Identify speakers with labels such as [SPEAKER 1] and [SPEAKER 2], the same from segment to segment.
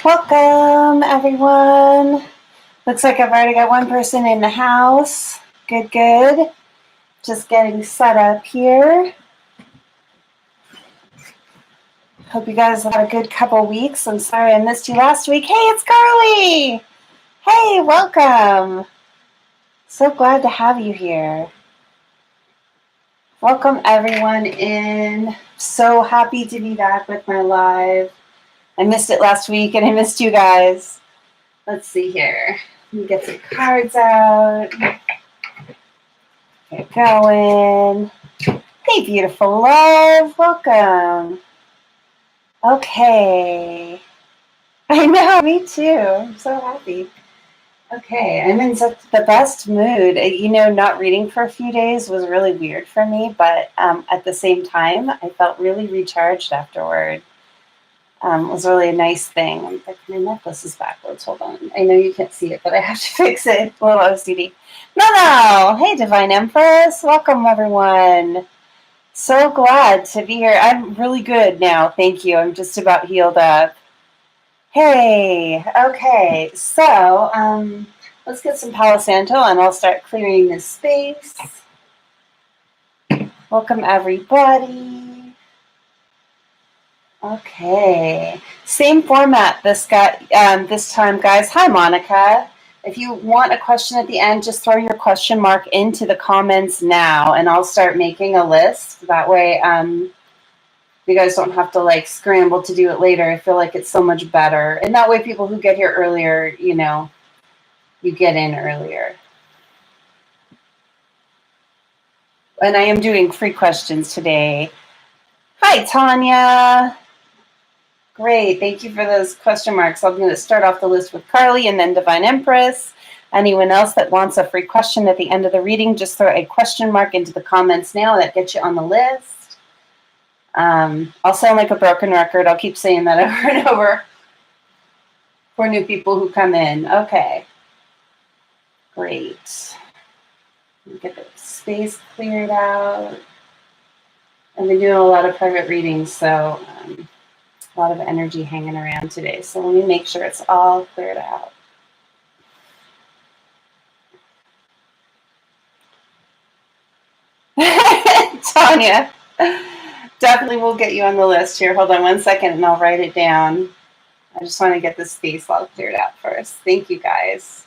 [SPEAKER 1] Welcome, everyone. Looks like I've already got one person in the house. Good, good. Just getting set up here. Hope you guys had a good couple weeks. I'm sorry I missed you last week. Hey, it's Carly. Hey, welcome. So glad to have you here. Welcome, everyone, in. So happy to be back with my live. I missed it last week, and I missed you guys. Let's see here. Let me get some cards out. Get going. Hey, beautiful love. Welcome. Okay. I know, me too. I'm so happy. Okay, I'm in such the best mood. Not reading for a few days was really weird for me, but at the same time, I felt really recharged afterward. It was really a nice thing. My necklace is backwards. Hold on. I know you can't see it, but I have to fix it. A little OCD. No. Hey, Divine Empress. Welcome, everyone. So glad to be here. I'm really good now. Thank you. I'm just about healed up. Hey. Okay. So, let's get some Palo Santo and I'll start clearing this space. Welcome, everybody. Okay, same format this time, guys. Hi, Monica. If you want a question at the end, just throw your question mark into the comments now, and I'll start making a list. That way, you guys don't have to scramble to do it later. I feel like it's so much better, and that way, people who get here earlier, you get in earlier. And I am doing free questions today. Hi, Tanya. Great, thank you for those question marks. I'm going to start off the list with Carly and then Divine Empress. Anyone else that wants a free question at the end of the reading, just throw a question mark into the comments now. That gets you on the list. I'll sound like a broken record. I'll keep saying that over and over for new people who come in. Okay, great. Get the space cleared out. I've been doing a lot of private readings, so a lot of energy hanging around today. So let me make sure it's all cleared out. Tanya, definitely will get you on the list here. Hold on one second and I'll write it down. I just want to get this space all cleared out first. Thank you, guys.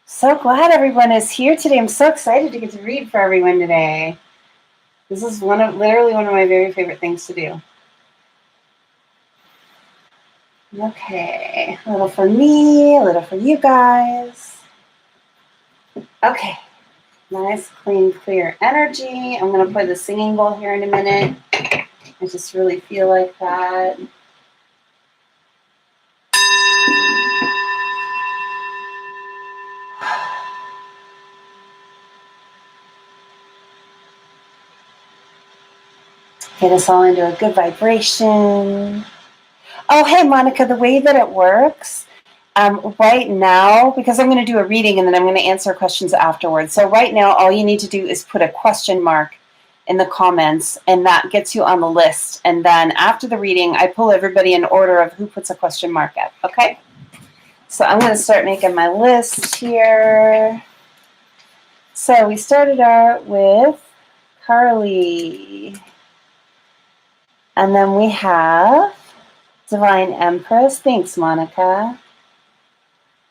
[SPEAKER 1] So glad everyone is here today. I'm so excited to get to read for everyone today. This is literally one of my very favorite things to do. Okay, a little for me, a little for you guys. Okay, nice, clean, clear energy. I'm going to play the singing bowl here in a minute. I just really feel like that. Get us all into a good vibration. Oh, hey, Monica, the way that it works right now, because I'm going to do a reading and then I'm going to answer questions afterwards. So right now, all you need to do is put a question mark in the comments, and that gets you on the list. And then after the reading, I pull everybody in order of who puts a question mark up, okay? So I'm going to start making my list here. So we started out with Carly. And then we have Divine Empress. Thanks, Monica.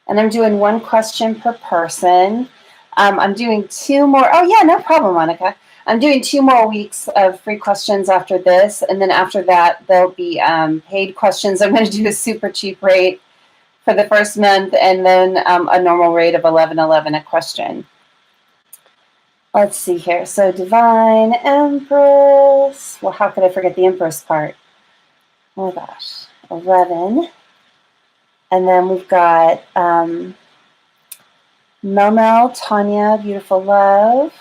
[SPEAKER 1] And I'm doing one question per person. I'm doing 2 more. Oh, yeah, no problem, Monica. I'm doing 2 more weeks of free questions after this. And then after that, there'll be paid questions. I'm going to do a super cheap rate for the first month and then a normal rate of $11.11 a question. Let's see here. So Divine Empress. Well, how could I forget the Empress part? Oh, gosh. 11. And then we've got Mel, Tanya, beautiful love.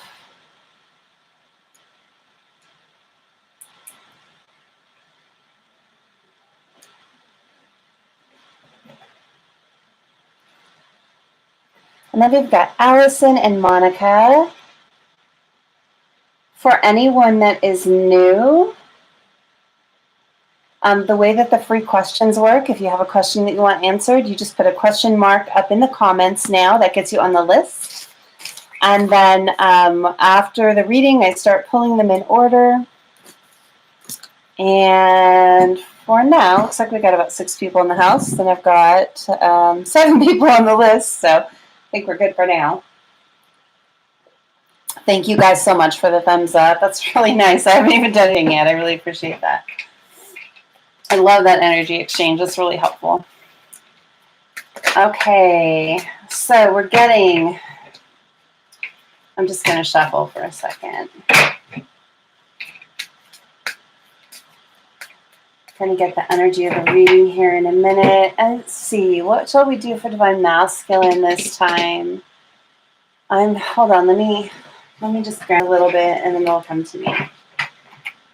[SPEAKER 1] And then we've got Allison and Monica. For anyone that is new, The way that the free questions work, if you have a question that you want answered, you just put a question mark up in the comments now. That gets you on the list. And then after the reading, I start pulling them in order. And for now, looks like we got about 6 people in the house. Then I've got 7 people on the list, so I think we're good for now. Thank you guys so much for the thumbs up. That's really nice. I haven't even done anything yet. I really appreciate that. I love that energy exchange. It's really helpful. Okay, so we're getting, I'm just going to shuffle for a second. Going to get the energy of the reading here in a minute. And let's see, what shall we do for Divine Masculine this time? Hold on, let me just grab a little bit and then they'll come to me.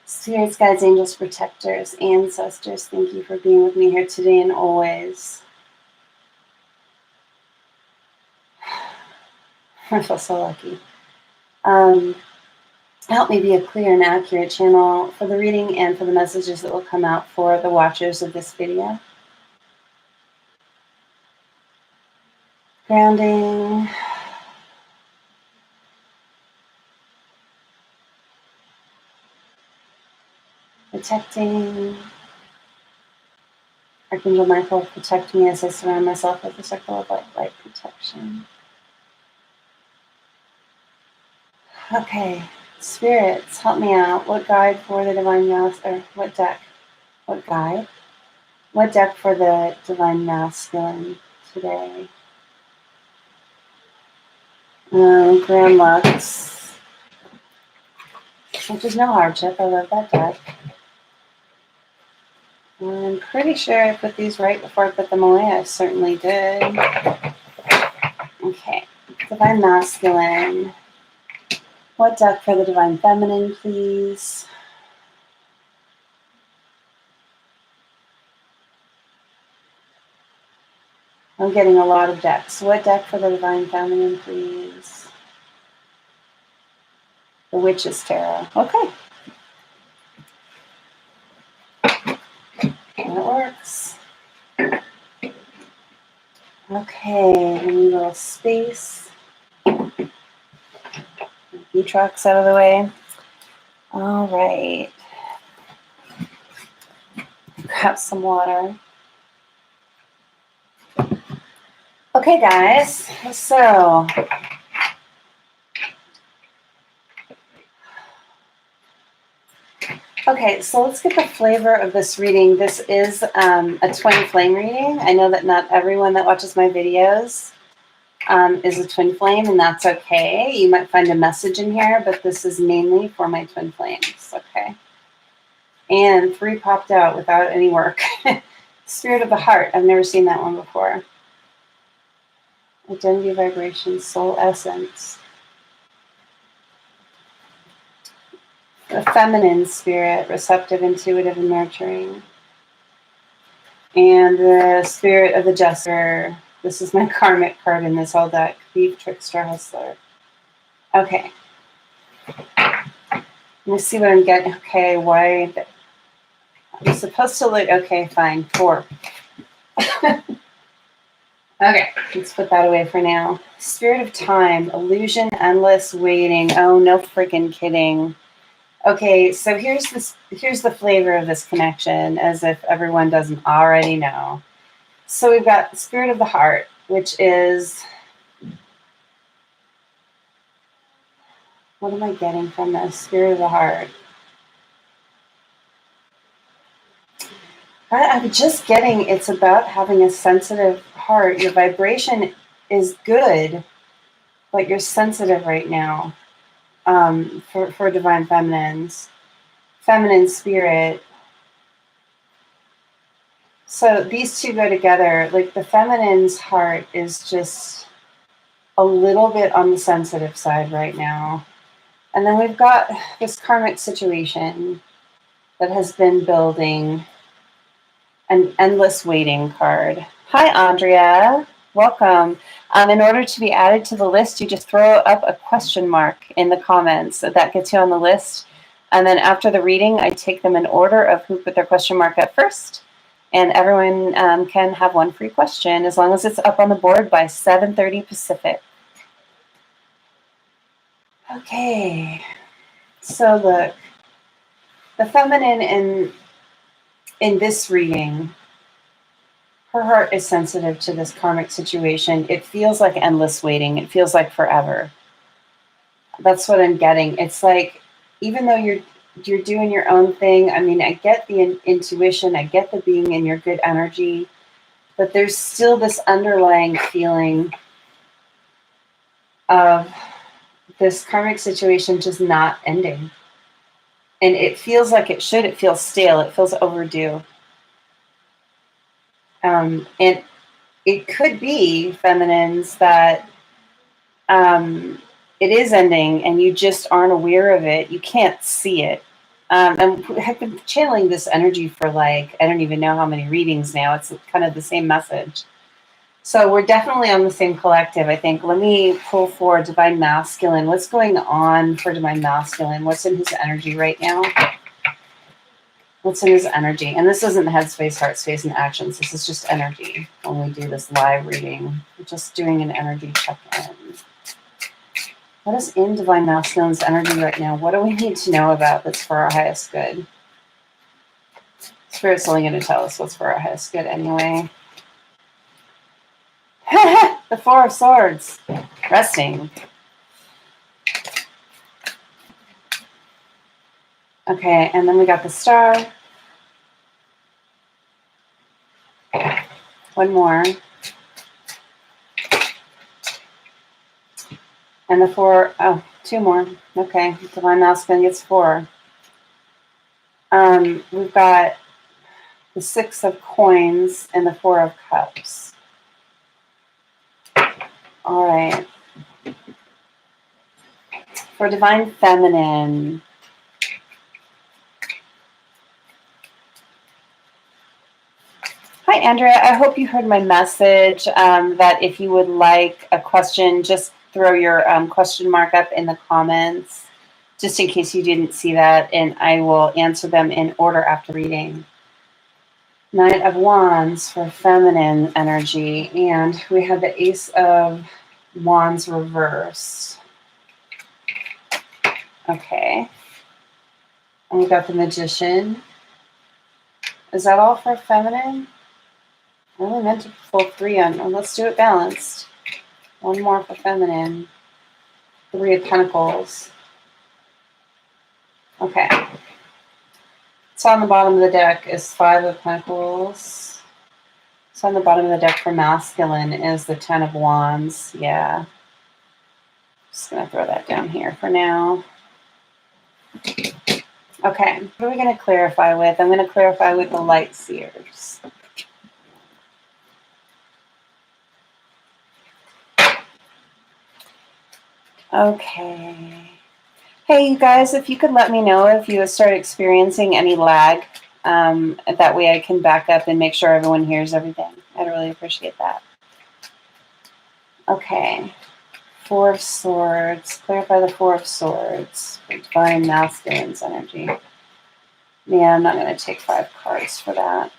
[SPEAKER 1] Spirits, guides, angels, protectors, ancestors, thank you for being with me here today and always. I feel so lucky. Help me be a clear and accurate channel for the reading and for the messages that will come out for the watchers of this video. Grounding. Protecting. Archangel Michael, protect me as I surround myself with a circle of light protection. Okay, spirits, help me out. What guide for the Divine Masculine, or what deck? What guide? What deck for the Divine Masculine today? Grand Lux, which is no hardship. I love that deck. I'm pretty sure I put these right before I put them away. I certainly did. Okay, Divine Masculine. What deck for the Divine Feminine, please? I'm getting a lot of decks. What deck for the Divine Feminine, please? The Witch's Tarot. Okay. That works. Okay, we need a little space. B-trucks out of the way. All right. Grab some water. Okay, guys. So let's get the flavor of this reading. This is a twin flame reading. I know that not everyone that watches my videos is a twin flame, and that's okay. You might find a message in here, but this is mainly for my twin flames, okay? And 3 popped out without any work. Spirit of the Heart. I've never seen that one before. Identity, vibration, soul essence. The feminine spirit, receptive, intuitive, and nurturing. And the spirit of the jester. This is my karmic card in this whole deck. Thief, trickster, hustler. Okay. Let me see what I'm getting. Okay, why? I'm supposed to look. Okay, fine. 4. Okay, let's put that away for now. Spirit of time, illusion, endless waiting. Oh, no freaking kidding. Okay, so here's the flavor of this connection, as if everyone doesn't already know. So we've got Spirit of the Heart, which is, what am I getting from this? Spirit of the Heart. I'm just getting it's about having a sensitive heart. Your vibration is good, but you're sensitive right now. For Divine Feminines. Feminine spirit. So these two go together. Like the feminine's heart is just a little bit on the sensitive side right now. And then we've got this karmic situation that has been building, an endless waiting card. Hi, Andrea. Welcome. In order to be added to the list, you just throw up a question mark in the comments. That gets you on the list. And then after the reading, I take them in order of who put their question mark up first. And everyone can have one free question as long as it's up on the board by 7:30 Pacific. Okay, so look, the feminine in this reading, her heart is sensitive to this karmic situation. It feels like endless waiting. It feels like forever. That's what I'm getting. It's like, even though you're doing your own thing, I mean, I get the intuition, I get the being in your good energy, but there's still this underlying feeling of this karmic situation just not ending. And it feels like it should. It feels stale. It feels overdue. And it could be, feminines, that it is ending and you just aren't aware of it. You can't see it. And I've been channeling this energy for like, I don't even know how many readings now. It's kind of the same message. So we're definitely on the same collective, I think. Let me pull for Divine Masculine. What's going on for Divine Masculine? What's in his energy right now? What's in his energy? And this isn't headspace, heart space, and actions. This is just energy. When we do this live reading, we're just doing an energy check-in. What is in Divine Masculine's energy right now? What do we need to know about that's for our highest good? Spirit's only going to tell us what's for our highest good anyway. The Four of Swords. Resting. Okay, and then we got the Star. One more. And the Four, oh, two more. Okay, Divine Masculine gets 4. We've got the 6 of Coins and the 4 of Cups. All right. For Divine Feminine, hi, Andrea. I hope you heard my message that if you would like a question, just throw your question mark up in the comments, just in case you didn't see that, and I will answer them in order after reading. Knight of Wands for feminine energy, and we have the Ace of Wands reversed. Okay. And we got the Magician. Is that all for feminine? I only meant to pull 3 on. Well, let's do it balanced. 1 more for feminine. 3 of Pentacles. Okay. So on the bottom of the deck is 5 of Pentacles. So on the bottom of the deck for masculine is the 10 of Wands. Yeah. Just going to throw that down here for now. Okay. What are we going to clarify with? I'm going to clarify with the Light Seers. Okay. Hey, you guys, if you could let me know if you start experiencing any lag, that way I can back up and make sure everyone hears everything. I'd really appreciate that. Okay. 4 of Swords. Clarify the 4 of Swords for Divine Masculine's energy. Yeah, I'm not going to take 5 cards for that.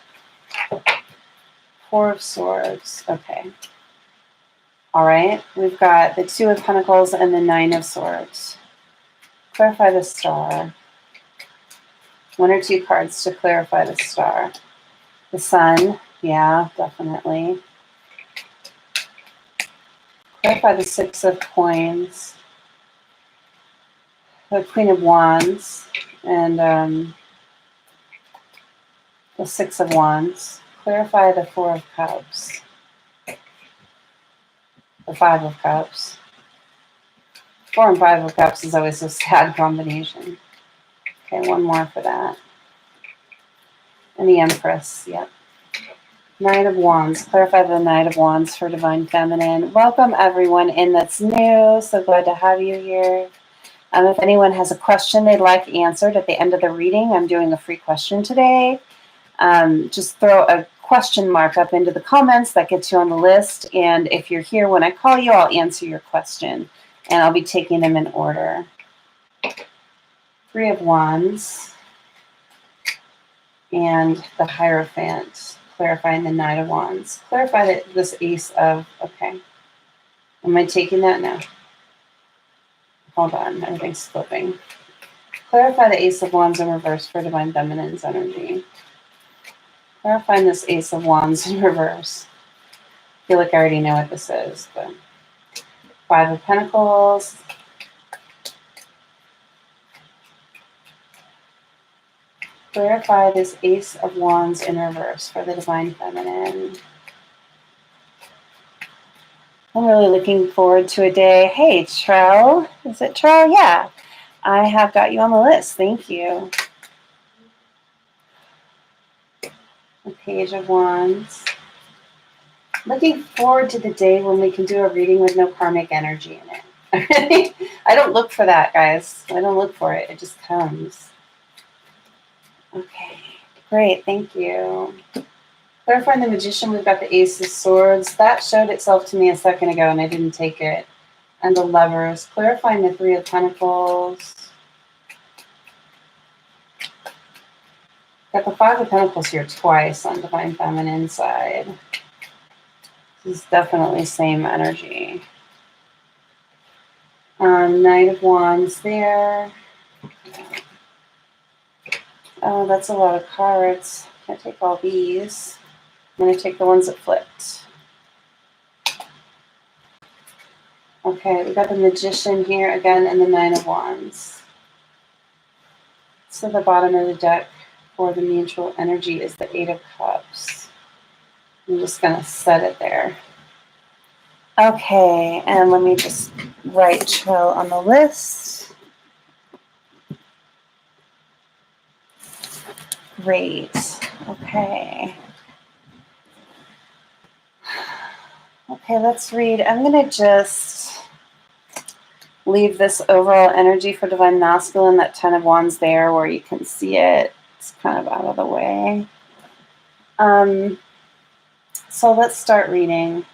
[SPEAKER 1] 4 of Swords. Okay. All right. We've got the 2 of Pentacles and the 9 of Swords. Clarify the Star. 1 or 2 cards to clarify the Star. The Sun. Yeah, definitely. Clarify the 6 of Coins. The Queen of Wands. And the 6 of Wands. Clarify the 4 of Cups. The 5 of Cups. 4 and 5 of Cups is always a sad combination. Okay, 1 more for that. And the Empress, yep. Knight of Wands. Clarify the Knight of Wands for Divine Feminine. Welcome everyone in that's new. So glad to have you here. If anyone has a question they'd like answered at the end of the reading, I'm doing a free question today. Just throw a question mark up into the comments. That gets you on the list. And if you're here when I call you, I'll answer your question. And I'll be taking them in order. Three of Wands, and the Hierophant, clarifying the Knight of Wands. Clarify that this Ace of, okay. Am I taking that now? Hold on, everything's flipping. Clarify the Ace of Wands in reverse for Divine Feminine's energy. Clarifying this Ace of Wands in reverse. I feel like I already know what this is, but Five of Pentacles. Clarify this Ace of Wands in reverse for the Divine Feminine. I'm really looking forward to a day. Hey, Trell. Is it Trell? Yeah. I have got you on the list. Thank you. The Page of Wands. Looking forward to the day when we can do a reading with no karmic energy in it. I don't look for that, guys. I don't look for it. It just comes. Okay. Great. Thank you. Clarifying the Magician, we've got the Ace of Swords. That showed itself to me a second ago, and I didn't take it. And the Lovers. Clarifying the Three of Pentacles. Got the Five of Pentacles here twice on Divine Feminine side. This is definitely same energy. Knight of Wands there. Oh, that's a lot of cards. Can't take all these. I'm going to take the ones that flipped. Okay, we got the Magician here again and the Nine of Wands. So the bottom of the deck for the mutual energy is the Eight of Cups. I'm just going to set it there. Okay, and let me just write Trill on the list. Great. Okay. Okay, let's read. I'm going to just leave this overall energy for Divine Masculine, that Ten of Wands there where you can see it. It's kind of out of the way. So let's start reading.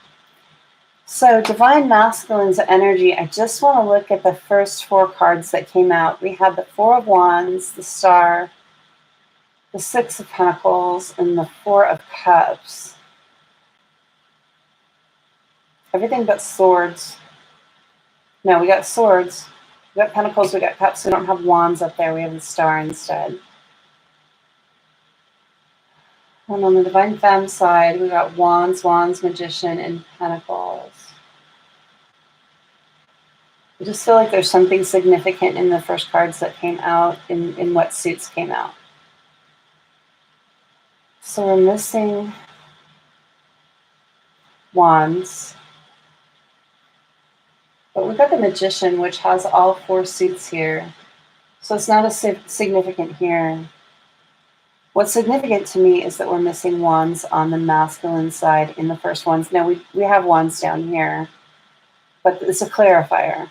[SPEAKER 1] So Divine Masculine's energy, I just want to look at the first four cards that came out. We had the Four of Wands, the Star, the Six of Pentacles, and the Four of Cups. Everything but swords. No, we got swords. We got pentacles, we got cups. We don't have wands up there. We have the star instead. And on the Divine Femme side, we got wands, Magician, and pentacles. I just feel like there's something significant in the first cards that came out, in what suits came out. So we're missing wands. But we've got the Magician, which has all four suits here. So it's not as significant here. What's significant to me is that we're missing wands on the masculine side in the first ones. Now, we have wands down here, but it's a clarifier.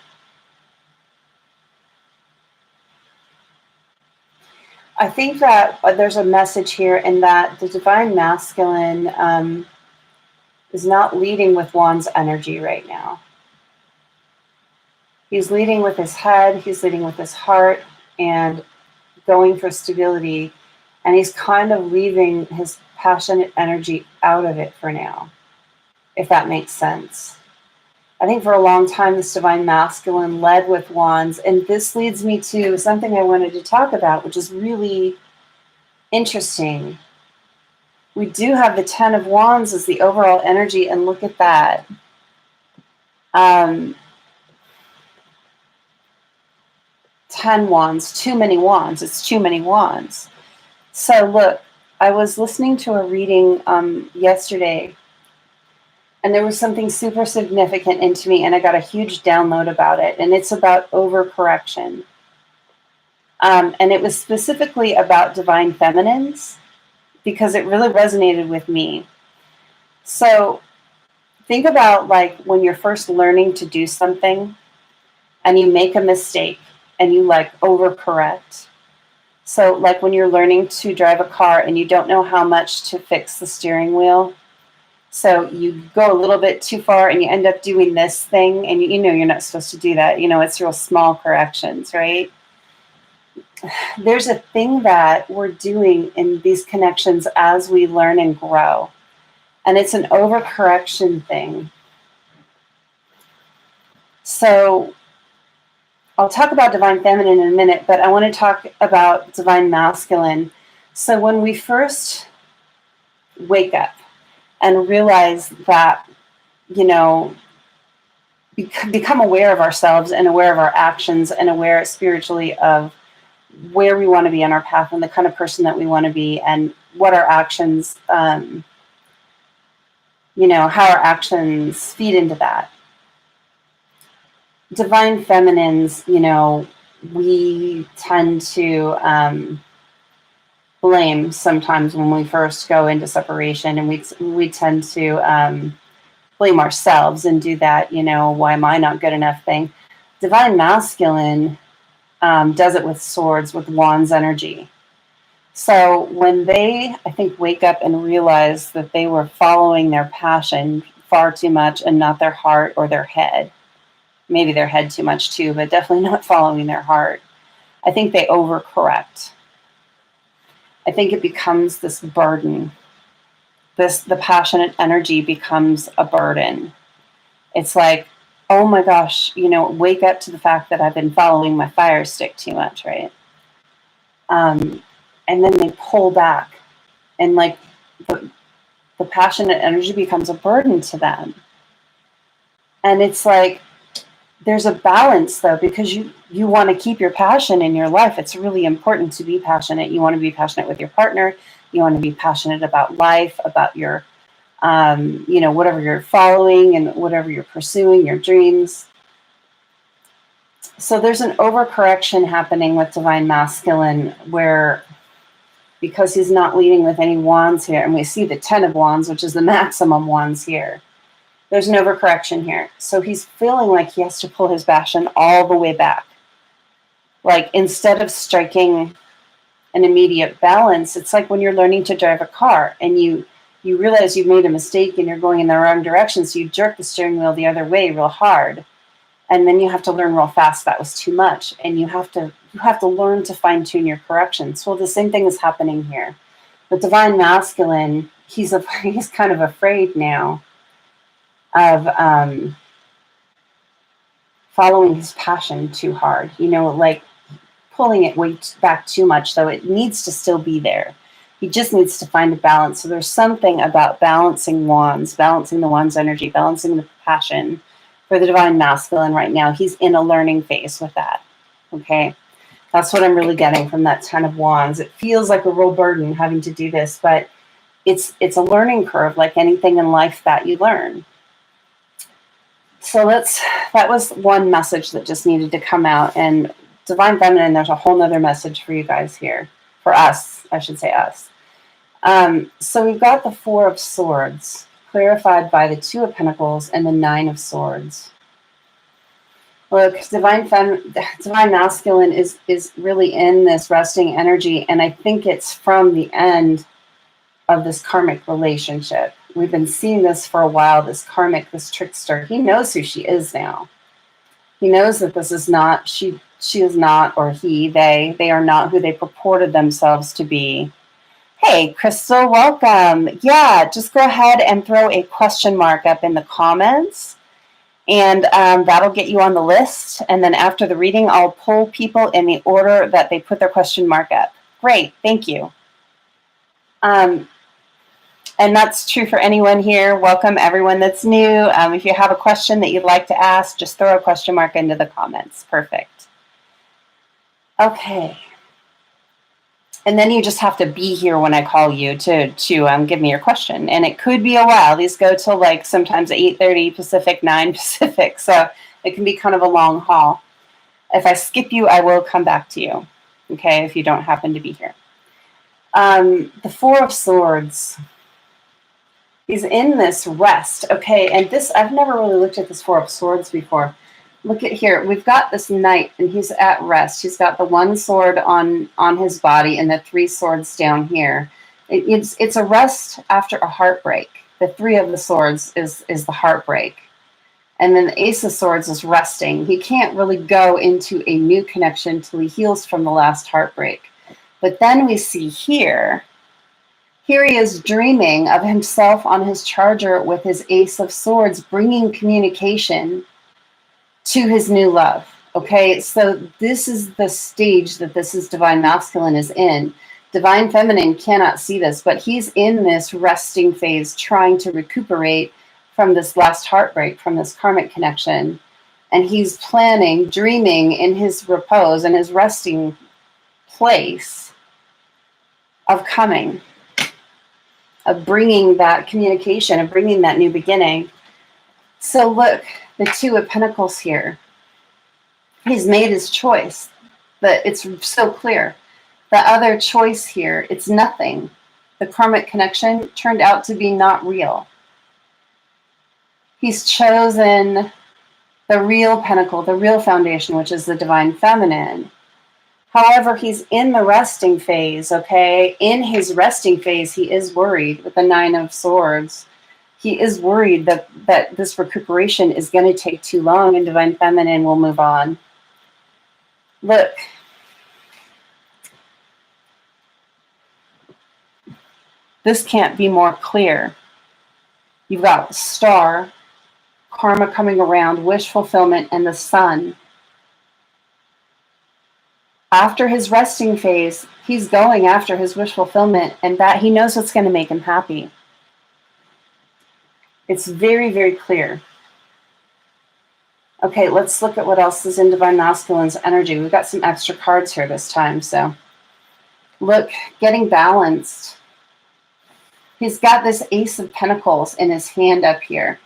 [SPEAKER 1] I think that there's a message here in that the Divine Masculine is not leading with wands energy right now. He's leading with his head, he's leading with his heart, and going for stability. And he's kind of leaving his passionate energy out of it for now, if that makes sense. I think for a long time, this Divine Masculine led with wands. And this leads me to something I wanted to talk about, which is really interesting. We do have the Ten of Wands as the overall energy, and look at that. 10 wands, too many wands. It's too many wands. So look, I was listening to a reading yesterday, and there was something super significant into me, and I got a huge download about it, and it's about overcorrection. And it was specifically about Divine Feminines, because it really resonated with me. So think about like when you're first learning to do something, and you make a mistake, and you like overcorrect. So like when you're learning to drive a car and you don't know how much to fix the steering wheel. So you go a little bit too far and you end up doing this thing, and you know you're not supposed to do that. You know, it's real small corrections, right? there's a thing that we're doing in these connections as we learn and grow. And it's an overcorrection thing. So I'll talk about divine feminine in a minute, but I want to talk about divine masculine. So when we first wake up and realize that, you know, become aware of ourselves and aware of our actions and aware spiritually of where we want to be on our path and the kind of person that we want to be and what our actions, you know, how our actions feed into that. Divine feminines, you know, we tend to blame sometimes when we first go into separation, and we tend to blame ourselves and do that, you know, why am I not good enough thing. Divine masculine does it with swords, with wands energy. So when they, I think, wake up and realize that they were following their passion far too much and not their heart or their head, maybe their head too much too, but definitely not following their heart, I think they overcorrect. I think it becomes this burden. The passionate energy becomes a burden. It's like, oh my gosh, you know, wake up to the fact that I've been following my fire stick too much, right? And then they pull back, and like the passionate energy becomes a burden to them. And it's like, there's a balance though, because you want to keep your passion in your life. It's really important to be passionate. You want to be passionate with your partner. You want to be passionate about life, about your, you know, whatever you're following and whatever you're pursuing, your dreams. So there's an overcorrection happening with divine masculine where, because he's not leading with any wands here, and we see the 10 of wands, which is the maximum wands here, there's an overcorrection here. So he's feeling like he has to pull his passion all the way back. Like, instead of striking an immediate balance, it's like when you're learning to drive a car and you realize you've made a mistake and you're going in the wrong direction, so you jerk the steering wheel the other way real hard. And then you have to learn real fast that was too much. And you have to learn to fine-tune your corrections. Well, the same thing is happening here. But divine masculine, he's kind of afraid now of following his passion too hard, you know, like pulling it way back too much, though it needs to still be there. He just needs to find a balance. So there's something about balancing wands, balancing the wands energy, balancing the passion for the divine masculine right now. He's in a learning phase with that. Okay. That's what I'm really getting from that 10 of wands. It feels like a real burden having to do this, but it's a learning curve, like anything in life that you learn. So that was one message that just needed to come out. And divine feminine, there's a whole nother message for you guys here. For us, I should say us. So we've got the 4 of swords, clarified by the 2 of pentacles and the 9 of swords. Look, divine masculine is really in this resting energy, and I think it's from the end of this karmic relationship. We've been seeing this for a while, this karmic, this trickster. He knows who she is now. He knows that this is not, she is not, or they are not who they purported themselves to be. Hey, Crystal, welcome. Yeah, just go ahead and throw a question mark up in the comments, and that'll get you on the list. And then after the reading, I'll pull people in the order that they put their question mark up. Great, thank you. And that's true for anyone here. Welcome everyone that's new. If you have a question that you'd like to ask, just throw a question mark into the comments. Perfect. Okay. And then you just have to be here when I call you to give me your question. And it could be a while. These go till like sometimes 8:30 Pacific, 9 Pacific. So it can be kind of a long haul. If I skip you, I will come back to you. Okay, if you don't happen to be here. The 4 of swords. He's in this rest. Okay, and this, I've never really looked at this 4 of swords before. Look at here. We've got this knight, and he's at rest. He's got the 1 sword on his body and the 3 swords down here. It's a rest after a heartbreak. The 3 of the swords is the heartbreak. And then the Ace of Swords is resting. He can't really go into a new connection till he heals from the last heartbreak. But then we see here he is dreaming of himself on his charger with his Ace of Swords, bringing communication to his new love. Okay, so this is the stage that this is Divine Masculine is in. Divine Feminine cannot see this, but he's in this resting phase, trying to recuperate from this last heartbreak, from this karmic connection. And he's planning, dreaming in his repose, in his resting place, of coming, of bringing that communication, of bringing that new beginning. So look, the Two of Pentacles here. He's made his choice, but it's so clear. The other choice here, it's nothing. The karmic connection turned out to be not real. He's chosen the real pentacle, the real foundation, which is the Divine Feminine. However, he's in the resting phase, okay? In his resting phase, he is worried with the Nine of Swords. He is worried that this recuperation is going to take too long and Divine Feminine will move on. Look. This can't be more clear. You've got Star, karma coming around, wish fulfillment, and the Sun. After his resting phase, he's going after his wish fulfillment, and that he knows what's going to make him happy. It's very, very clear. Okay, let's look at what else is in Divine Masculine's energy. We've got some extra cards here this time. So look, getting balanced. He's got this Ace of Pentacles in his hand up here.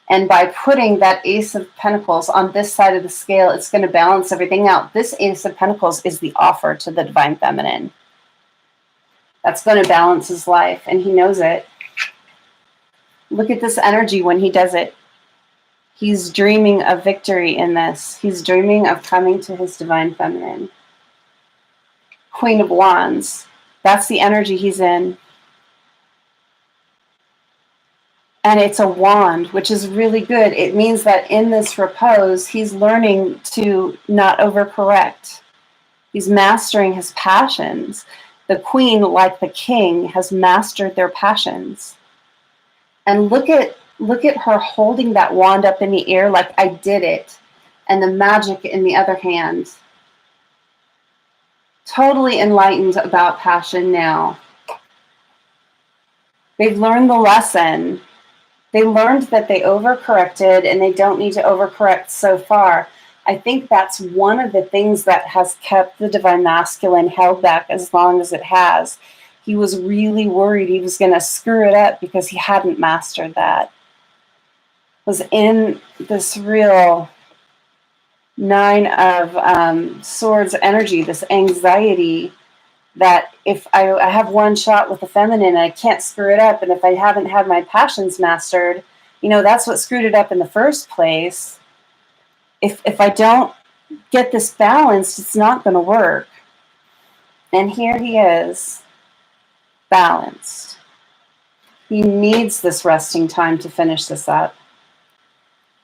[SPEAKER 1] And by putting that Ace of Pentacles on this side of the scale, it's going to balance everything out. This Ace of Pentacles is the offer to the Divine Feminine. That's going to balance his life, and he knows it. Look at this energy when he does it. He's dreaming of victory in this. He's dreaming of coming to his Divine Feminine. Queen of Wands. That's the energy he's in. And it's a wand, which is really good. It means that in this repose, he's learning to not overcorrect. He's mastering his passions. The queen, like the king, has mastered their passions. And look at her holding that wand up in the air like, I did it. And the magic in the other hand. Totally enlightened about passion now. They've learned the lesson. They learned that they overcorrected and they don't need to overcorrect so far. I think that's one of the things that has kept the Divine Masculine held back as long as it has. He was really worried he was going to screw it up because he hadn't mastered that. Was in this real Nine of Swords energy, this anxiety that if I have one shot with the feminine, I can't screw it up. And if I haven't had my passions mastered, that's what screwed it up in the first place. If I don't get this balanced, it's not going to work. And here he is, balanced. He needs this resting time to finish this up.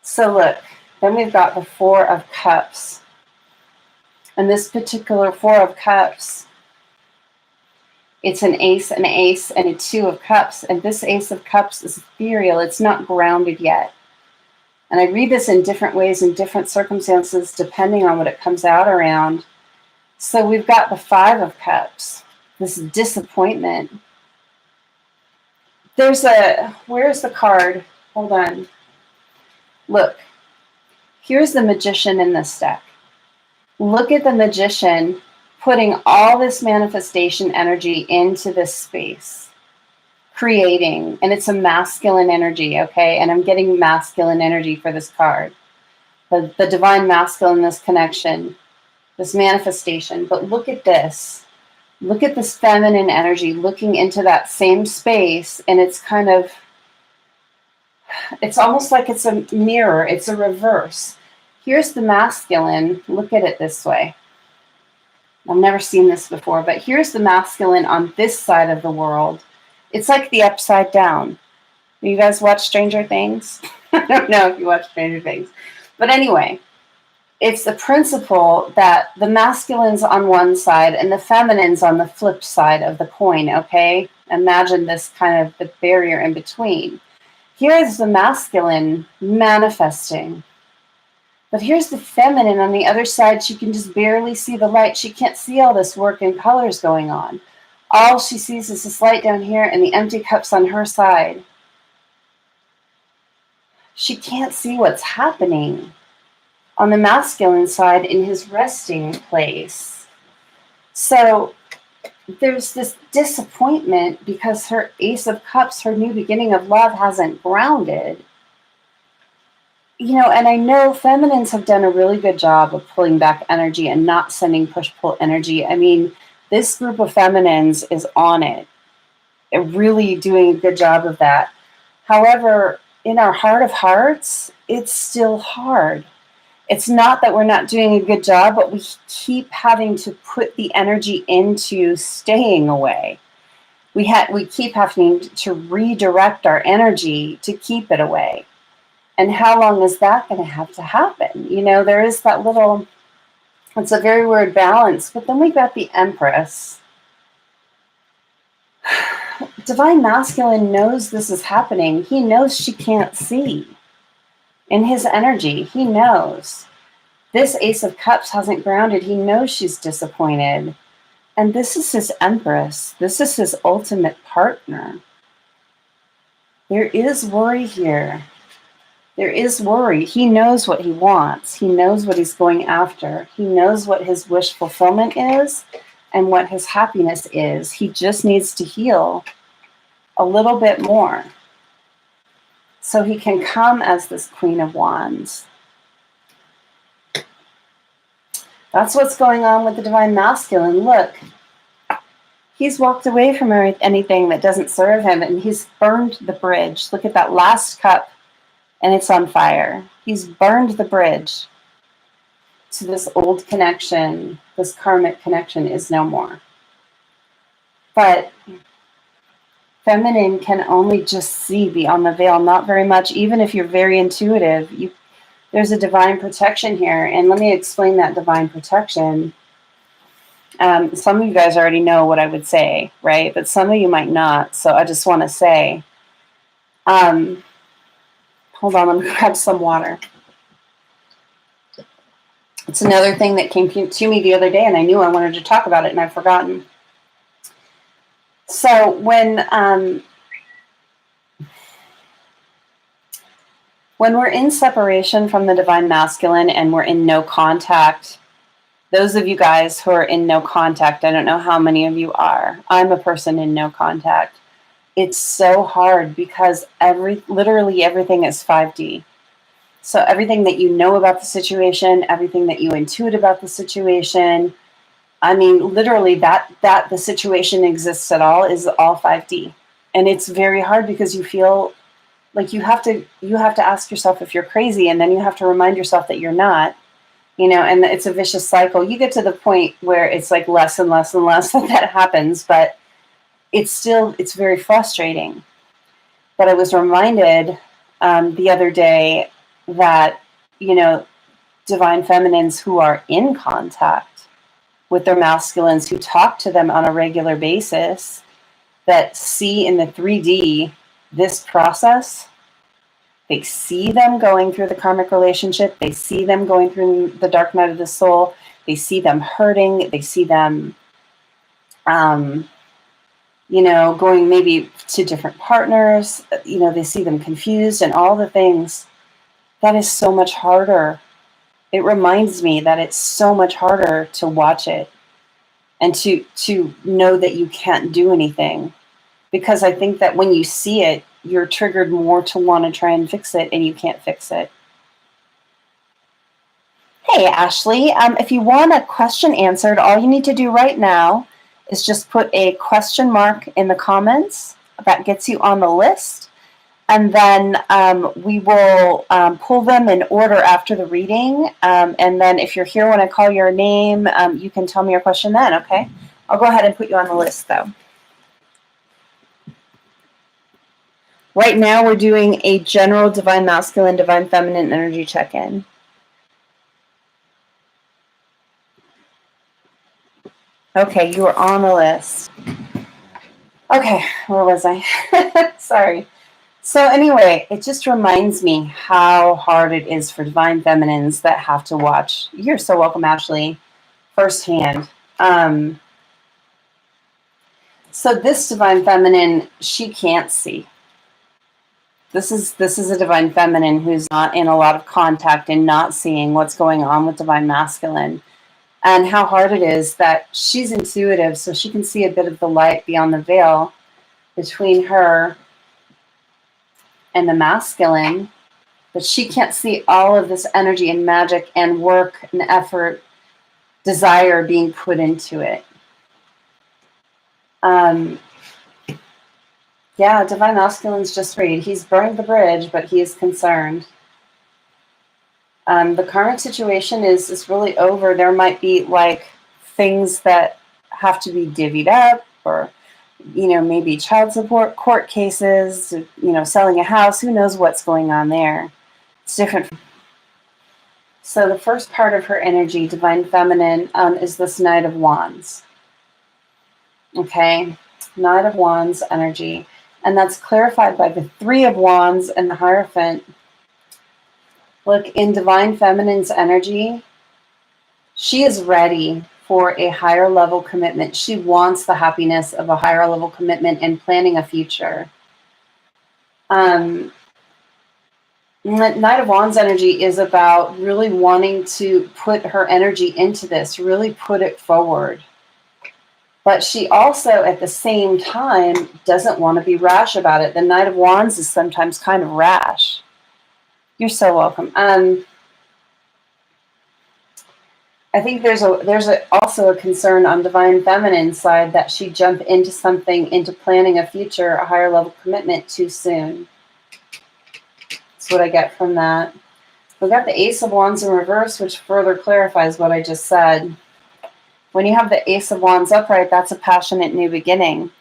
[SPEAKER 1] So look, then we've got the Four of Cups. And this particular Four of Cups, it's an ace, and a Two of Cups. And this Ace of Cups is ethereal. It's not grounded yet. And I read this in different ways in different circumstances, depending on what it comes out around. So we've got the Five of Cups, this disappointment. Where's the card? Hold on. Look, here's the Magician in this deck. Look at the Magician putting all this manifestation energy into this space, creating, and it's a masculine energy, okay? And I'm getting masculine energy for this card. The Divine Masculine, this connection, this manifestation. But look at this. Look at this feminine energy looking into that same space, and it's almost like it's a mirror. It's a reverse. Here's the masculine. Look at it this way. I've never seen this before, but here's the masculine on this side of the world. It's like the upside down. You guys watch Stranger Things? I don't know if you watch Stranger Things. But anyway, it's the principle that the masculine's on one side and the feminine's on the flip side of the coin, okay? Imagine this kind of the barrier in between. Here is the masculine manifesting. But here's the feminine on the other side. She can just barely see the light. She can't see all this work and colors going on. All she sees is this light down here and the empty cups on her side. She can't see what's happening on the masculine side in his resting place. So there's this disappointment because her Ace of Cups, her new beginning of love, hasn't grounded. You know, and I know feminines have done a really good job of pulling back energy and not sending push-pull energy. I mean, this group of feminines is on it. They're really doing a good job of that. However, in our heart of hearts, it's still hard. It's not that we're not doing a good job, but we keep having to put the energy into staying away. We keep having to redirect our energy to keep it away. And how long is that going to have to happen? You know, there is that little, it's a very weird balance. But then we got the Empress. Divine Masculine knows this is happening. He knows she can't see. In his energy, he knows. This Ace of Cups hasn't grounded. He knows she's disappointed. And this is his Empress. This is his ultimate partner. There is worry here. There is worry. He knows what he wants. He knows what he's going after. He knows what his wish fulfillment is and what his happiness is. He just needs to heal a little bit more so he can come as this Queen of Wands. That's what's going on with the Divine Masculine. Look, he's walked away from anything that doesn't serve him, and he's burned the bridge. Look at that last cup. And it's on fire. He's burned the bridge to this old connection. This karmic connection is no more. But feminine can only just see beyond the veil, not very much. Even if you're very intuitive, there's a divine protection here. And let me explain that divine protection. Some of you guys already know what I would say, right? But some of you might not. So I just want to say, hold on, let me grab some water. It's another thing that came to me the other day, and I knew I wanted to talk about it, and I've forgotten. So when we're in separation from the Divine Masculine and we're in no contact, those of you guys who are in no contact, I don't know how many of you are. I'm a person in no contact. It's so hard because literally everything is 5D. So everything that you know about the situation, everything that you intuit about the situation, I mean, literally that the situation exists at all is all 5D. And it's very hard because you feel like you have to ask yourself if you're crazy, and then you have to remind yourself that you're not, you know, and it's a vicious cycle. You get to the point where it's like less and less and less that happens, but it's very frustrating. But I was reminded the other day that, you know, divine feminines who are in contact with their masculines, who talk to them on a regular basis, that see in the 3D this process, they see them going through the karmic relationship, they see them going through the dark night of the soul, they see them hurting, they see them you know, going maybe to different partners, you know, they see them confused and all the things. That is so much harder. It reminds me that it's so much harder to watch it and to know that you can't do anything. Because I think that when you see it, you're triggered more to want to try and fix it, and you can't fix it. Hey, Ashley, if you want a question answered, all you need to do right now is just put a question mark in the comments. That gets you on the list. And then we will pull them in order after the reading. And then if you're here when I call your name, you can tell me your question then, okay? I'll go ahead and put you on the list, though. Right now we're doing a general divine masculine, divine feminine energy check-in. Okay, you are on the list. Okay, where was I? Sorry. So anyway, it just reminds me how hard it is for divine feminines that have to watch. You're so welcome, Ashley, firsthand. So this divine feminine, she can't see. This is a divine feminine who's not in a lot of contact and not seeing what's going on with divine masculine, and how hard it is that she's intuitive, so she can see a bit of the light beyond the veil between her and the masculine, but she can't see all of this energy and magic and work and effort, desire being put into it. Yeah, divine masculine's just read. He's burned the bridge, but he is concerned. The karmic situation is really over. There might be like things that have to be divvied up, or maybe child support, court cases, selling a house. Who knows what's going on there? It's different. So the first part of her energy, divine feminine, is this Knight of Wands. Okay, Knight of Wands energy. And that's clarified by the Three of Wands and the Hierophant. Look, in divine feminine's energy, she is ready for a higher level commitment. She wants the happiness of a higher level commitment and planning a future. Knight of Wands energy is about really wanting to put her energy into this, really put it forward. But she also, at the same time, doesn't want to be rash about it. The Knight of Wands is sometimes kind of rash. You're so welcome. I think there's also a concern on divine feminine side that she jump into something, into planning a future, a higher level commitment too soon. That's what I get from that. We've got the Ace of Wands in reverse, which further clarifies what I just said. When you have the Ace of Wands upright, that's a passionate new beginning.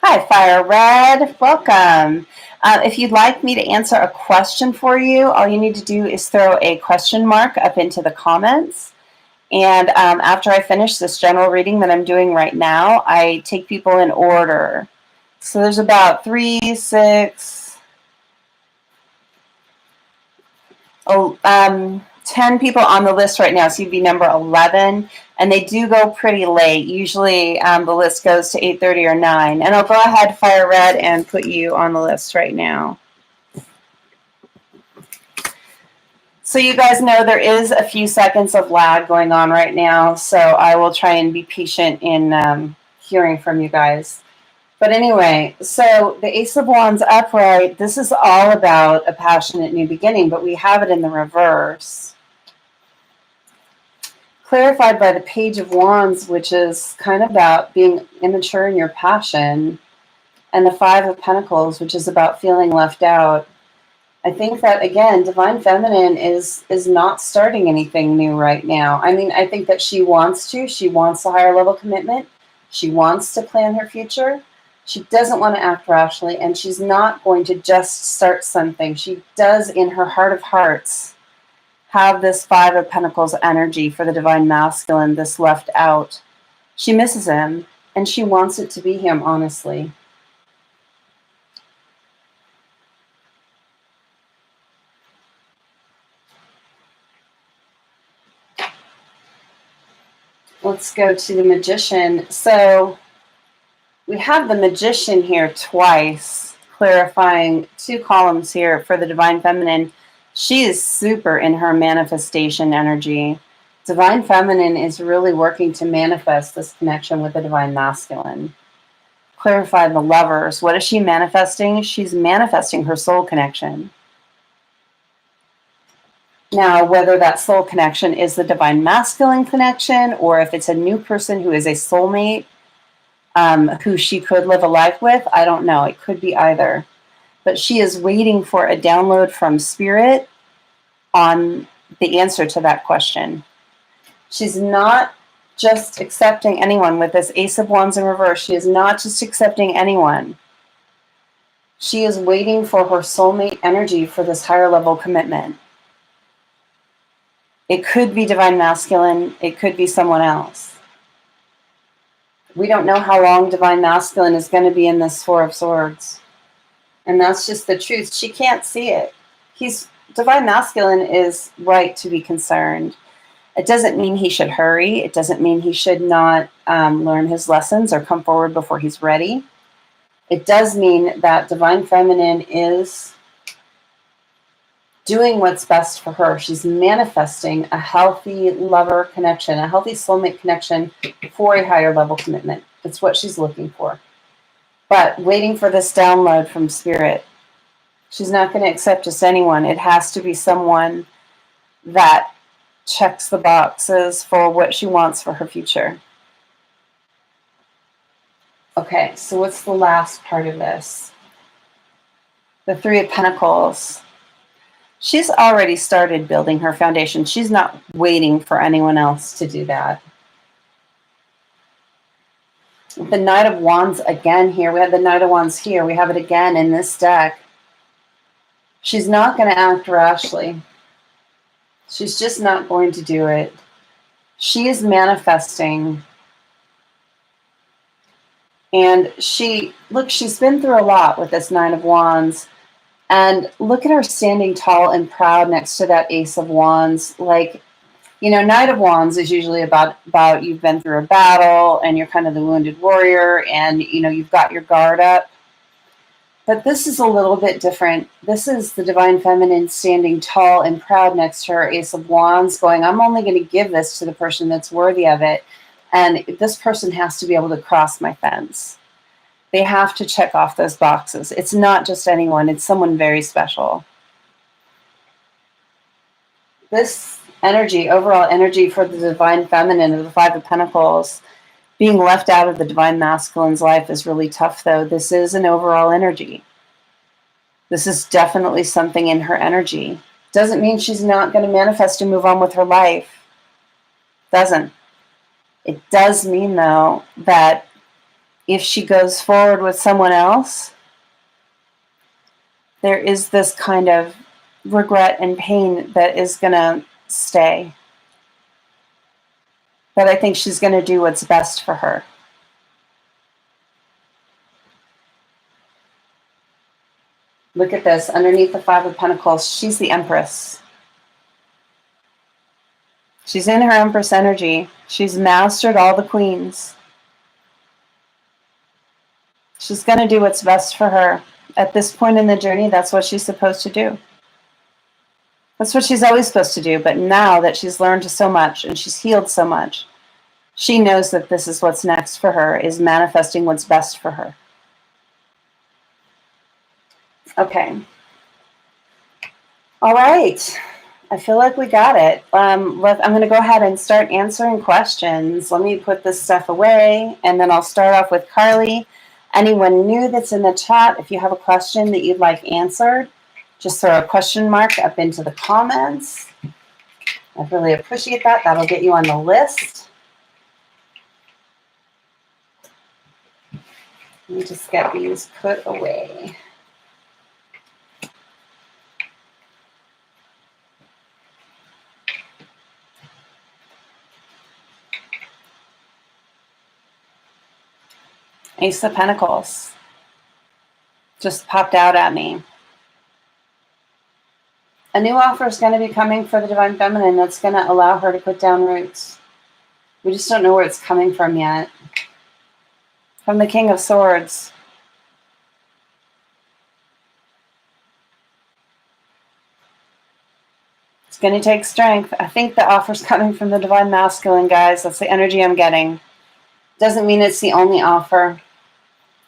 [SPEAKER 1] Hi, Fire Red. Welcome. If you'd like me to answer a question for you, all you need to do is throw a question mark up into the comments. And after I finish this general reading that I'm doing right now, I take people in order. So there's about 10 people on the list right now, so you'd be number 11, and they do go pretty late. Usually the list goes to 8:30 or 9, and I'll go ahead, Fire Red, and put you on the list right now. So you guys know there is a few seconds of lag going on right now, so I will try and be patient in hearing from you guys. But anyway, so the Ace of Wands upright, this is all about a passionate new beginning, but we have it in the reverse. Clarified by the Page of Wands, which is kind of about being immature in your passion, and the Five of Pentacles, which is about feeling left out. I think that, again, divine feminine is not starting anything new right now. I mean, I think that she wants to. She wants a higher level commitment. She wants to plan her future. She doesn't want to act rashly, and she's not going to just start something. She does, in her heart of hearts, have this Five of Pentacles energy for the divine masculine, this left out. She misses him, and she wants it to be him, honestly. Let's go to the Magician. So we have the Magician here twice, clarifying 2 columns here for the divine feminine. She is super in her manifestation energy. Divine feminine is really working to manifest this connection with the divine masculine. Clarify the Lovers. What is she manifesting? She's manifesting her soul connection. Now, whether that soul connection is the divine masculine connection, or if it's a new person who is a soulmate, who she could live a life with, I don't know. It could be either. But she is waiting for a download from Spirit on the answer to that question. She's not just accepting anyone with this Ace of Wands in reverse. She is not just accepting anyone. She is waiting for her soulmate energy for this higher level commitment. It could be divine masculine. It could be someone else. We don't know how long divine masculine is going to be in this Four of Swords. And that's just the truth. She can't see it. Divine masculine is right to be concerned. It doesn't mean he should hurry. It doesn't mean he should not learn his lessons or come forward before he's ready. It does mean that divine feminine is doing what's best for her. She's manifesting a healthy lover connection, a healthy soulmate connection for a higher level commitment. It's what she's looking for. But waiting for this download from spirit. She's not going to accept just anyone. It has to be someone that checks the boxes for what she wants for her future. Okay, so what's the last part of this? The Three of Pentacles. She's already started building her foundation. She's not waiting for anyone else to do that. The Knight of Wands again here. We have the Knight of Wands here. We have it again in this deck. She's not going to act rashly. She's just not going to do it. She is manifesting. And she's been through a lot with this Nine of Wands. And look at her standing tall and proud next to that Ace of Wands. Like, you know, Knight of Wands is usually about you've been through a battle and you're kind of the wounded warrior and, you know, you've got your guard up. But this is a little bit different. This is the divine feminine standing tall and proud next to her Ace of Wands going, I'm only going to give this to the person that's worthy of it. And this person has to be able to cross my fence. They have to check off those boxes. It's not just anyone. It's someone very special. This energy, overall energy for the divine feminine of the Five of Pentacles, being left out of the divine masculine's life is really tough, though. This is an overall energy. This is definitely something in her energy. Doesn't mean she's not going to manifest and move on with her life. Doesn't. It does mean, though, that if she goes forward with someone else, there is this kind of regret and pain that is going to stay. But I think she's going to do what's best for her. Look at this. Underneath the Five of Pentacles, she's the Empress. She's in her Empress energy. She's mastered all the queens. She's going to do what's best for her. At this point in the journey, that's what she's supposed to do. That's what she's always supposed to do. But now that she's learned so much and she's healed so much, she knows that this is what's next for her, is manifesting what's best for her. Okay. All right. I feel like we got it. I'm going to go ahead and start answering questions. Let me put this stuff away, and then I'll start off with Carly. Anyone new that's in the chat, if you have a question that you'd like answered, just throw a question mark up into the comments. I really appreciate that. That'll get you on the list. Let me just get these put away. Ace of Pentacles just popped out at me. A new offer is going to be coming for the divine feminine that's going to allow her to put down roots. We just don't know where it's coming from yet. From the King of Swords. It's going to take strength. I think the offer's coming from the divine masculine, guys. That's the energy I'm getting. Doesn't mean it's the only offer.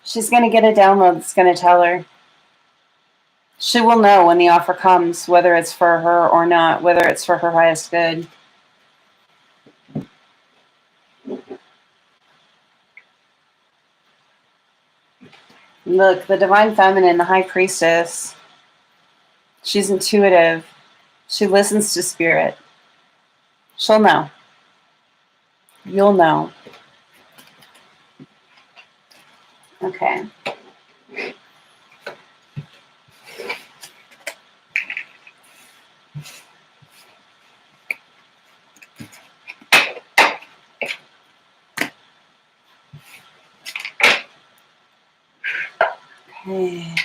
[SPEAKER 1] She's going to get a download that's going to tell her. She will know when the offer comes, whether it's for her or not, whether it's for her highest good. Look, the divine feminine, the high priestess, she's intuitive. She listens to spirit. She'll know. You'll know. Okay. Okay.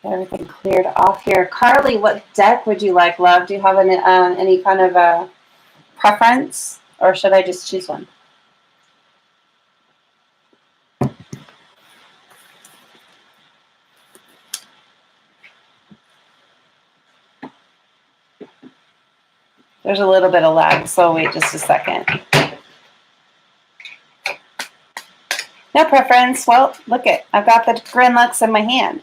[SPEAKER 1] Get everything cleared off here. Carly, what deck would you like, love? Do you have any kind of preference, or should I just choose one? There's a little bit of lag, so wait just a second. No preference. Well, look it. I've got the Grinlux in my hand.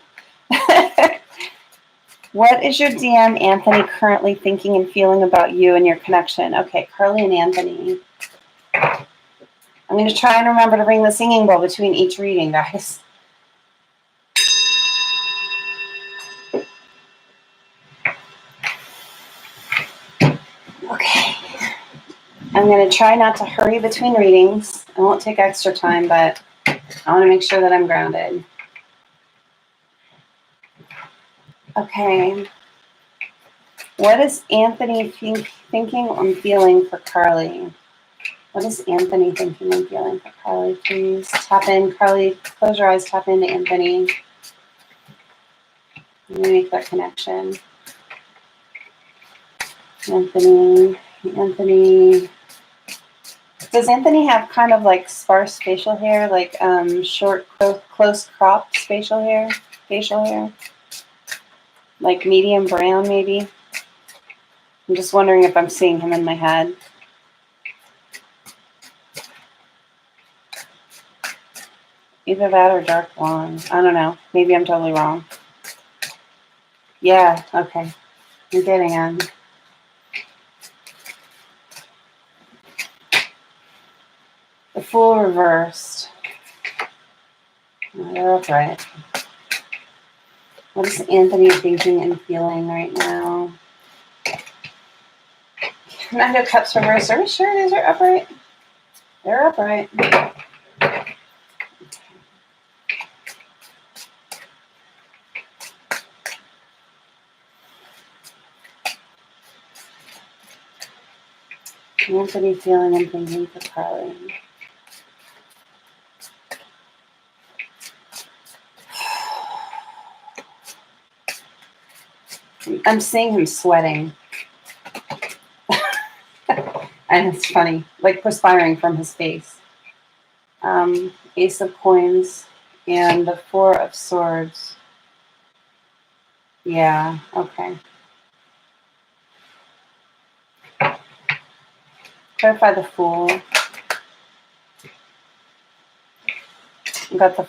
[SPEAKER 1] What is your DM Anthony currently thinking and feeling about you and your connection? Okay, Carly and Anthony. I'm going to try and remember to bring the singing bowl between each reading, guys. Okay. I'm going to try not to hurry between readings. I won't take extra time, but I want to make sure that I'm grounded. Okay. What is Anthony thinking and feeling for Carly? What is Anthony thinking and feeling for Carly? Please tap in. Carly, close your eyes, tap into Anthony. Let me make that connection. Anthony. Does Anthony have kind of like sparse facial hair, like short, close cropped facial hair? Like medium brown, maybe? I'm just wondering if I'm seeing him in my head. Either that or dark blonde. I don't know. Maybe I'm totally wrong. Yeah, okay. You're getting him. The Fool reversed. Oh, they're upright. What is Anthony thinking and feeling right now? Knight of Cups reversed. Are we sure these are upright? They're upright. Anthony feeling and thinking for Carly. I'm seeing him sweating. And it's funny, like perspiring from his face. Ace of Coins and the Four of Swords. Yeah, okay. Clarify the Fool. We've got the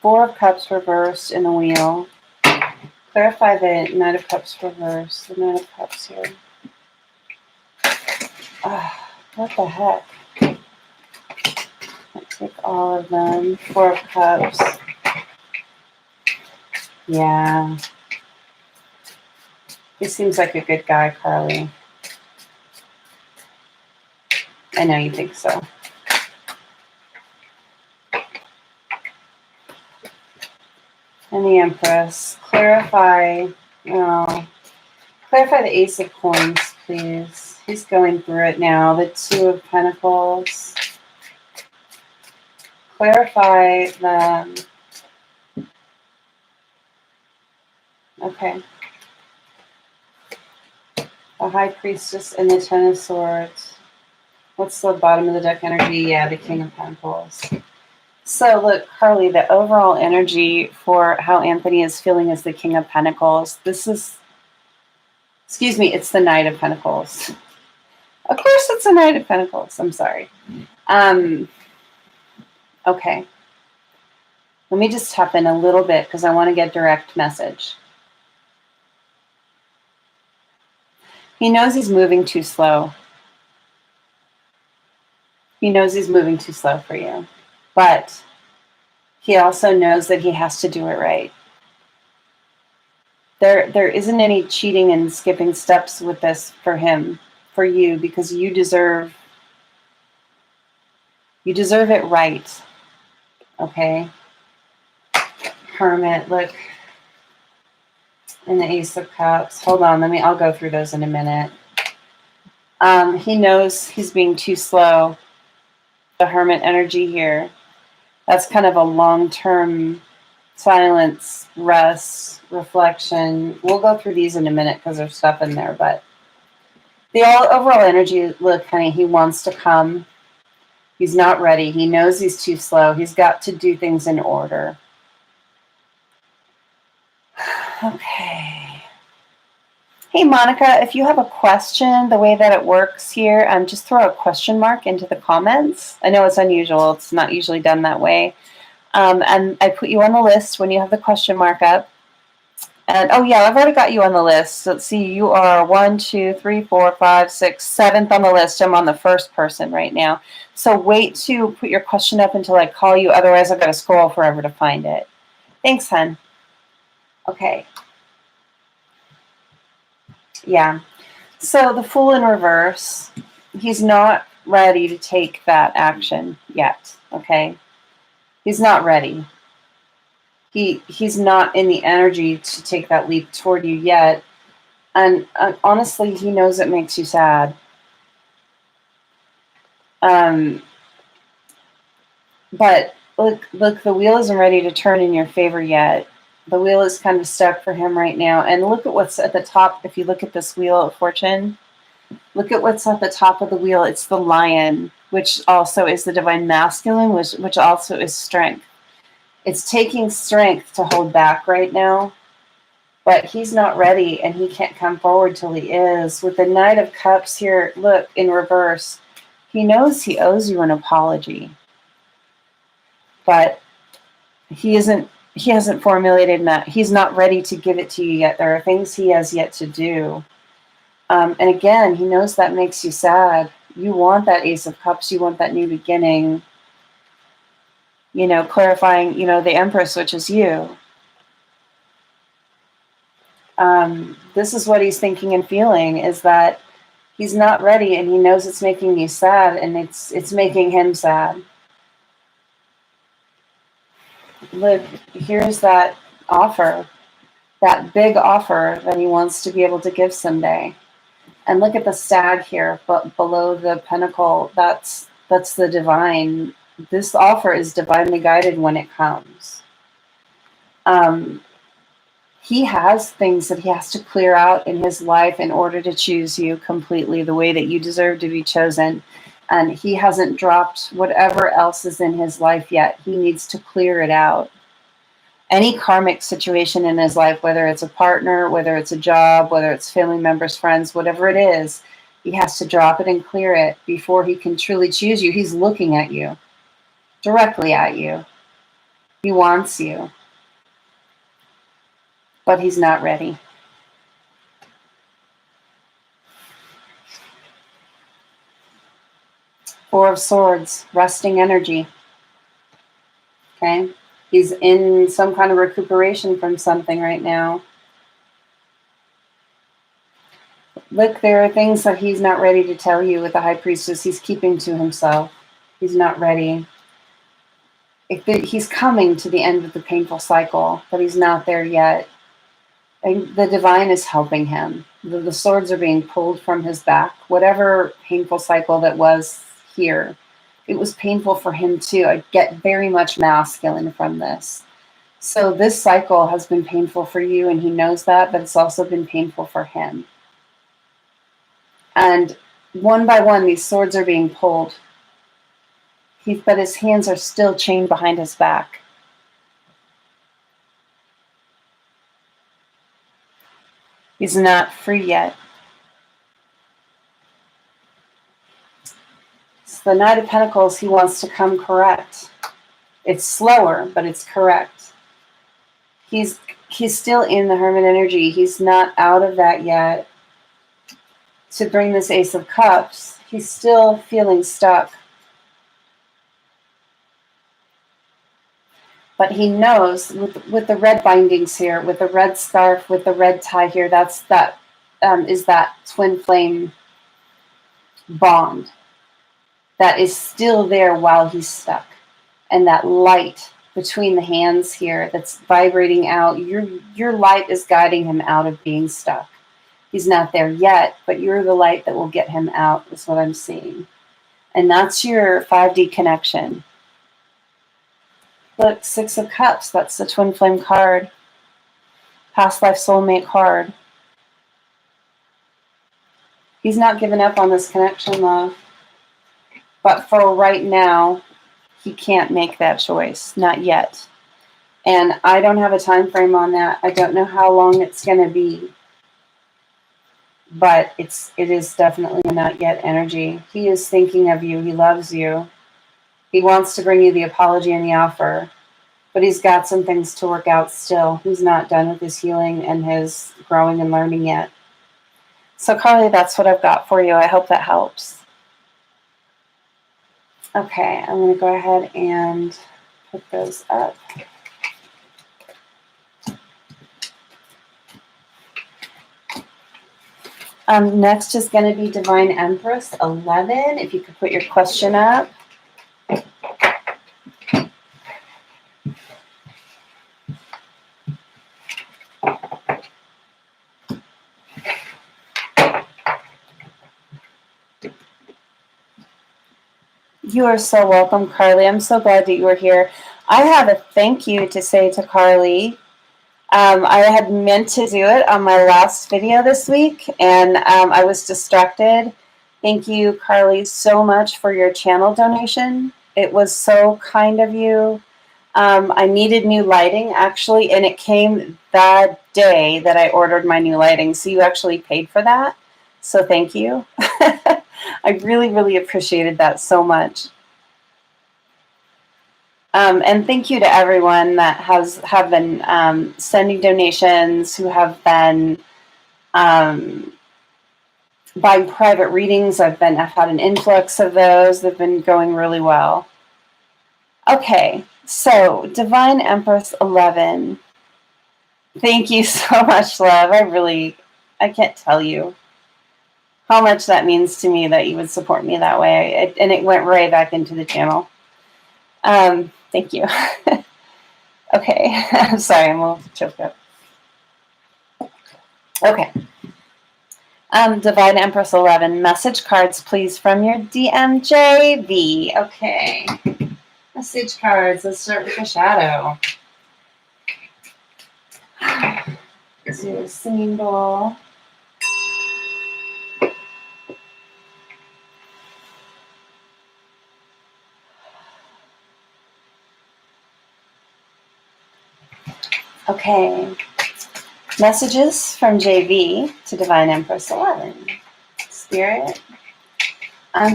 [SPEAKER 1] Four of Cups reversed in the wheel. Clarify the Knight of Cups reversed. The Knight of Cups here. What the heck? I'll take all of them. Four of Cups. Yeah. He seems like a good guy, Carly. I know you think so. And the Empress. Clarify the Ace of Coins, please. He's going through it now. The Two of Pentacles. Clarify the... Okay. The High Priestess and the Ten of Swords. What's the bottom of the deck energy? Yeah, the King of Pentacles. So look, Carly, the overall energy for how Anthony is feeling is the King of Pentacles. This is, excuse me, it's the Knight of Pentacles. Of course it's the Knight of Pentacles. I'm sorry. Okay. Let me just tap in a little bit because I want to get direct message. He knows he's moving too slow. He knows he's moving too slow for you. But he also knows that he has to do it right. There isn't any cheating and skipping steps with this for him, for you, because you deserve it right. Okay? Hermit, look. And the Ace of Cups. Hold on, I'll go through those in a minute. He knows he's being too slow. The Hermit energy here. That's kind of a long-term silence, rest, reflection. We'll go through these in a minute because there's stuff in there, but the overall energy, look, honey, he wants to come. He's not ready. He knows he's too slow. He's got to do things in order. Okay. Hey, Monica, if you have a question, the way that it works here, just throw a question mark into the comments. I know it's unusual. It's not usually done that way. And I put you on the list when you have the question mark up. And oh yeah, I've already got you on the list. Let's see, you are 1, 2, 3, 4, 5, 6, 7th on the list. I'm on the first person right now. So wait to put your question up until I call you. Otherwise, I've got to scroll forever to find it. Thanks, hun. Okay. Yeah. So the Fool in reverse, he's not ready to take that action yet. Okay. He's not ready. He's not in the energy to take that leap toward you yet. And honestly, he knows it makes you sad. But look, the wheel isn't ready to turn in your favor yet. The wheel is kind of stuck for him right now. And look at what's at the top. If you look at this wheel of fortune, look at what's at the top of the wheel. It's the lion, which also is the divine masculine, which also is strength. It's taking strength to hold back right now, but he's not ready and he can't come forward till he is. With the Knight of Cups here, look, in reverse, he knows he owes you an apology, but he hasn't formulated that. He's not ready to give it to you yet. There are things he has yet to do. And again, he knows that makes you sad. You want that Ace of Cups. You want that new beginning. You know, clarifying, you know, the Empress, which is you. This is what he's thinking and feeling, is that he's not ready and he knows it's making you sad and it's making him sad. Look, here's that offer, that big offer that he wants to be able to give someday. And look at the stag here, but below the pentacle, that's the divine. This offer is divinely guided when it comes. He has things that he has to clear out in his life in order to choose you completely the way that you deserve to be chosen. And he hasn't dropped whatever else is in his life yet. He needs to clear it out. Any karmic situation in his life, whether it's a partner, whether it's a job, whether it's family members, friends, whatever it is, he has to drop it and clear it before he can truly choose you. He's looking at you, directly at you. He wants you, but he's not ready. Four of Swords, resting energy. Okay? He's in some kind of recuperation from something right now. Look, there are things that he's not ready to tell you with the High Priestess. He's keeping to himself. He's not ready. He's coming to the end of the painful cycle, but he's not there yet. And the divine is helping him. The swords are being pulled from his back. Whatever painful cycle that was here, it was painful for him too. I get very much masculine from this. So this cycle has been painful for you, and he knows that, but it's also been painful for him. And one by one, these swords are being pulled. But his hands are still chained behind his back. He's not free yet. So the Knight of Pentacles, he wants to come correct. It's slower, but it's correct. He's still in the Hermit energy. He's not out of that yet. To bring this Ace of Cups, he's still feeling stuck. But he knows with the red bindings here, with the red scarf, with the red tie here, is that twin flame bond that is still there while he's stuck. And that light between the hands here that's vibrating out, your light is guiding him out of being stuck. He's not there yet, but you're the light that will get him out, is what I'm seeing. And that's your 5D connection. Look, Six of Cups. That's the twin flame card. Past life soulmate card. He's not giving up on this connection, love. But for right now, he can't make that choice. Not yet. And I don't have a time frame on that. I don't know how long it's going to be. But it is definitely a not yet energy. He is thinking of you. He loves you. He wants to bring you the apology and the offer. But he's got some things to work out still. He's not done with his healing and his growing and learning yet. So Carly, that's what I've got for you. I hope that helps. Okay, I'm going to go ahead and put those up. Next is going to be Divine Empress 11. If you could put your question up. You are so welcome, Carly. I'm so glad that you are here. I have a thank you to say to Carly. I had meant to do it on my last video this week, and I was distracted. Thank you, Carly, so much for your channel donation. It was so kind of you. I needed new lighting, actually, and it came that day that I ordered my new lighting, so you actually paid for that. So thank you. I really, really appreciated that so much. And thank you to everyone that have been sending donations, who have been buying private readings. I've had an influx of those. They've been going really well. Okay, so Divine Empress 11. Thank you so much, love. I can't tell you how much that means to me that you would support me that way. And it went right back into the channel. Thank you. Okay, I'm sorry, I'm a little choked up. Okay. Divine Empress 11, message cards, please, from your DMJV. Okay. Message cards, let's start with the shadow. Let's do a singing bowl. Okay. Messages from JV to Divine Empress 11. Spirit.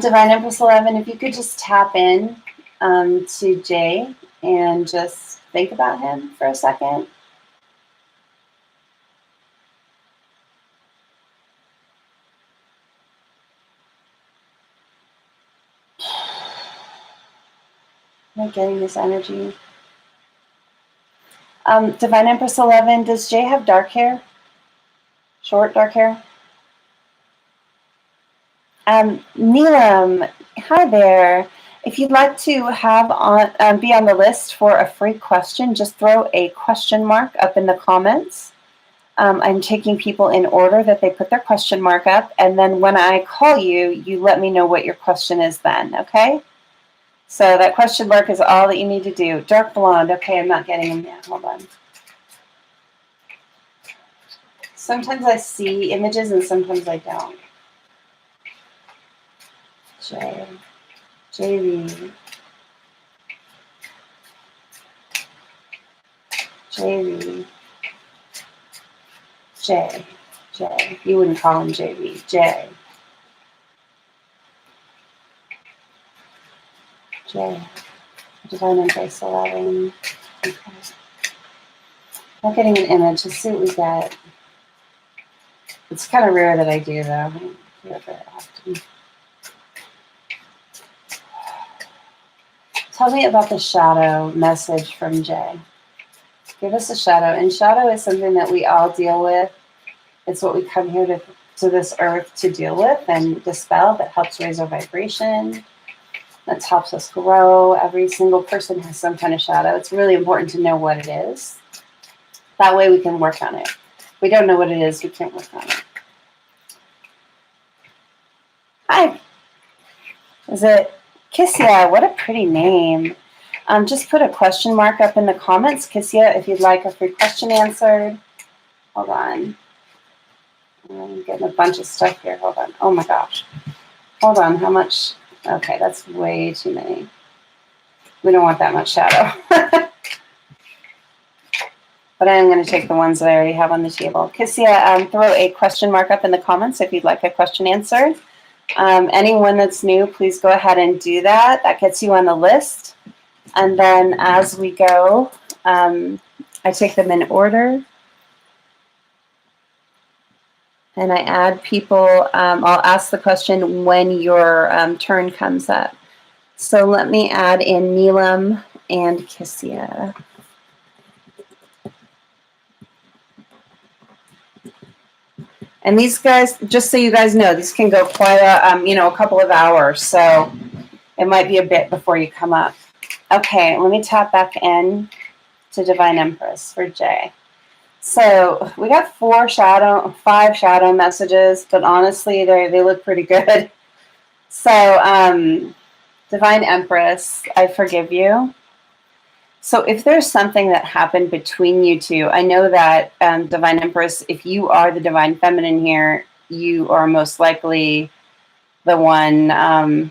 [SPEAKER 1] Divine Empress 11, if you could just tap in to Jay and just think about him for a second. Am I getting this energy? Divine Empress 11, does Jay have dark hair? Short dark hair? Neelam, hi there. If you'd like to have be on the list for a free question, just throw a question mark up in the comments. I'm taking people in order that they put their question mark up, and then when I call you, you let me know what your question is then, okay? So that question mark is all that you need to do. Dark blonde. Okay, I'm not getting him yet. Hold on. Sometimes I see images and sometimes I don't. JV. J. You wouldn't call him JV. J. Divine Empress 11. Okay. Not getting an image. Let's see what we get. It's kind of rare that I do, though. I don't do it very often. Tell me about the shadow message from Jay. Give us a shadow. And shadow is something that we all deal with. It's what we come here to this earth to deal with and dispel. That helps raise our vibration. That helps us grow. Every single person has some kind of shadow. It's really important to know what it is. That way we can work on it. If we don't know what it is, we can't work on it. Hi. Is it Kissia? What a pretty name. Just put a question mark up in the comments, Kissia, if you'd like a free question answered. Hold on. I'm getting a bunch of stuff here. Hold on. Oh my gosh. Hold on. How much? Okay, that's way too many. We don't want that much shadow. But I'm going to take the ones that I already have on the table. Kissia, throw a question mark up in the comments if you'd like a question answered. Anyone that's new, please go ahead and do that. That gets you on the list. And then as we go, I take them in order. And I add people. I'll ask the question when your turn comes up. So let me add in Neelam and Kissia. And these guys, just so you guys know, these can go quite a couple of hours. So it might be a bit before you come up. Okay, let me tap back in to Divine Empress for Jay. So we got 5 shadow messages, but honestly, they look pretty good. So Divine Empress, I forgive you. So if there's something that happened between you two, I know that Divine Empress, if you are the Divine Feminine here, you are most likely the one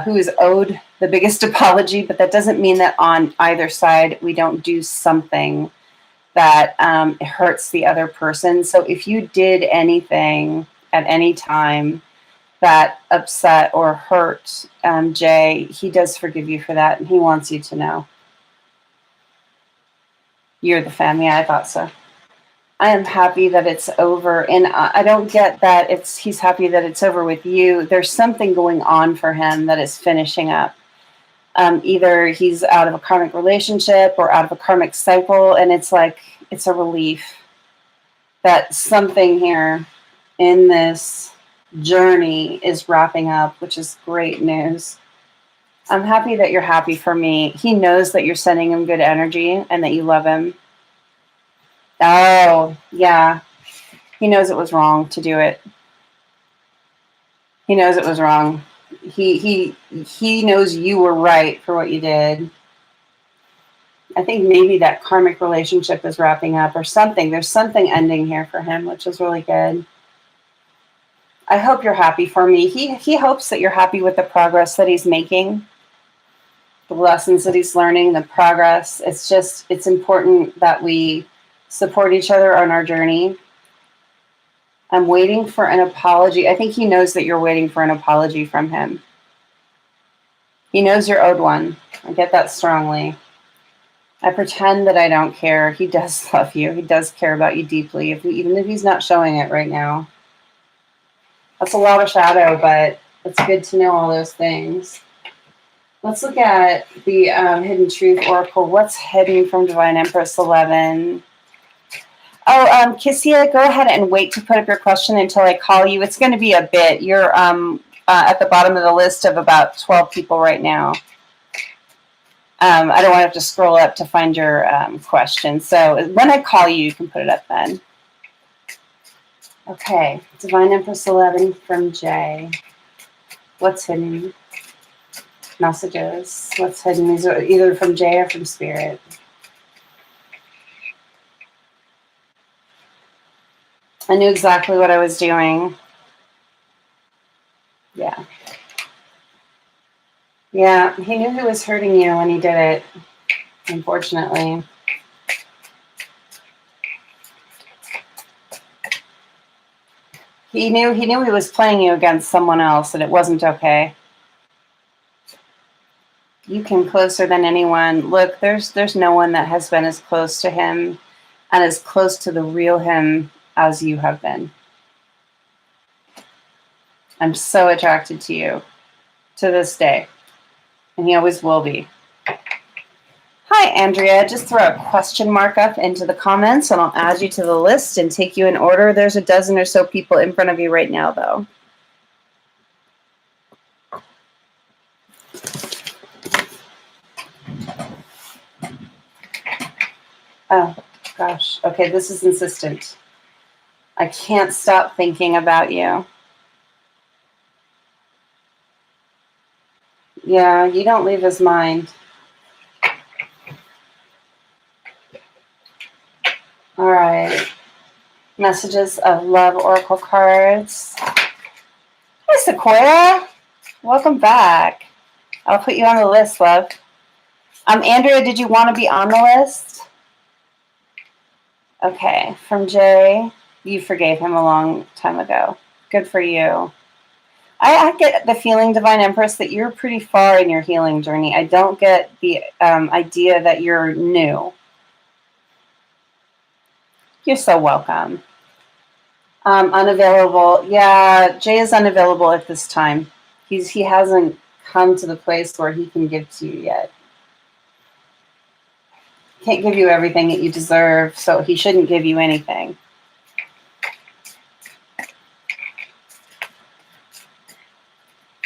[SPEAKER 1] who is owed the biggest apology, but that doesn't mean that on either side we don't do something that hurts the other person. So if you did anything at any time that upset or hurt Jay, he does forgive you for that, and he wants you to know. You're the family. I thought so. I am happy that it's over, and I don't get that he's happy that it's over with you. There's something going on for him that is finishing up. Either he's out of a karmic relationship or out of a karmic cycle, and it's like it's a relief that something here in this journey is wrapping up, which is great news. I'm happy that you're happy for me. He knows that you're sending him good energy and that you love him. Oh, yeah. He knows it was wrong to do it. He knows it was wrong. He knows you were right for what you did. I think maybe that karmic relationship is wrapping up or something. There's something ending here for him, which is really good. I hope you're happy for me. He hopes that you're happy with the progress that he's making, the lessons that he's learning, the progress. It's important that we support each other on our journey. I'm waiting for an apology. I think he knows that you're waiting for an apology from him. He knows you're owed one. I get that strongly. I pretend that I don't care. He does love you. He does care about you deeply, even if he's not showing it right now. That's a lot of shadow, but it's good to know all those things. Let's look at the Hidden Truth Oracle. What's hidden from Divine Empress 11? Oh, Kissia, go ahead and wait to put up your question until I call you. It's going to be a bit. You're at the bottom of the list of about 12 people right now. I don't want to have to scroll up to find your question. So when I call you, you can put it up then. Okay, Divine Empress 11 from Jay. What's hidden? Messages. What's hidden? These are either from Jay or from Spirit. I knew exactly what I was doing. Yeah. Yeah, he knew he was hurting you when he did it, unfortunately. He knew he was playing you against someone else, and it wasn't okay. You came closer than anyone. Look, there's no one that has been as close to him and as close to the real him as you have been. I'm so attracted to you to this day, and he always will be. Hi, Andrea. Just throw a question mark up into the comments, and I'll add you to the list and take you in order. There's a dozen or so people in front of you right now, though. Oh, gosh. Okay, this is insistent. I can't stop thinking about you. Yeah, you don't leave his mind. All right. Messages of love oracle cards. Hi, Sequoia. Welcome back. I'll put you on the list, love. Andrea, did you want to be on the list? Okay. From Jay, you forgave him a long time ago. Good for you. I get the feeling, Divine Empress, that you're pretty far in your healing journey. I don't get the idea that you're new. You're so welcome. Unavailable. Yeah, Jay is unavailable at this time. He hasn't come to the place where he can give to you yet. Can't give you everything that you deserve, so he shouldn't give you anything.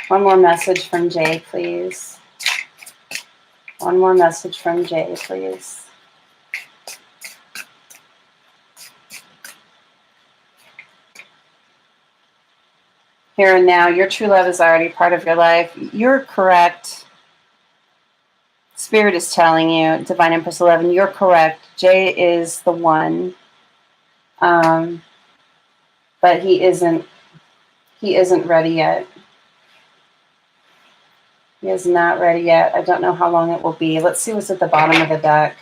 [SPEAKER 1] One more message from Jay, please. One more message from Jay, please. Here and now, your true love is already part of your life. You're correct. Spirit is telling you, Divine Empress 11, you're correct. Jay is the one. But he isn't ready yet. He is not ready yet. I don't know how long it will be. Let's see what's at the bottom of the deck.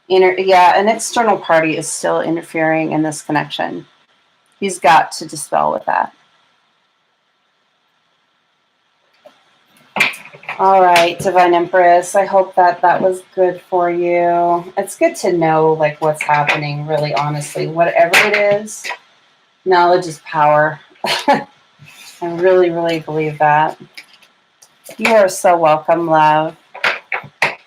[SPEAKER 1] An external party is still interfering in this connection. He's got to dispel with that. All right, Divine Empress, I hope that was good for you. It's good to know like what's happening, really honestly. Whatever it is, knowledge is power. I really, really believe that. You are so welcome, love. There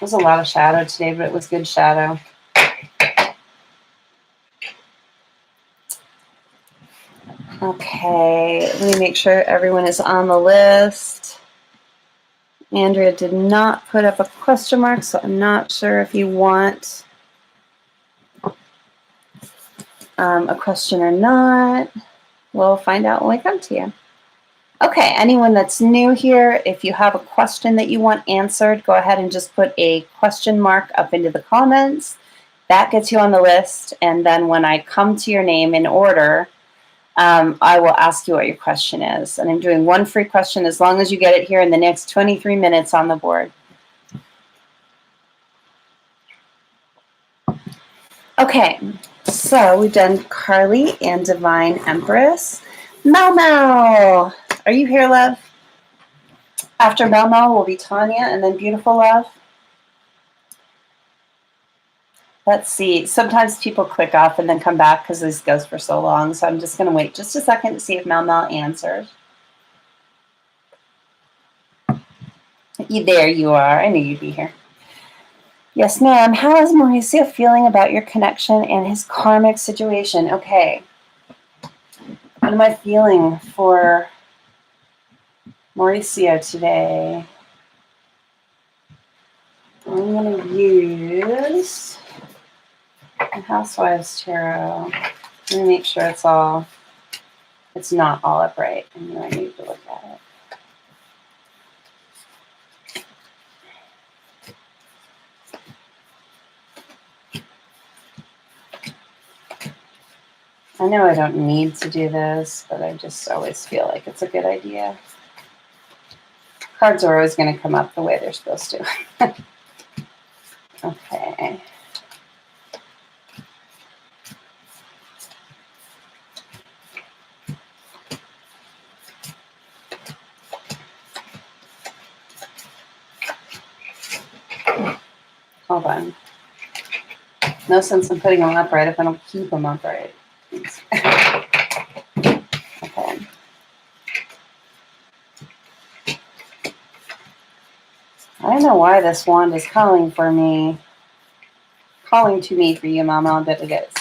[SPEAKER 1] was a lot of shadow today, but it was good shadow. Okay, let me make sure everyone is on the list. Andrea did not put up a question mark, so I'm not sure if you want a question or not. We'll find out when we come to you. Okay, anyone that's new here, if you have a question that you want answered, go ahead and just put a question mark up into the comments. That gets you on the list, and then when I come to your name in order, I will ask you what your question is. And I'm doing one free question as long as you get it here in the next 23 minutes on the board. Okay, so we've done Carly and Divine Empress. Mel Mel, are you here, love? After Mel Mel will be Tanya and then Beautiful Love. Let's see. Sometimes people click off and then come back because this goes for so long. So I'm just going to wait just a second to see if Mel Mel answers. There you are. I knew you'd be here. Yes, ma'am. How is Mauricio feeling about your connection and his karmic situation? Okay. What am I feeling for Mauricio today? I'm going to use the Housewives Tarot. Let me make sure it's not all upright. And I need to look at it. I know I don't need to do this, but I just always feel like it's a good idea. Cards are always going to come up the way they're supposed to. Okay. Hold on. No sense in putting them upright if I don't keep them upright. Okay. I don't know why this wand is calling to me for you, Mama, but it is.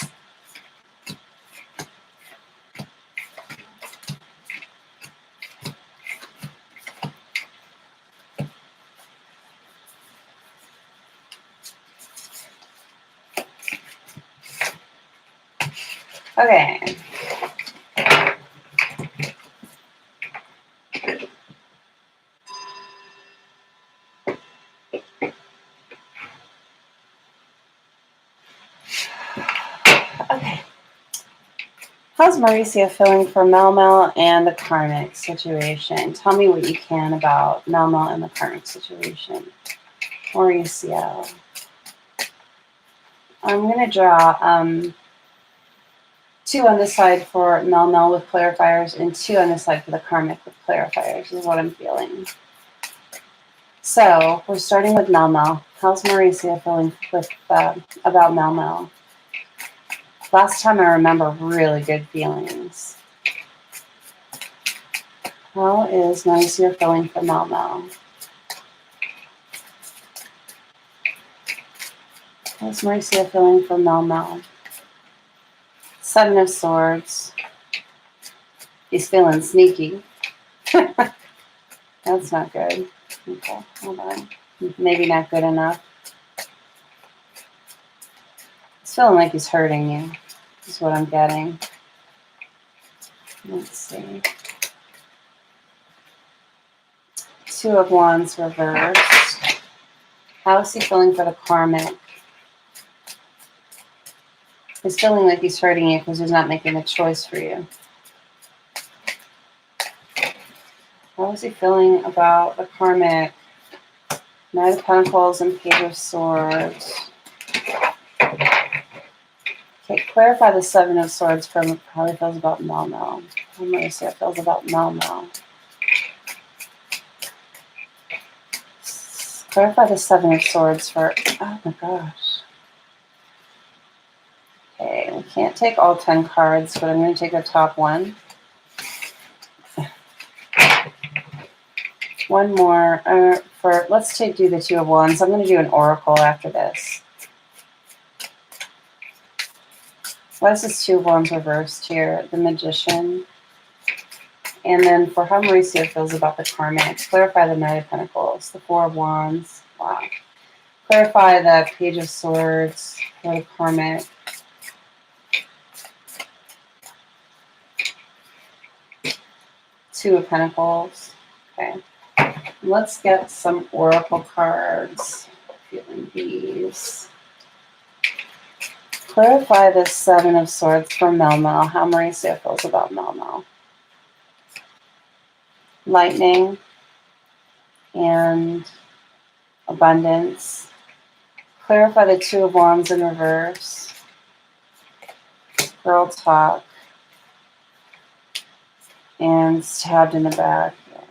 [SPEAKER 1] Okay. How's Mauricio feeling for Mel and the karmic situation? Tell me what you can about Mel and the karmic situation. Mauricio. I'm going to draw 2 on this side for Mel with clarifiers and 2 on this side for the karmic with clarifiers is what I'm feeling. So we're starting with Mel. How's Mauricio feeling with about Mel? Last time I remember really good feelings. How is Mauricio feeling for Mel? How's Mauricio feeling for Mel? 7 of Swords. He's feeling sneaky. That's not good. Okay, hold on. Maybe not good enough. He's feeling like he's hurting you. Is what I'm getting. Let's see. 2 of Wands reversed. How is he feeling for the karmic? He's feeling like he's hurting you because he's not making a choice for you. How is he feeling about the karmic? Knight of Pentacles and Page of Swords. Okay, clarify the 7 of Swords from how he feels about Mel. How Mauricio feels about Mel. Clarify the 7 of Swords for, oh my gosh. Okay, we can't take all 10 cards, but I'm going to take the top one. One more let's do the 2 of Wands. I'm going to do an oracle after this. Why is this 2 of Wands reversed here? The Magician. And then for how Mauricio feels about the karmic, clarify the Knight of Pentacles, the 4 of Wands. Wow. Clarify the Page of Swords for the karmic. Two of Pentacles. Okay. Let's get some oracle cards. Feeling these. Clarify the 7 of Swords for Mel. How Mauricio feels about Mel. Lightning and abundance. Clarify the 2 of Wands in reverse. Girl talk. And stabbed in the back. Yeah.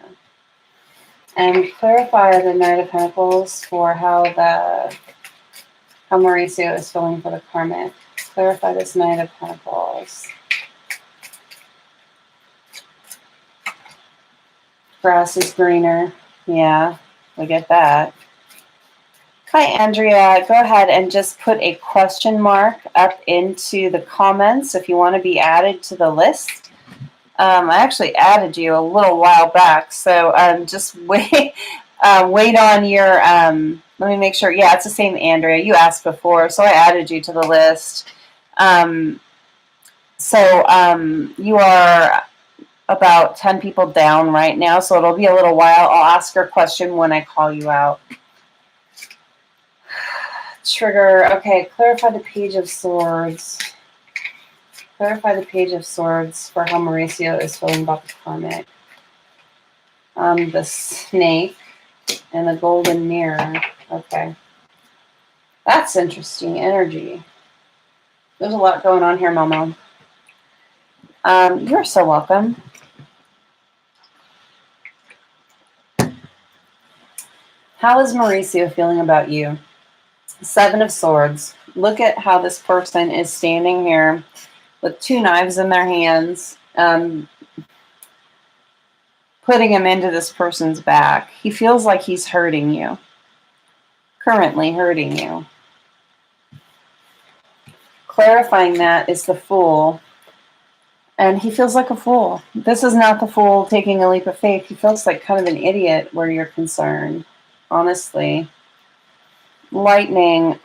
[SPEAKER 1] And clarify the Knight of Pentacles for how Mauricio is feeling for the karmic. Clarify this Knight of Pentacles. Grass is greener. Yeah, we get that. Hi, Andrea. Go ahead and just put a question mark up into the comments if you want to be added to the list. I actually added you a little while back, so just wait on your, let me make sure. Yeah, it's the same Andrea. You asked before, so I added you to the list. You are about 10 people down right now, so it'll be a little while. I'll ask your question when I call you out. Trigger. Okay, clarify the Page of Swords. Clarify the Page of Swords for how Mauricio is feeling about the karmic. The snake and the golden mirror. Okay. That's interesting energy. There's a lot going on here, Momo. You're so welcome. How is Mauricio feeling about you? 7 of Swords. Look at how this person is standing here with 2 knives in their hands, putting him into this person's back. He feels like he's hurting you, currently hurting you. Clarifying that is the Fool, and he feels like a fool. This is not the Fool taking a leap of faith. He feels like kind of an idiot where you're concerned, honestly. Lightning.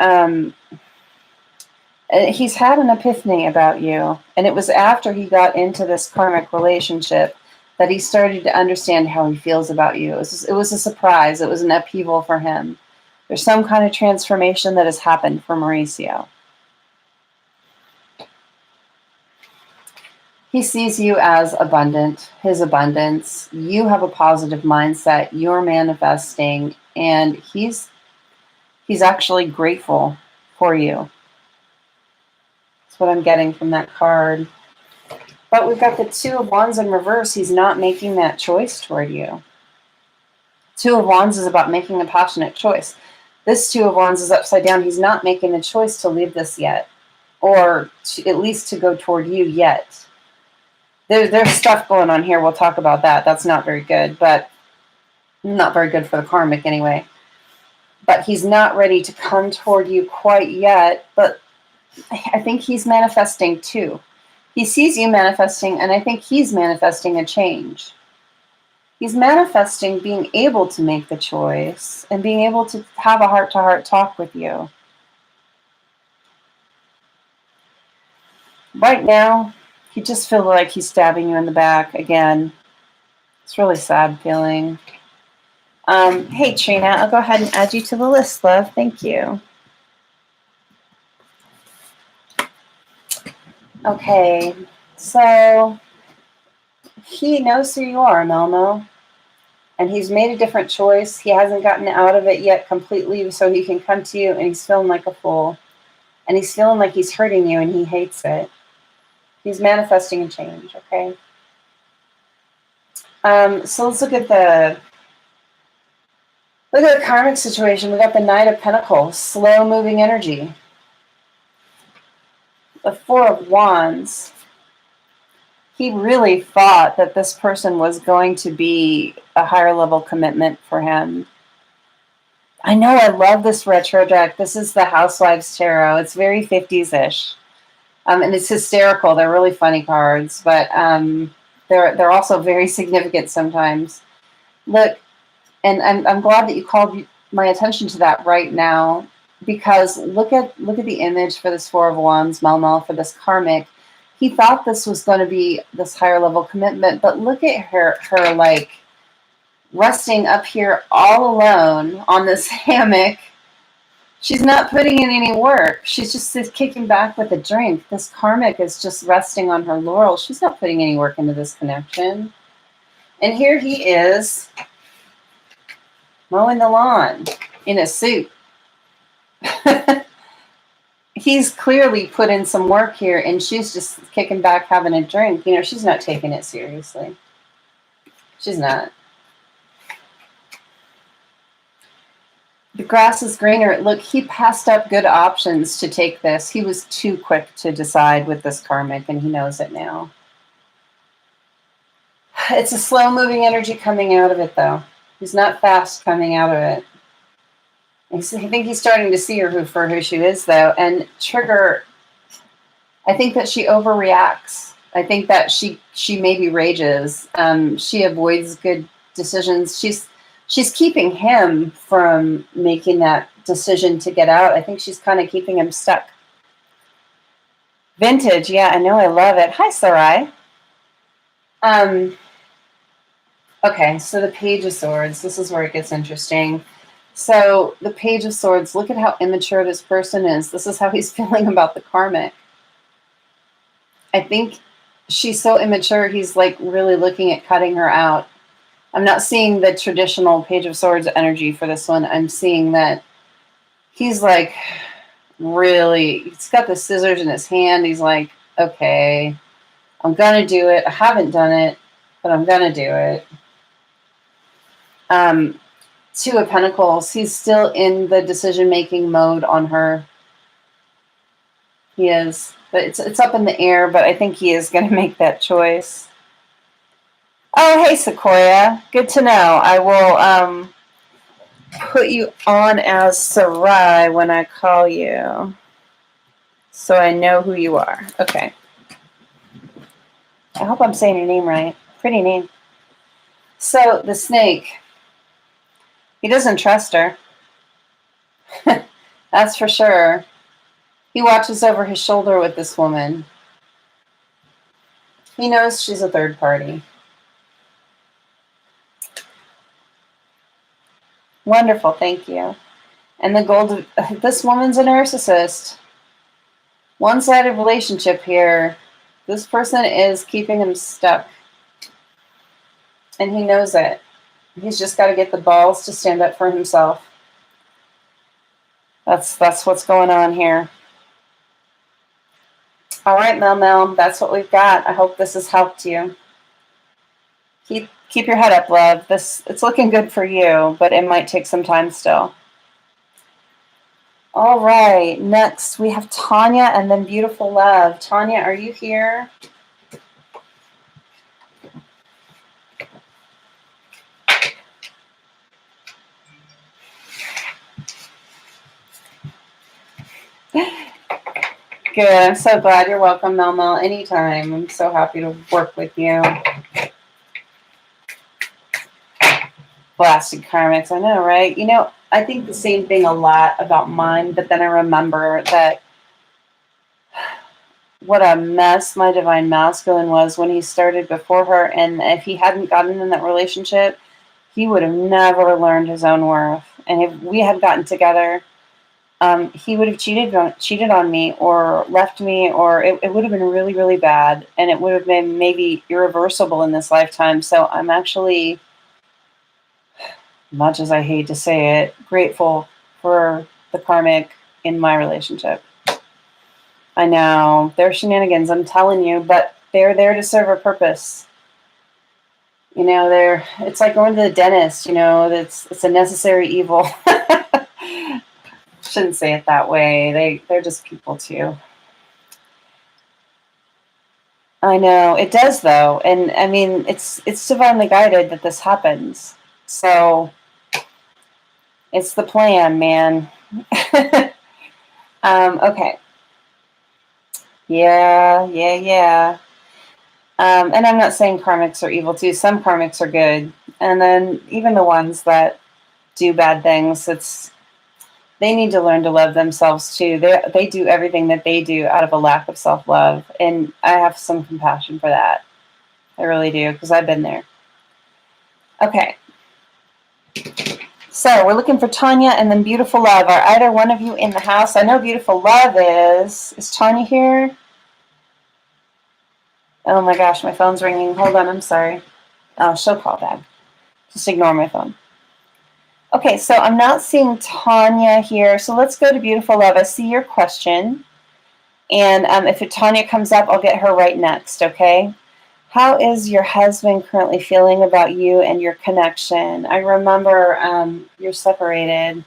[SPEAKER 1] He's had an epiphany about you, and it was after he got into this karmic relationship that he started to understand how he feels about you. It was a surprise. It was an upheaval for him. There's some kind of transformation that has happened for Mauricio. He sees you as abundant, his abundance. You have a positive mindset. You're manifesting, and he's actually grateful for you. That's what I'm getting from that card. But we've got the Two of Wands in reverse. He's not making that choice toward you. Two of Wands is about making a passionate choice. This Two of Wands is upside down. He's not making the choice to leave this yet, or at least to go toward you yet. There's stuff going on here. We'll talk about that. That's not very good, but not very good for the karmic anyway. But he's not ready to come toward you quite yet, but I think he's manifesting too. He sees you manifesting, and I think he's manifesting a change. He's manifesting being able to make the choice and being able to have a heart-to-heart talk with you. Right now, he just feels like he's stabbing you in the back again. It's really sad feeling. Hey, Trina, I'll go ahead and add you to the list, love. Thank you. Okay, so he knows who you are, Melmo, and he's made a different choice. He hasn't gotten out of it yet completely, so he can come to you, and he's feeling like a fool, and he's feeling like he's hurting you, and he hates it. He's manifesting a change, okay? So let's look at the karmic situation. We got the Knight of Pentacles, slow-moving energy. The Four of Wands. He really thought that this person was going to be a higher level commitment for him. I know, I love this retro deck. This is the Housewives Tarot. It's very 50s-ish. And it's hysterical. They're really funny cards, but they're also very significant sometimes. Look, and I'm glad that you called my attention to that right now, because look at the image for this Four of Wands, Melmo, for this karmic. He thought this was going to be this higher level commitment, but look at her like resting up here all alone on this hammock. She's not putting in any work. She's just kicking back with a drink. This karmic is just resting on her laurels. She's not putting any work into this connection. And here he is mowing the lawn in a suit. He's clearly put in some work here, and she's just kicking back, having a drink. You know, she's not taking it seriously. She's not. The grass is greener. Look, he passed up good options to take this. He was too quick to decide with this karmic, and he knows it now. It's a slow-moving energy coming out of it, though. He's not fast coming out of it. I think he's starting to see her for who she is, though. And Trigger, I think that she overreacts. I think that she maybe rages. She avoids good decisions. She's keeping him from making that decision to get out. I think she's kind of keeping him stuck. Vintage, yeah, I know, I love it. Hi, Sarai. Okay, so the Page of Swords. This is where it gets interesting. So the Page of Swords, look at how immature this person is. This is how he's feeling about the karmic. I think she's so immature, he's like really looking at cutting her out. I'm not seeing the traditional Page of Swords energy for this one. I'm seeing that he's like really, he's got the scissors in his hand. He's like, okay, I'm going to do it. I haven't done it, but I'm going to do it. Two of Pentacles. He's still in the decision-making mode on her. He is. But it's up in the air, but I think he is going to make that choice. Oh, hey, Sequoia. Good to know. I will put you on as Sarai when I call you, so I know who you are. Okay. I hope I'm saying your name right. Pretty name. So, the snake. He doesn't trust her. That's for sure. He watches over his shoulder with this woman. He knows she's a third party. Wonderful, thank you. And the gold, this woman's a narcissist. One-sided relationship here. This person is keeping him stuck, and he knows it. He's just got to get the balls to stand up for himself. That's what's going on here. All right, Mel, that's what we've got. I hope this has helped you. Keep your head up, love. It's looking good for you, but it might take some time still. All right, next we have Tanya and then Beautiful Love. Tanya, are you here? Good. I'm so glad. You're welcome, Mel. Anytime. I'm so happy to work with you. Blasted karmics. I know, right? You know, I think the same thing a lot about mine, but then I remember that what a mess my divine masculine was when he started before her, and if he hadn't gotten in that relationship, he would have never learned his own worth. And if we had gotten together, he would have cheated on me or left me, or it would have been really, really bad, and it would have been maybe irreversible in this lifetime. So I'm actually, much as I hate to say it, grateful for the karmic in my relationship. I know, they're shenanigans, I'm telling you, but they're there to serve a purpose. You know, it's like going to the dentist, you know, it's a necessary evil. Shouldn't say it that way. They're just people too. I know, it does though. And I mean, it's divinely guided that this happens. So it's the plan, man. Okay. Yeah. And I'm not saying karmics are evil too. Some karmics are good. And then even the ones that do bad things, they need to learn to love themselves too. They do everything that they do out of a lack of self-love. And I have some compassion for that. I really do, because I've been there. Okay. So we're looking for Tanya and then Beautiful Love. Are either one of you in the house? I know Beautiful Love is. Is Tanya here? Oh my gosh, my phone's ringing. Hold on, I'm sorry. Oh, she'll call back. Just ignore my phone. Okay, so I'm not seeing Tanya here. So let's go to Beautiful Love. I see your question. And if Tanya comes up, I'll get her right next, okay? How is your husband currently feeling about you and your connection? I remember you're separated.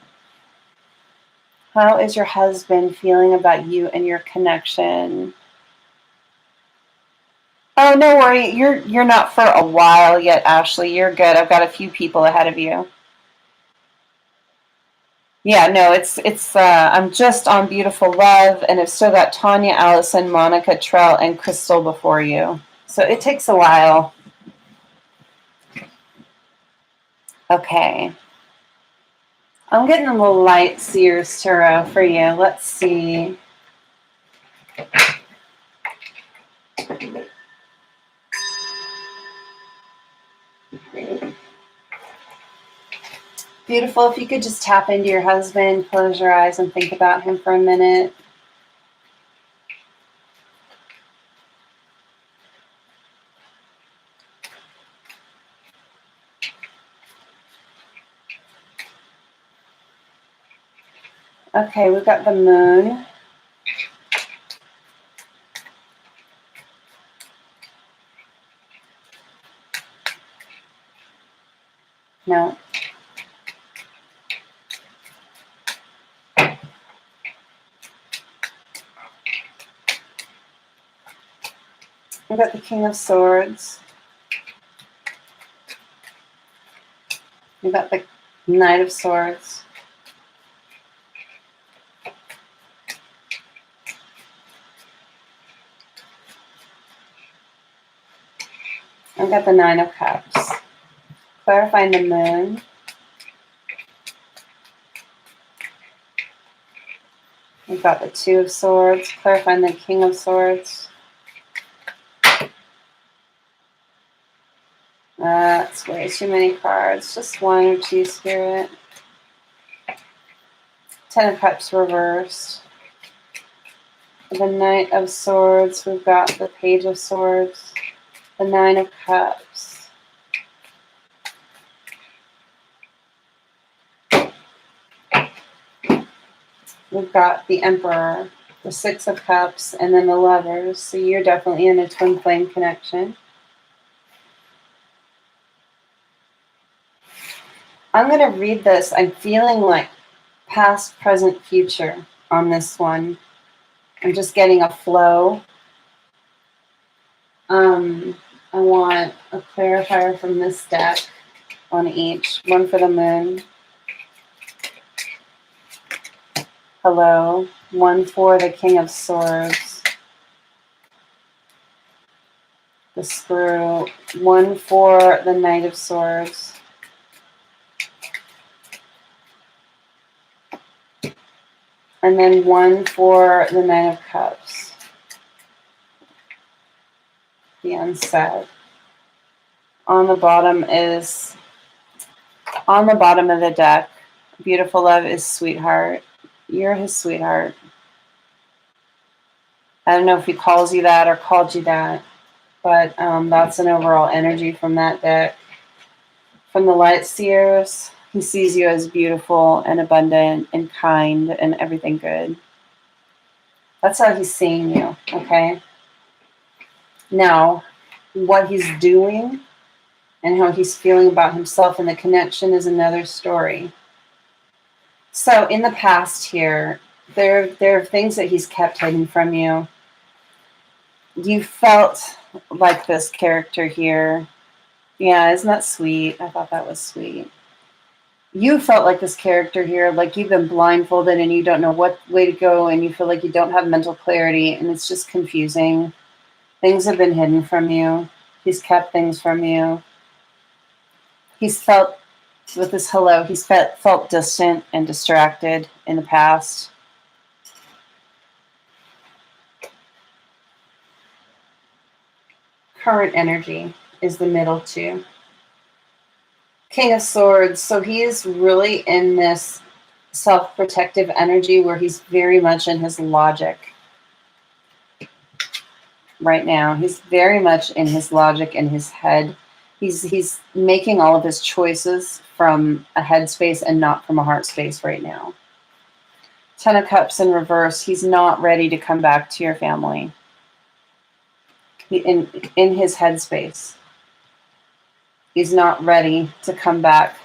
[SPEAKER 1] How is your husband feeling about you and your connection? Oh, no worry. You're not for a while yet, Ashley. You're good. I've got a few people ahead of you. Yeah, no, it's I'm just on Beautiful Love, and I've still got Tanya, Allison, Monica, Trell, and Crystal before you. So it takes a while. Okay. I'm getting a little light Sears Tarot for you. Let's see. Beautiful. If you could just tap into your husband, close your eyes, and think about him for a minute. Okay, we've got the moon. No. We've got the King of Swords. We've got the Knight of Swords. I've got the Nine of Cups. Clarifying the moon. We've got the Two of Swords. Clarifying the King of Swords. That's way too many cards. Just one or two, Spirit. Ten of Cups reversed. the Knight of Swords, we've got the Page of Swords, the Nine of Cups, we've got the Emperor, the Six of Cups, and then the Lovers. So you're definitely in a twin flame connection. I'm going to read this. I'm feeling like past, present, future on this one. I'm just getting a flow. I want a clarifier from this deck on each. One for the Moon. Hello. One for the King of Swords. The Screw. One for the Knight of Swords. And then one for the Nine of Cups. The Unsaid. On the bottom of the deck, Beautiful Love is Sweetheart. You're his sweetheart. I don't know if he calls you that or called you that, but that's an overall energy from that deck. From the Light Seers, he sees you as beautiful and abundant and kind and everything good. That's how he's seeing you, okay? Now, what he's doing and how he's feeling about himself and the connection is another story. So in the past here, there are things that he's kept hidden from you. You felt like this character here. Yeah, isn't that sweet? I thought that was sweet. You felt like this character here, like you've been blindfolded and you don't know what way to go and you feel like you don't have mental clarity and it's just confusing. Things have been hidden from you. He's kept things from you. He's felt, with this hello, he's felt distant and distracted in the past. Current energy is the middle two. King of Swords, so he is really in this self-protective energy where he's very much in his logic right now. He's very much in his logic in his head. He's making all of his choices from a head space and not from a heart space right now. Ten of Cups in reverse. He's not ready to come back to your family. In his head space. He's not ready to come back.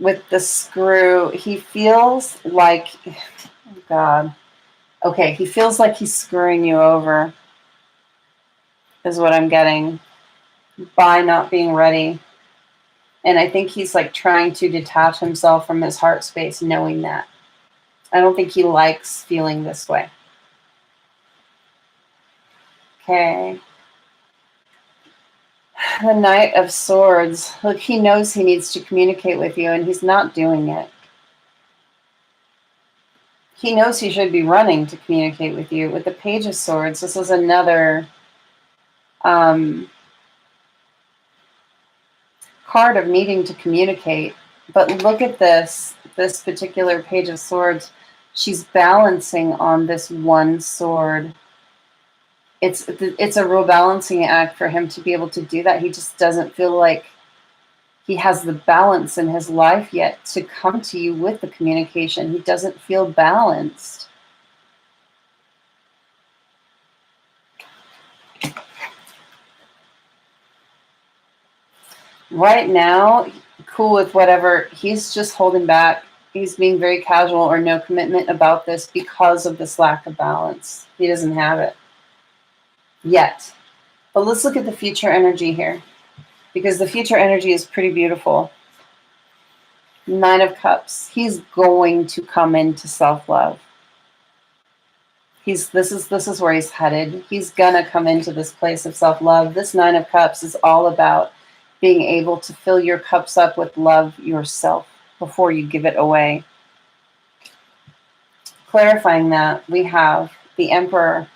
[SPEAKER 1] With the Screw, he feels like, oh God. Okay, he feels like he's screwing you over, is what I'm getting, by not being ready. And I think he's like trying to detach himself from his heart space, knowing that. I don't think he likes feeling this way. Okay. The Knight of Swords. Look, he knows he needs to communicate with you, and he's not doing it. He knows he should be running to communicate with you. With the Page of Swords, this is another card of needing to communicate. But look at this particular Page of Swords. She's balancing on this one sword. It's a real balancing act for him to be able to do that. He just doesn't feel like he has the balance in his life yet to come to you with the communication. He doesn't feel balanced. Right now, cool with whatever. He's just holding back. He's being very casual or no commitment about this because of this lack of balance. He doesn't have it yet. But let's look at the future energy here, because the future energy is pretty beautiful. Nine of Cups. He's going to come into self-love. This is where he's headed. He's gonna come into this place of self-love. This Nine of Cups is all about being able to fill your cups up with love yourself before you give it away. Clarifying that, we have the Emperor.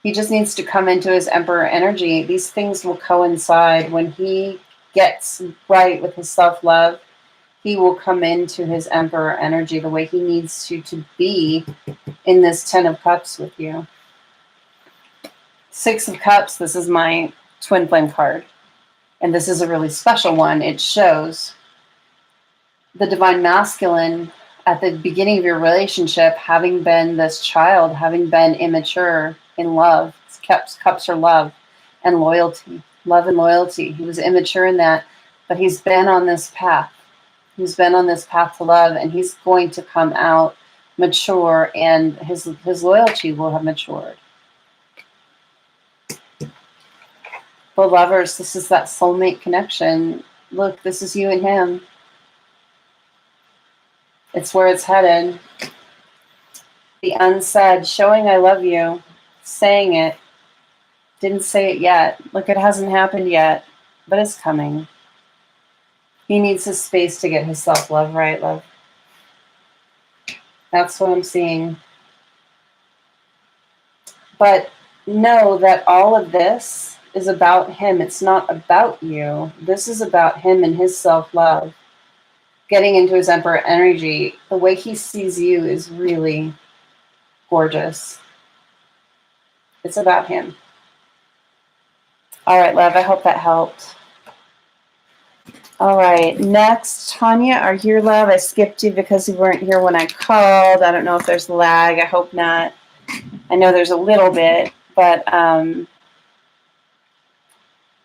[SPEAKER 1] He just needs to come into his Emperor energy. These things will coincide when he gets right with his self-love, he will come into his Emperor energy the way he needs to be in this 10 of Cups with you. 6 of Cups, this is my twin flame card. And this is a really special one. It shows the divine masculine at the beginning of your relationship, having been this child, having been immature in love. Cups are love and loyalty. Love and loyalty. He was immature in that, but he's been on this path. He's been on this path to love, and he's going to come out mature, and his loyalty will have matured. For lovers, this is that soulmate connection. Look, this is you and him. It's where it's headed. The unsaid, showing I love you, saying it. Didn't say it yet. Look, it hasn't happened yet, but it's coming. He needs his space to get his self-love right, love. That's what I'm seeing. But know that all of this is about him. It's not about you. This is about him and his self-love. Getting into his Emperor energy. The way he sees you is really gorgeous. It's about him. All right, love, I hope that helped. All right, next, Tanya, are you here, love? I skipped you because you weren't here when I called. I don't know if there's lag. I hope not. I know there's a little bit, but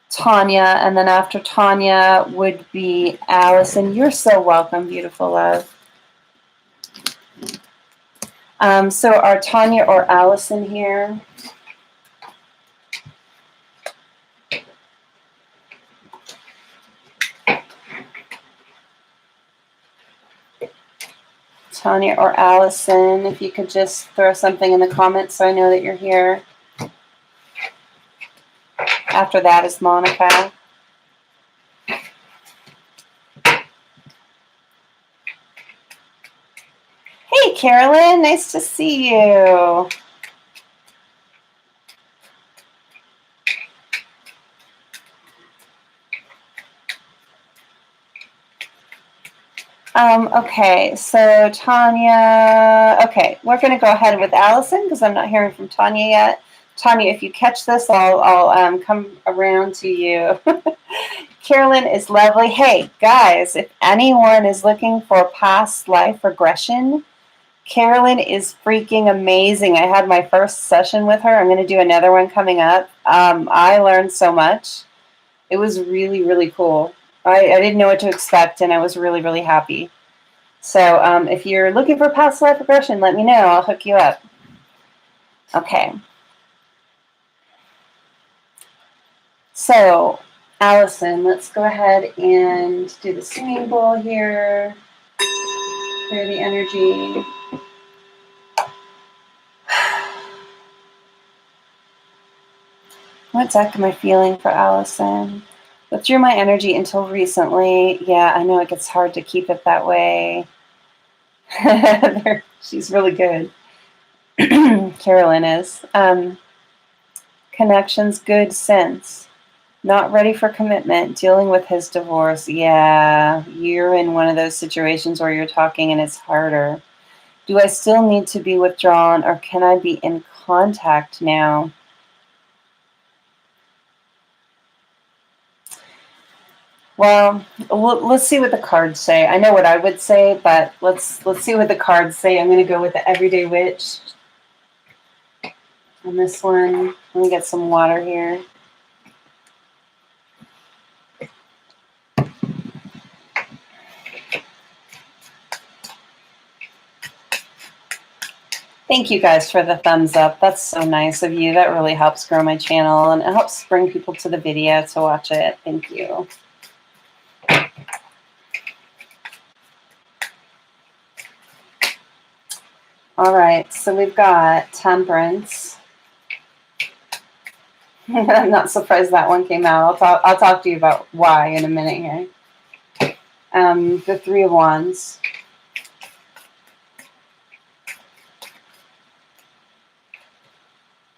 [SPEAKER 1] Tanya, and then after Tanya would be Allison. You're so welcome, beautiful love. So are Tanya or Allison here? Tanya or Allison, if you could just throw something in the comments so I know that you're here. After that is Monica. Hey, Carolyn, nice to see you. Okay, so Tanya, okay, we're going to go ahead with Allison because I'm not hearing from Tanya yet. Tanya, if you catch this, I'll come around to you. Carolyn is lovely. Hey, guys, if anyone is looking for past life regression, Carolyn is freaking amazing. I had my first session with her. I'm going to do another one coming up. I learned so much. It was really, really cool. I didn't know what to expect, and I was really, really happy. So if you're looking for past life regression, let me know. I'll hook you up. Okay. So, Allison, let's go ahead and do the singing bowl here. Clear the energy. What deck am I feeling for Allison? Withdrew my energy until recently. Yeah, I know it gets hard to keep it that way. She's really good. Carolyn is. Connections, good sense. Not ready for commitment. Dealing with his divorce. Yeah, you're in one of those situations where you're talking and it's harder. Do I still need to be withdrawn, or can I be in contact now? Well, let's see what the cards say. I know what I would say, but let's see what the cards say. I'm going to go with the Everyday Witch on this one. Let me get some water here. Thank you guys for the thumbs up. That's so nice of you. That really helps grow my channel, and it helps bring people to the video to watch it. Thank you. All right, so we've got Temperance. I'm not surprised that one came out. I'll talk to you about why in a minute here. The Three of Wands.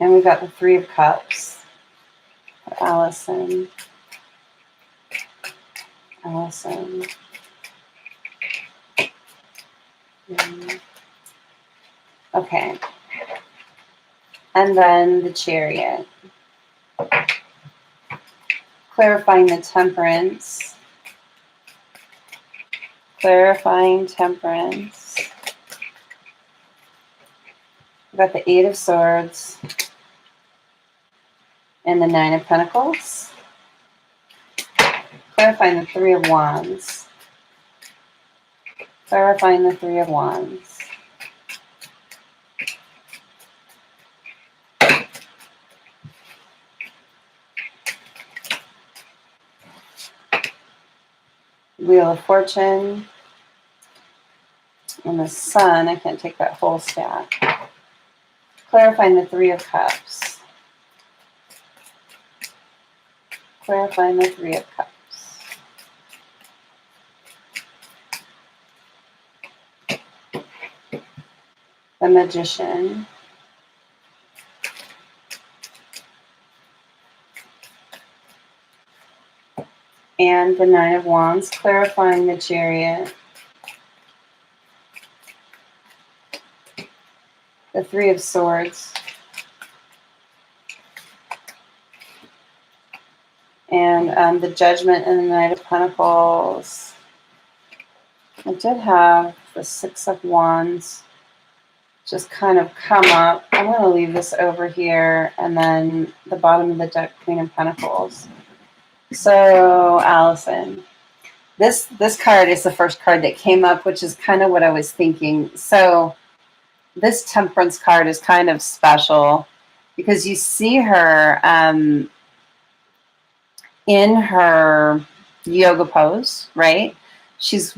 [SPEAKER 1] And we've got the Three of Cups for Allison. Awesome. Okay. And then the Chariot. Clarifying the Temperance. Clarifying Temperance. We've got the Eight of Swords and the Nine of Pentacles. Clarifying the Three of Wands. Clarifying the Three of Wands. Wheel of Fortune. And the Sun. I can't take that whole stack. Clarifying the Three of Cups. Clarifying the Three of Cups. The Magician. And the Nine of Wands, clarifying the Chariot. The Three of Swords. And the Judgment and the Knight of Pentacles. I did have the Six of Wands just kind of come up. I'm going to leave this over here, and then the bottom of the deck, Queen of Pentacles. So, Allison, this card is the first card that came up, which is kind of what I was thinking. So, this Temperance card is kind of special because you see her in her yoga pose, right? She's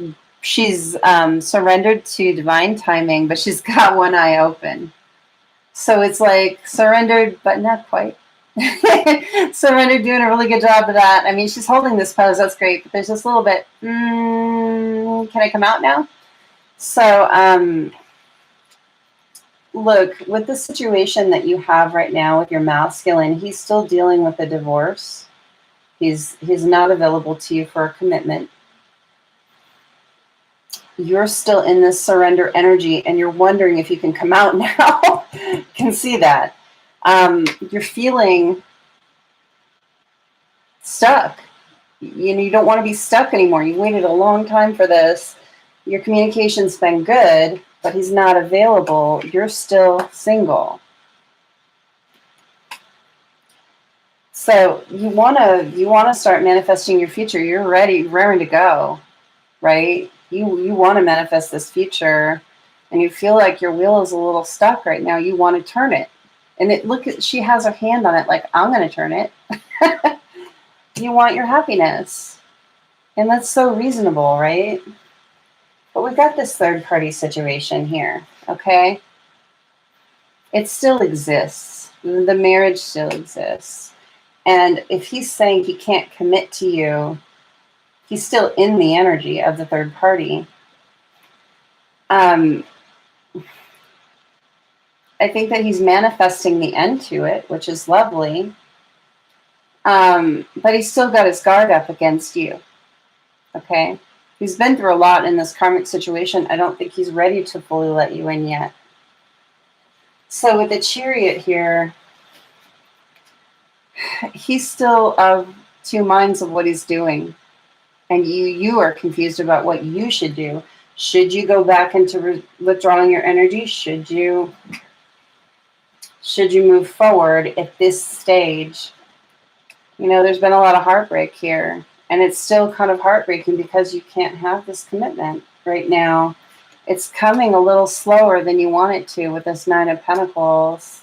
[SPEAKER 1] surrendered to divine timing, but she's got one eye open. So it's like surrendered, but not quite. Surrendered, doing a really good job of that. I mean, she's holding this pose. That's great. But there's this little bit, can I come out now? So look, with the situation that you have right now with your masculine, he's still dealing with a divorce. He's not available to you for a commitment. You're still in this surrender energy, and you're wondering if you can come out now. Can see that. You're feeling stuck. You don't want to be stuck anymore. You waited a long time for this. Your communication's been good, but he's not available. You're still single. So you want to start manifesting your future. You're ready, raring to go, right? You want to manifest this future, and you feel like your wheel is a little stuck right now. You want to turn it. And she has her hand on it like, I'm going to turn it. You want your happiness. And that's so reasonable, right? But we've got this third party situation here, okay? It still exists. The marriage still exists. And if he's saying he can't commit to you, he's still in the energy of the third party. I think that he's manifesting the end to it, which is lovely. But he's still got his guard up against you. Okay? He's been through a lot in this karmic situation. I don't think he's ready to fully let you in yet. So with the Chariot here, he's still of two minds of what he's doing. And you are confused about what you should do. Should you go back into withdrawing your energy? Should you move forward at this stage? You know, there's been a lot of heartbreak here. And it's still kind of heartbreaking because you can't have this commitment right now. It's coming a little slower than you want it to with this Nine of Pentacles.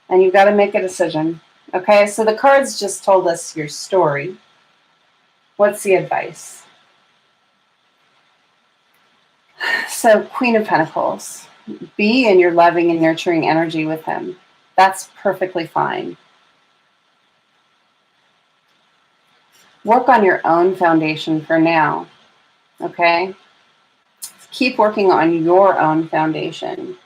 [SPEAKER 1] And you've got to make a decision. Okay, so the cards just told us your story. What's the advice? So, Queen of Pentacles. Be in your loving and nurturing energy with him. That's perfectly fine. Work on your own foundation for now. Okay? Keep working on your own foundation.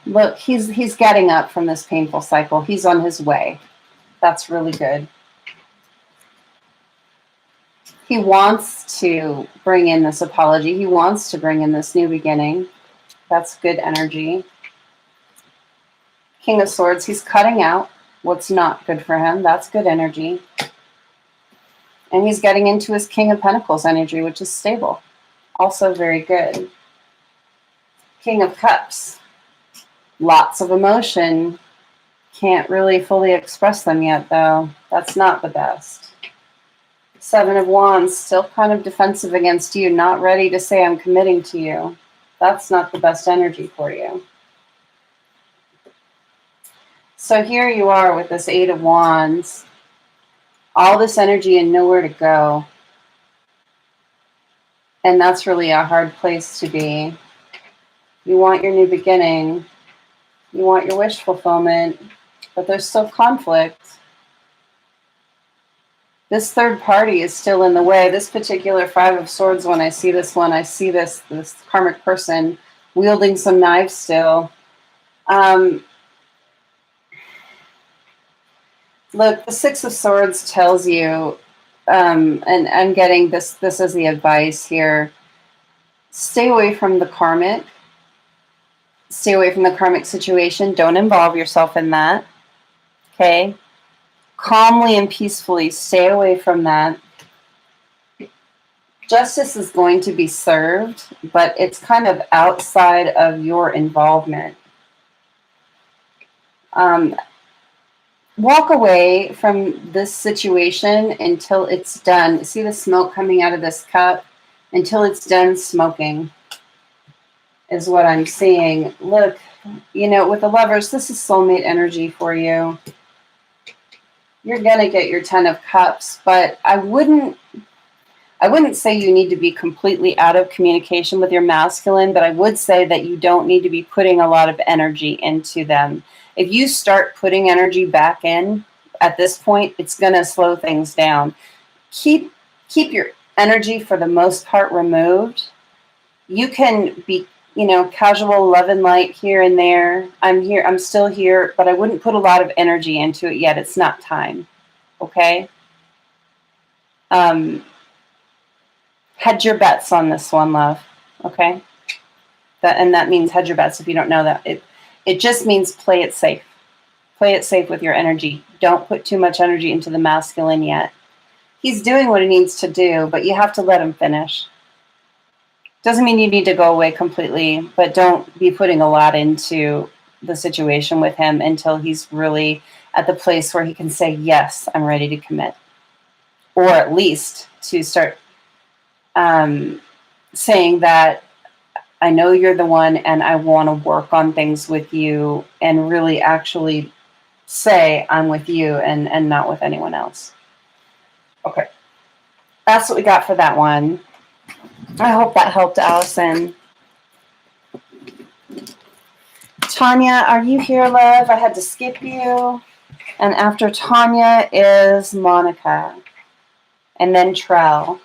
[SPEAKER 1] Look, he's getting up from this painful cycle. He's on his way. That's really good. He wants to bring in this apology. He wants to bring in this new beginning. That's good energy. King of Swords, he's cutting out what's not good for him. That's good energy. And he's getting into his King of Pentacles energy, which is stable. Also very good. King of Cups. Lots of emotion. Can't really fully express them yet, though. That's not the best. Seven of Wands, still kind of defensive against you, not ready to say I'm committing to you. That's not the best energy for you. So here you are with this Eight of Wands. All this energy and nowhere to go. And that's really a hard place to be. You want your new beginning. You want your wish fulfillment. But there's still conflict. This third party is still in the way. This particular Five of Swords, when I see this one, I see this karmic person wielding some knives still. Look, the Six of Swords tells you, and I'm getting this as the advice here, stay away from the karmic. Stay away from the karmic situation. Don't involve yourself in that. Okay? Calmly and peacefully stay away from that. Justice is going to be served, but it's kind of outside of your involvement. Walk away from this situation until it's done. See the smoke coming out of this cup? Until it's done smoking is what I'm seeing. Look, you know, with the Lovers, this is soulmate energy for you. You're going to get your Ten of Cups, but I wouldn't say you need to be completely out of communication with your masculine, but I would say that you don't need to be putting a lot of energy into them. If you start putting energy back in at this point, it's going to slow things down. Keep your energy for the most part removed. You can be, you know, casual love and light here and there. I'm here, I'm still here, but I wouldn't put a lot of energy into it yet. It's not time. Okay? Hedge your bets on this one, love. Okay? That means hedge your bets if you don't know that. It just means play it safe. Play it safe with your energy. Don't put too much energy into the masculine yet. He's doing what he needs to do, but you have to let him finish. Doesn't mean you need to go away completely, but don't be putting a lot into the situation with him until he's really at the place where he can say, yes, I'm ready to commit. Or at least to start saying that I know you're the one and I want to work on things with you and really actually say I'm with you and not with anyone else. Okay. That's what we got for that one. I hope that helped, Allison. Tanya, are you here, love? I had to skip you. And after Tanya is Monica. And then Trell.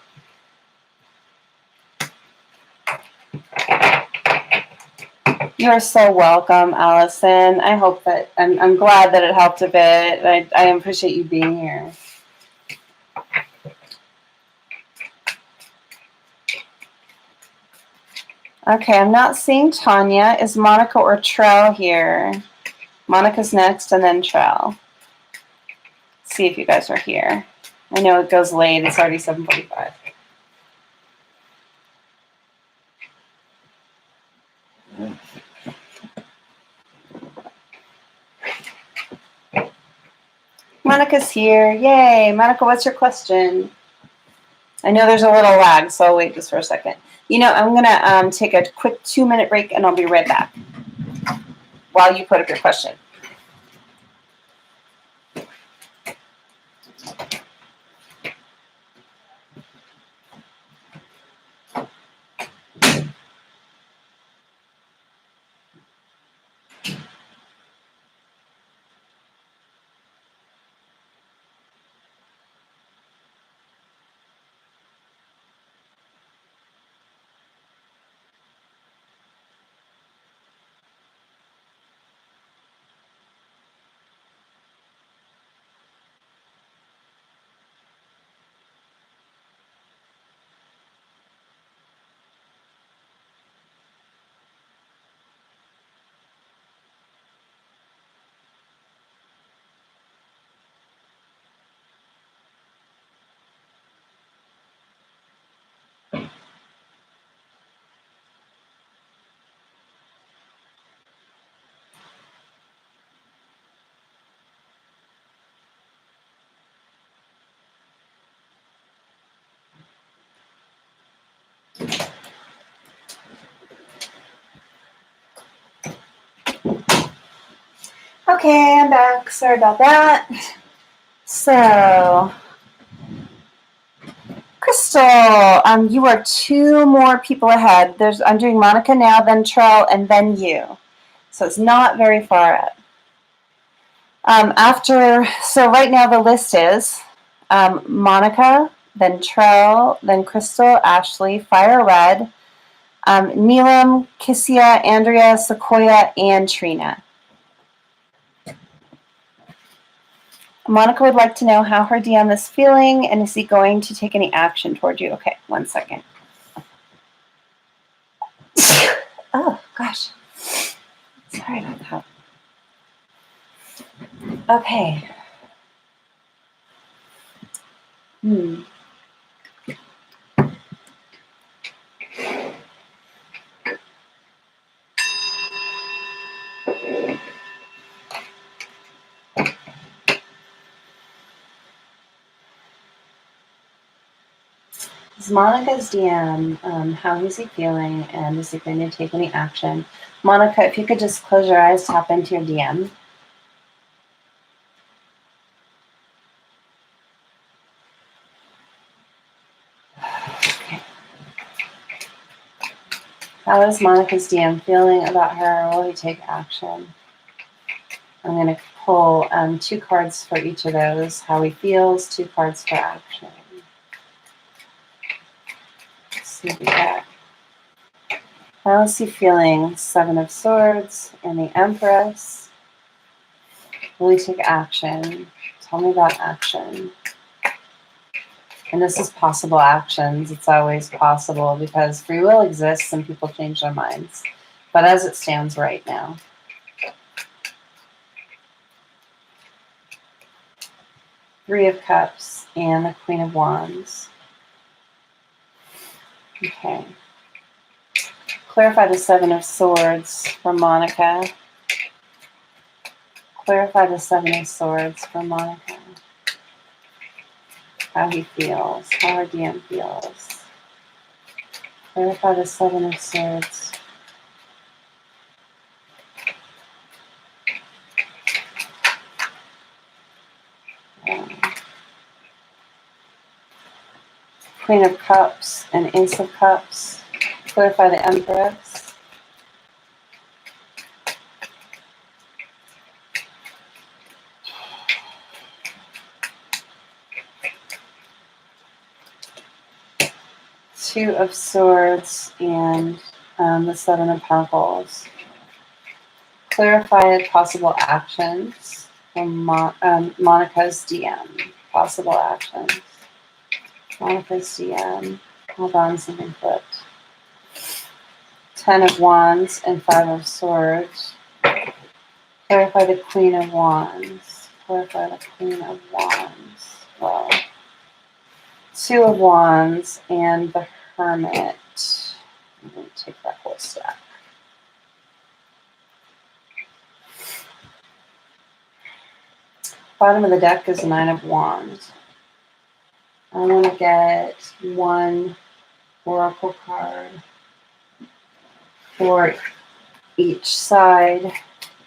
[SPEAKER 1] You're so welcome, Allison. I hope that I'm glad that it helped a bit. I appreciate you being here. Okay, I'm not seeing Tanya. Is Monica or Trell here? Monica's next and then Trell. See if you guys are here. I know it goes late. It's already 7:45. Monica's here. Yay. Monica, what's your question? I know there's a little lag, so I'll wait just for a second. You know, I'm going to take a quick 2-minute break, and I'll be right back while you put up your question. Okay, I'm back. Sorry about that. So, Crystal, you are 2 more people ahead. I'm doing Monica now, then Trell, and then you. So it's not very far up. So right now the list is Monica, then Trell, then Crystal, Ashley, Fire Red, Neelam, Kissia, Andrea, Sequoia, and Trina. Monica would like to know how her DM is feeling, and is he going to take any action toward you? Okay, 1 second. Oh, gosh. Sorry about that. Okay. This is Monica's DM. How is he feeling, and is he going to take any action? Monica, if you could just close your eyes, tap into your DM. Okay. How is Monica's DM feeling about her? Will he take action? I'm going to pull 2 cards for each of those. How he feels, 2 cards for action. Let's see what we got. How is he feeling? 7 of Swords and the Empress. Will he take action? Tell me about action. And this is possible actions. It's always possible because free will exists and people change their minds. But as it stands right now. Three of Cups and the Queen of Wands. Okay. Clarify the 7 of Swords for Monica. Clarify the 7 of Swords for Monica. How he feels. How her DM feels. Clarify the 7 of Swords. Queen of Cups and Ace of Cups. Clarify the Empress. Two of Swords and the 7 of Pentacles. Clarify possible actions from Monica's DM. Possible actions. Monica's DM. Hold on, something flipped. 10 of Wands and 5 of Swords. Clarify the Queen of Wands. Clarify the Queen of Wands. Well, 2 of Wands and the Hermit. I'm going to take that whole stack. Bottom of the deck is 9 of Wands. I want to get 1 oracle card for each side.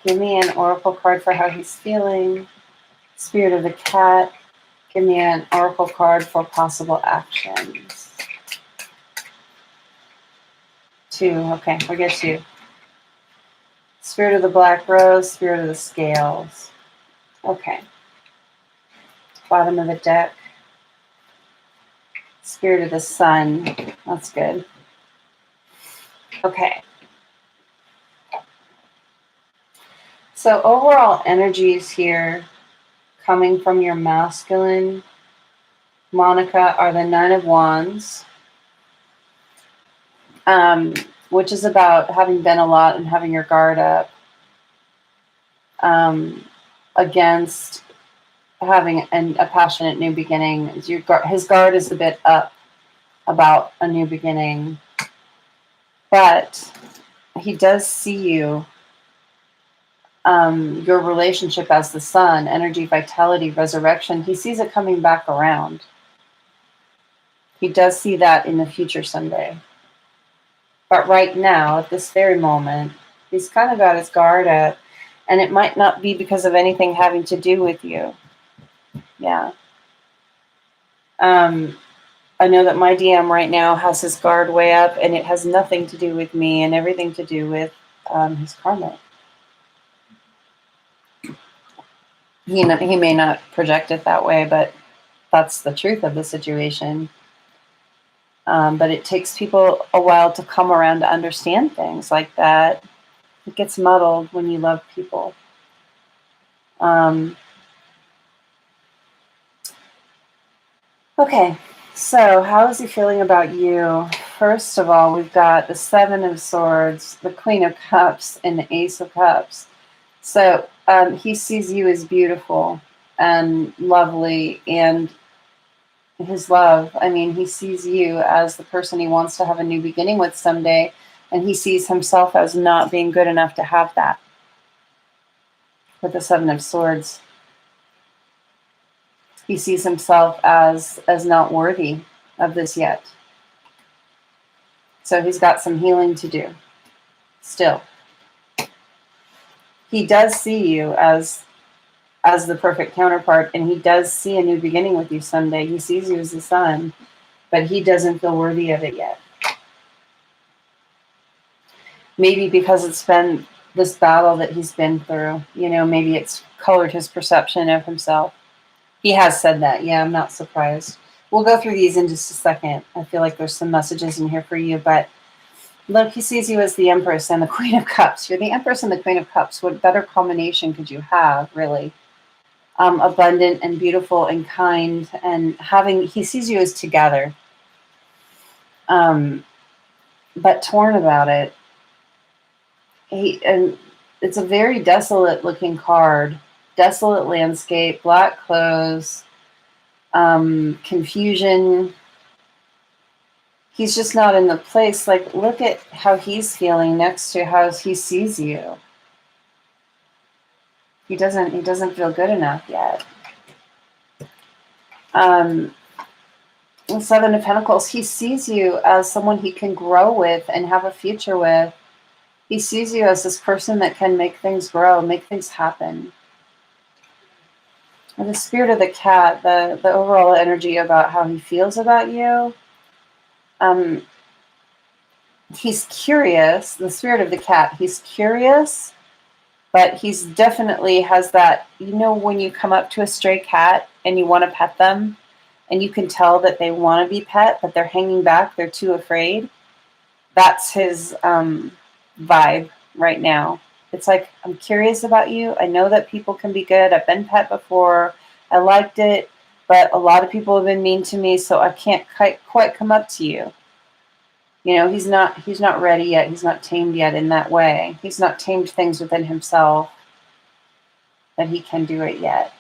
[SPEAKER 1] Give me an oracle card for how he's feeling. Spirit of the Cat. Give me an oracle card for possible actions. 2. Okay, we get 2. Spirit of the Black Rose. Spirit of the Scales. Okay. Bottom of the deck. Spirit of the Sun. That's good. Okay. So overall energies here coming from your masculine, Monica, are the 9 of Wands, which is about having been a lot and having your guard up against having a passionate new beginning. His guard is a bit up about a new beginning, but he does see you, your relationship as the sun, energy, vitality, resurrection. He sees it coming back around. He does see that in the future someday. But right now, at this very moment, he's kind of got his guard up. And it might not be because of anything having to do with you. Yeah. I know that my DM right now has his guard way up, and it has nothing to do with me and everything to do with his karma. He may not project it that way, but that's the truth of the situation. But it takes people a while to come around to understand things like that. It gets muddled when you love people. Okay, so how is he feeling about you? First of all, we've got the Seven of Swords, the Queen of Cups, and the Ace of Cups. So he sees you as beautiful and lovely, and his love. I mean, he sees you as the person he wants to have a new beginning with someday, and he sees himself as not being good enough to have that. With the Seven of Swords, he sees himself as not worthy of this yet. So he's got some healing to do still. He does see you as the perfect counterpart, and he does see a new beginning with you someday. He sees you as the sun, but he doesn't feel worthy of it yet. Maybe because it's been this battle that he's been through. Maybe it's colored his perception of himself. He has said that. Yeah, I'm not surprised. We'll go through these in just a second. I feel like there's some messages in here for you, but look, he sees you as the Empress and the Queen of Cups. You're the Empress and the Queen of Cups. What better combination could you have, really? Abundant and beautiful and kind, and he sees you as together, but torn about it. And it's a very desolate looking card. Desolate landscape, black clothes, confusion. He's just not in the place. Like, look at how he's feeling next to how he sees you. He doesn't feel good enough yet. The Seven of Pentacles, he sees you as someone he can grow with and have a future with. He sees you as this person that can make things grow, make things happen. And the Spirit of the Cat, the overall energy about how he feels about you, he's curious. The Spirit of the Cat, he's curious, but he's definitely has that, when you come up to a stray cat and you want to pet them, and you can tell that they want to be pet, but they're hanging back, they're too afraid. That's his vibe right now. It's like, I'm curious about you. I know that people can be good. I've been pet before. I liked it, but a lot of people have been mean to me, so I can't quite come up to you. He's not ready yet. He's not tamed yet in that way. He's not tamed things within himself that he can do it yet.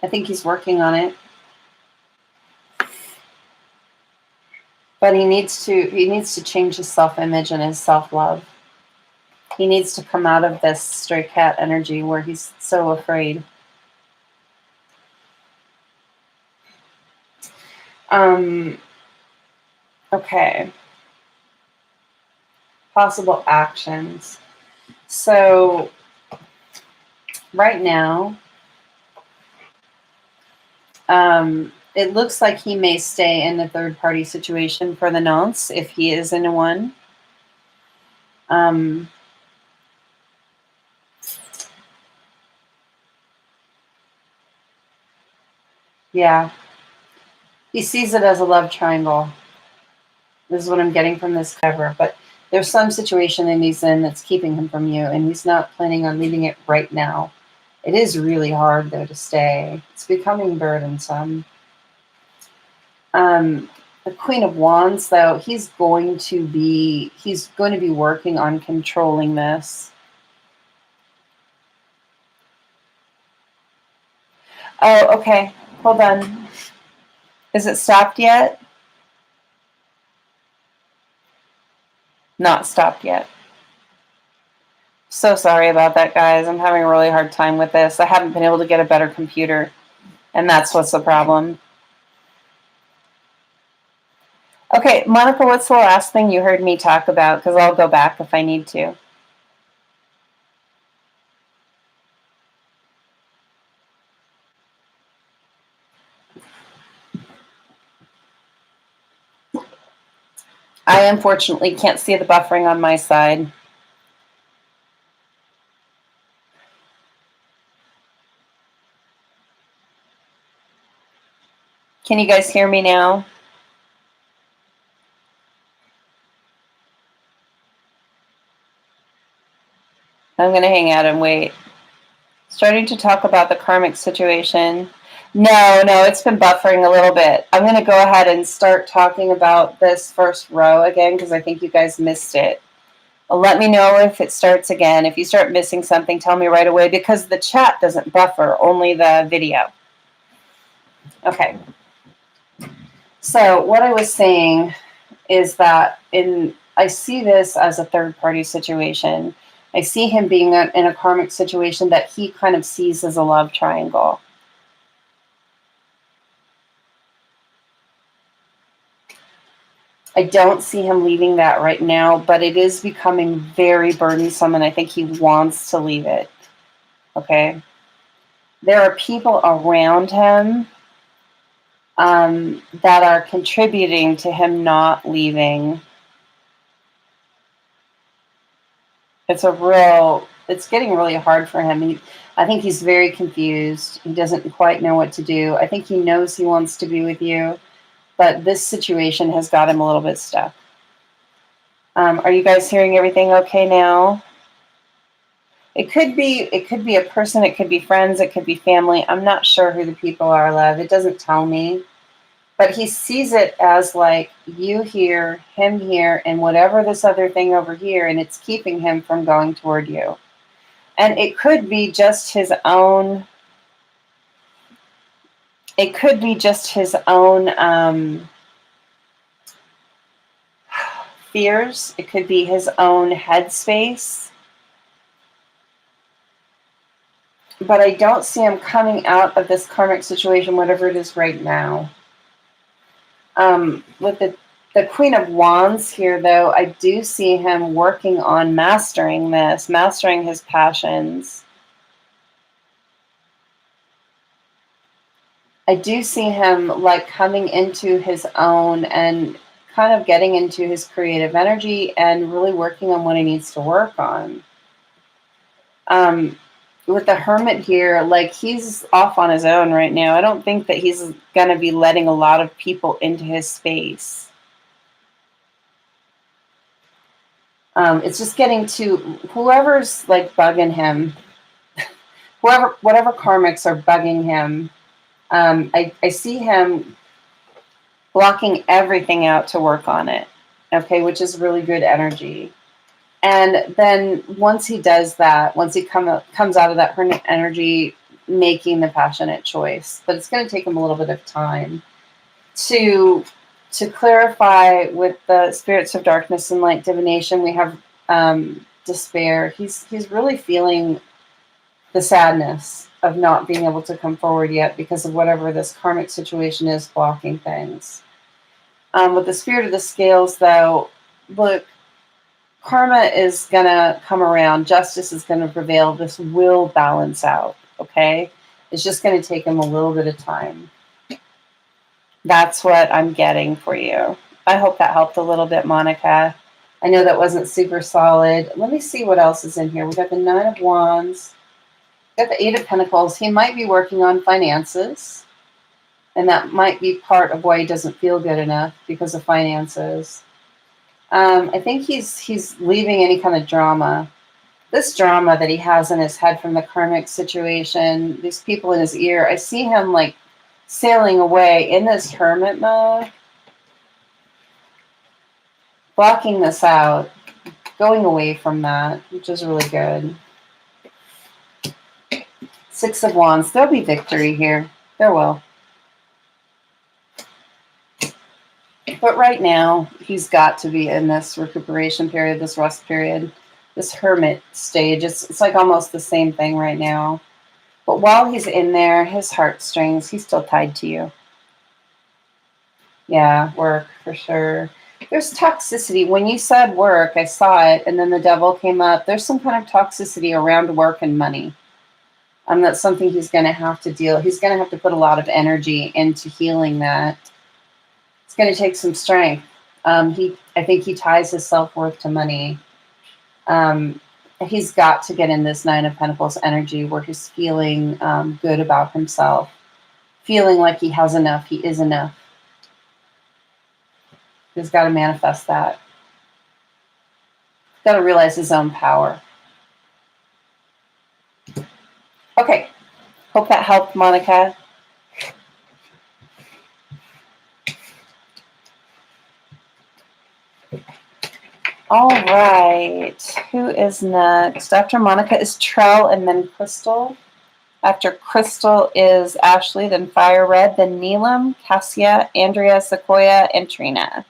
[SPEAKER 1] I think he's working on it. But he needs to change his self-image and his self-love. He needs to come out of this stray cat energy where he's so afraid. Okay. Possible actions. So right now, it looks like he may stay in the third-party situation for the nonce if he is in one. Yeah. He sees it as a love triangle. This is what I'm getting from this cover. But there's some situation that he's in that's keeping him from you, and he's not planning on leaving it right now. It is really hard, though, to stay. It's becoming burdensome. The Queen of Wands, though, he's going to be working on controlling this. Oh, okay. Hold on. Is it stopped yet? Not stopped yet. So sorry about that, guys. I'm having a really hard time with this. I haven't been able to get a better computer, and that's what's the problem. Okay, Monica, what's the last thing you heard me talk about? Because I'll go back if I need to. I unfortunately can't see the buffering on my side. Can you guys hear me now? I'm going to hang out and wait. Starting to talk about the karmic situation. No, it's been buffering a little bit. I'm going to go ahead and start talking about this first row again because I think you guys missed it. Let me know if it starts again. If you start missing something, tell me right away because the chat doesn't buffer, only the video. Okay. So what I was saying is that I see this as a third-party situation. I see him being in a karmic situation that he kind of sees as a love triangle. I don't see him leaving that right now, but it is becoming very burdensome, and I think he wants to leave it. Okay? There are people around him that are contributing to him not leaving. It's getting really hard for him. I think he's very confused. He doesn't quite know what to do. I think he knows he wants to be with you, but this situation has got him a little bit stuck. Are you guys hearing everything okay now? It could be a person, it could be friends, it could be family. I'm not sure who the people are, love. It doesn't tell me. But he sees it as like you here, him here, and whatever this other thing over here, and it's keeping him from going toward you. And it could be just his own. It could be just his own fears. It could be his own headspace. But I don't see him coming out of this karmic situation, whatever it is right now. With the Queen of Wands here, though, I do see him working on mastering this, mastering his passions. I do see him like coming into his own and kind of getting into his creative energy and really working on what he needs to work on. With the Hermit here, like he's off on his own right now. I don't think that he's going to be letting a lot of people into his space. It's just getting to whoever's like bugging him, whatever karmics are bugging him. I see him blocking everything out to work on it, okay, which is really good energy. And then once he does that, once he comes out of that hermit energy, making the passionate choice, but it's going to take him a little bit of time to clarify with the spirits of darkness and light divination. We have despair. He's really feeling the sadness of not being able to come forward yet because of whatever this karmic situation is blocking things. With the spirit of the scales, though, look, karma is going to come around. Justice is going to prevail. This will balance out, okay? It's just going to take him a little bit of time. That's what I'm getting for you. I hope that helped a little bit, Monica. I know that wasn't super solid. Let me see what else is in here. We got the Nine of Wands. We got the Eight of Pentacles. He might be working on finances, and that might be part of why he doesn't feel good enough because of finances. I think he's leaving any kind of drama. This drama that he has in his head from the karmic situation, these people in his ear, I see him like sailing away in this hermit mode, blocking this out, going away from that, which is really good. Six of Wands. There'll be victory here. There will. But right now, he's got to be in this recuperation period, this rest period, this hermit stage. It's like almost the same thing right now. But while he's in there, his heartstrings, he's still tied to you. Yeah, work for sure. There's toxicity. When you said work, I saw it, and then the devil came up. There's some kind of toxicity around work and money. That's something he's going to have to deal. He's going to have to put a lot of energy into healing that. It's going to take some strength. I I think he ties his self-worth to money. He's got to get in this Nine of Pentacles energy where he's feeling good about himself, feeling like he has enough, he is enough. He's got to manifest that. He's got to realize his own power. Okay, hope that helped, Monica. All right, who is next? After Monica is Trell and then Crystal. After Crystal is Ashley, then Fire Red, then Neelam, Cassia, Andrea, Sequoia, and Trina.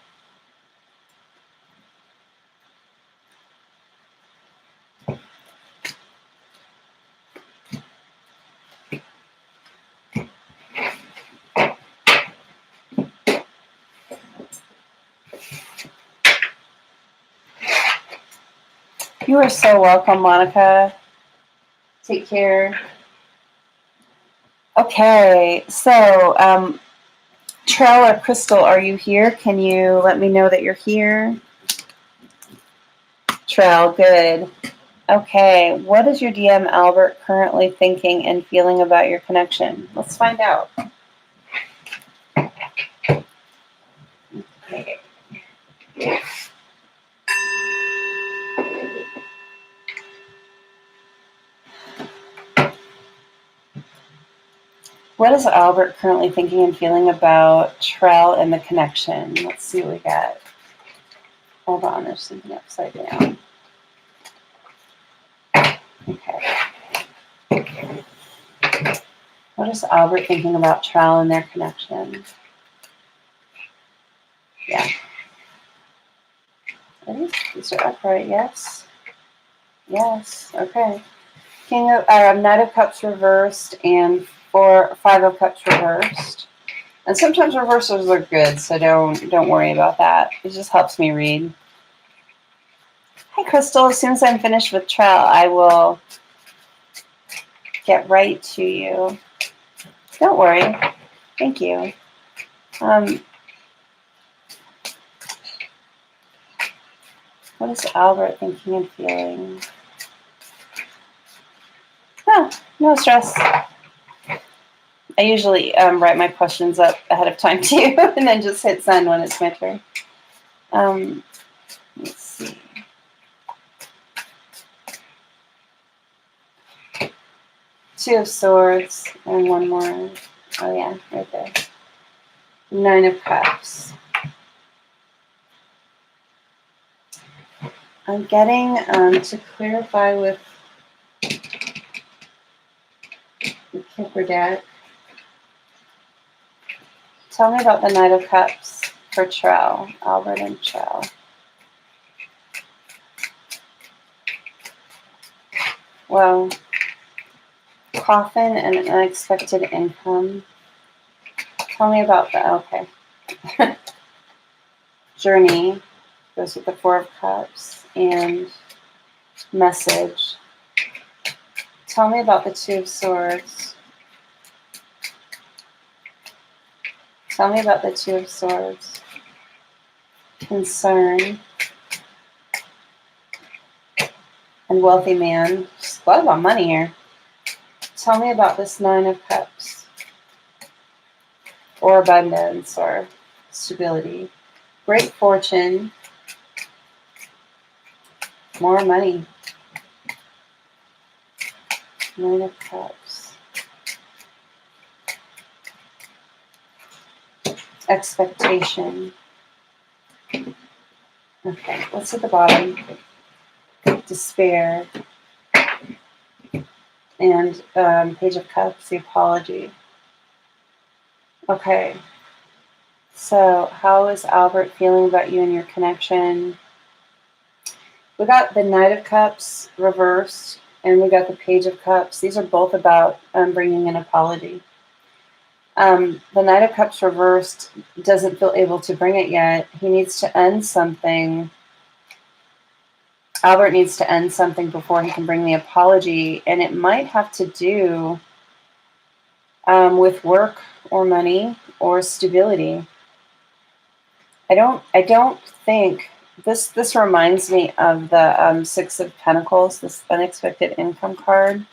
[SPEAKER 1] You are so welcome, Monica. Take care. Okay, so Trell or Crystal, are you here? Can you let me know that you're here? Trell, good. Okay, what is your DM Albert currently thinking and feeling about your connection? Let's find out. Okay. What is Albert currently thinking and feeling about Trell and the connection? Let's see what we got. Hold on, there's something upside down. Okay. What is Albert thinking about Trell and their connection? Yeah. These are upright, yes. Yes, okay. Knight of Cups reversed and Five of Cups reversed. And sometimes reversals are good, so don't worry about that. It just helps me read. Hi, Crystal. As soon as I'm finished with Trell, I will get right to you. Don't worry. Thank you. What is Albert thinking and feeling? No stress. I usually write my questions up ahead of time too, and then just hit send when it's my turn. Let's see. Two of Swords and one more. Oh yeah, right there. Nine of Cups. I'm getting to clarify with the Kipper deck. Tell me about the Knight of Cups for Trell, Albert and Trell. Well, coffin and unexpected income. Tell me about the, okay. Journey goes with the Four of Cups and message. Tell me about the Two of Swords. Tell me about the Two of Swords. Concern. And wealthy man. Just a lot about money here. Tell me about this Nine of Cups. Or abundance or stability. Great fortune. More money. Nine of Cups. Expectation. Okay, what's at the bottom? Despair. And Page of Cups, the apology. Okay. So how is Albert feeling about you and your connection? We got the Knight of Cups reversed, and we got the Page of Cups. These are both about bringing an apology. The Knight of Cups reversed doesn't feel able to bring it yet. He needs to end something. Albert needs to end something before he can bring the apology, and it might have to do with work or money or stability. I don't think This reminds me of the Six of Pentacles, this unexpected income card.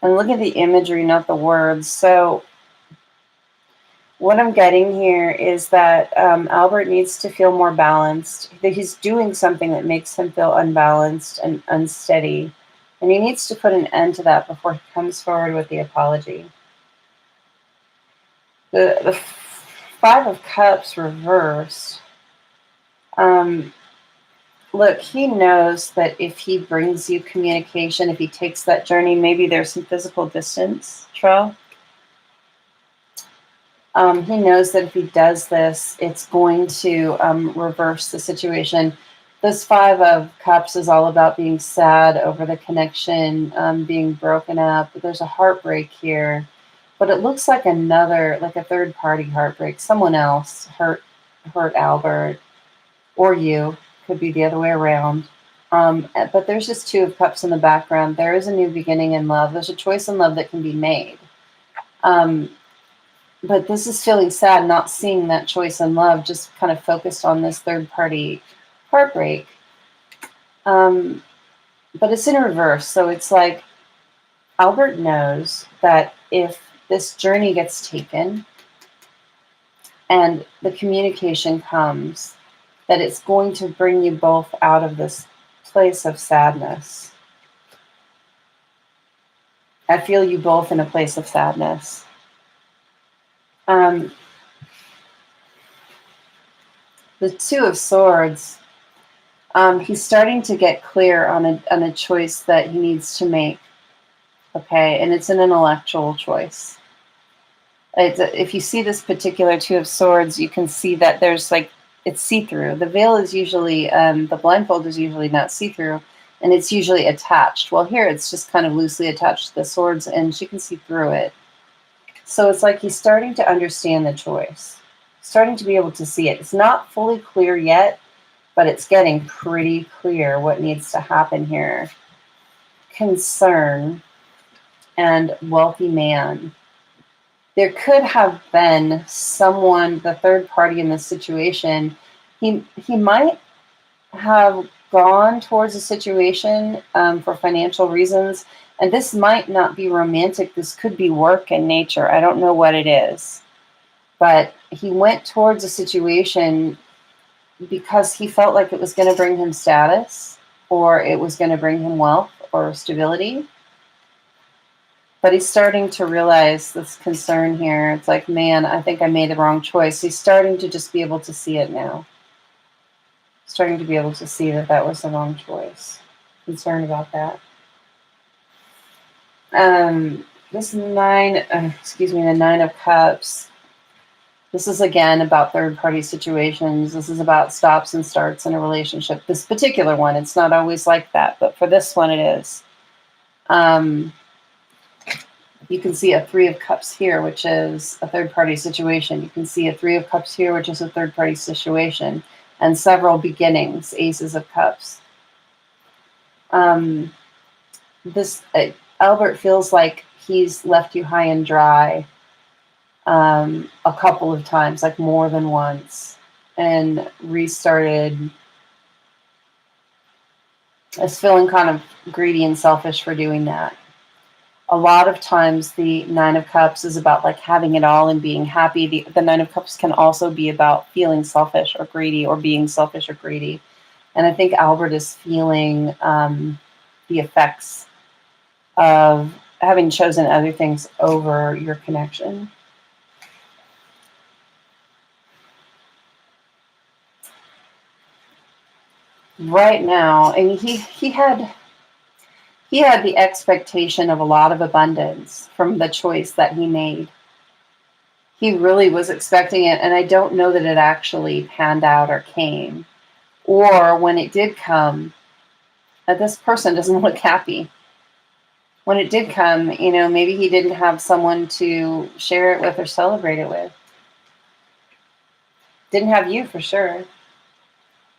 [SPEAKER 1] And look at the imagery, not the words. So what I'm getting here is that Albert needs to feel more balanced. That he's doing something that makes him feel unbalanced and unsteady. And he needs to put an end to that before he comes forward with the apology. The Five of Cups reversed. Look, he knows that if he brings you communication, if he takes that journey, maybe there's some physical distance, Tro. He knows that if he does this, it's going to reverse the situation. This Five of Cups is all about being sad over the connection, being broken up. There's a heartbreak here, but it looks like a third-party heartbreak. Someone else hurt Albert, or you. Could be the other way around. But there's just Two of Cups in the background. There is a new beginning in love. There's a choice in love that can be made. But this is feeling sad, not seeing that choice in love, just kind of focused on this third-party heartbreak. But it's in reverse. So it's like Albert knows that if this journey gets taken and the communication comes, that it's going to bring you both out of this place of sadness. I feel you both in a place of sadness. The Two of Swords, he's starting to get clear on a choice that he needs to make. Okay, and it's an intellectual choice. If you see this particular Two of Swords, you can see that there's it's see-through. The veil is usually, the blindfold is usually not see-through, and it's usually attached. Well, here it's just kind of loosely attached to the swords, and she can see through it. So it's like he's starting to understand the choice, starting to be able to see it. It's not fully clear yet, but it's getting pretty clear what needs to happen here. Concern and wealthy man. There could have been someone, the third party in this situation. He might have gone towards a situation for financial reasons, and this might not be romantic. This could be work in nature. I don't know what it is, but he went towards a situation because he felt like it was going to bring him status, or it was going to bring him wealth or stability. But he's starting to realize this concern here. It's like, man, I think I made the wrong choice. He's starting to just be able to see it now. Starting to be able to see that that was the wrong choice. Concerned about that. This the Nine of Cups. This is again about third-party situations. This is about stops and starts in a relationship. This particular one, it's not always like that, but for this one it is. You can see a Three of Cups here, which is a third-party situation. You can see a Three of Cups here, which is a third-party situation, and several beginnings, Aces of Cups. Albert feels like he's left you high and dry a couple of times, like more than once, and restarted as feeling kind of greedy and selfish for doing that. A lot of times the Nine of Cups is about like having it all and being happy. The Nine of Cups can also be about feeling selfish or greedy, or being selfish or greedy. And I think Albert is feeling the effects of having chosen other things over your connection. Right now, and he had the expectation of a lot of abundance from the choice that he made. He really was expecting it, and I don't know that it actually panned out or came. Or when it did come, this person doesn't look happy. When it did come, maybe he didn't have someone to share it with or celebrate it with. Didn't have you, for sure.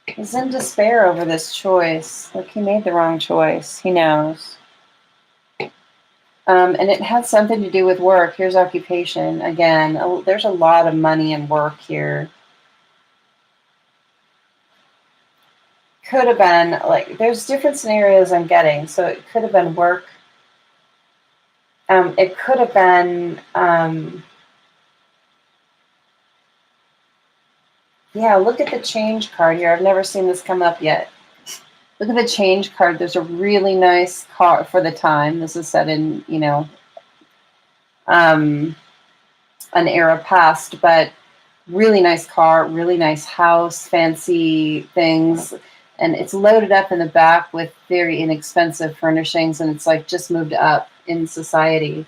[SPEAKER 1] He's in despair over this choice. Like, he made the wrong choice. He knows. And it had something to do with work. Here's occupation. Again, there's a lot of money and work here. could have been like, there's different scenarios I'm getting. So it could have been work. It could have been, yeah, look at the change card here. I've never seen this come up yet. Look at the change card. There's a really nice car for the time. This is set in, an era past, but really nice car, really nice house, fancy things. And it's loaded up in the back with very inexpensive furnishings, and it's like just moved up in society.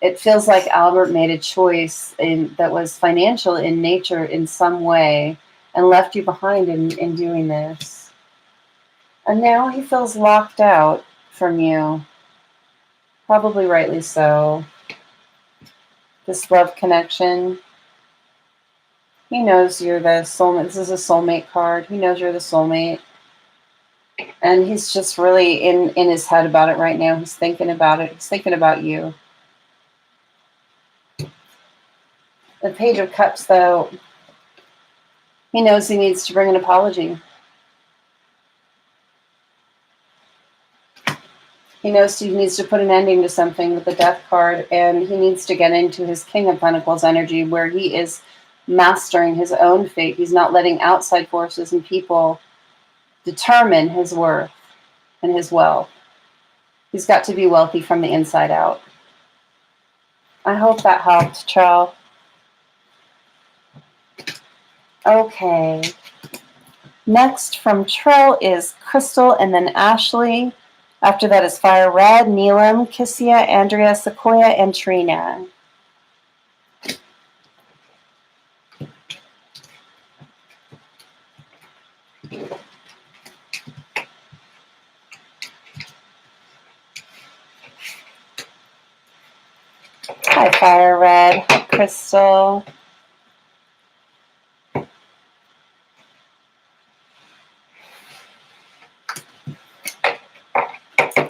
[SPEAKER 1] It feels like Albert made a choice that was financial in nature in some way and left you behind in doing this. And now he feels locked out from you. Probably rightly so. This love connection. He knows you're the soulmate. This is a soulmate card. He knows you're the soulmate. And he's just really in his head about it right now. He's thinking about it. He's thinking about you. The Page of Cups, though, he knows he needs to bring an apology. He knows he needs to put an ending to something with the Death card, and he needs to get into his King of Pentacles energy where he is mastering his own fate. He's not letting outside forces and people determine his worth and his wealth. He's got to be wealthy from the inside out. I hope that helped, Charles. Okay. Next from Trell is Crystal and then Ashley. After that is Fire Red, Neelam, Kissia, Andrea, Sequoia, and Trina. Hi, Fire Red. Hi, Crystal.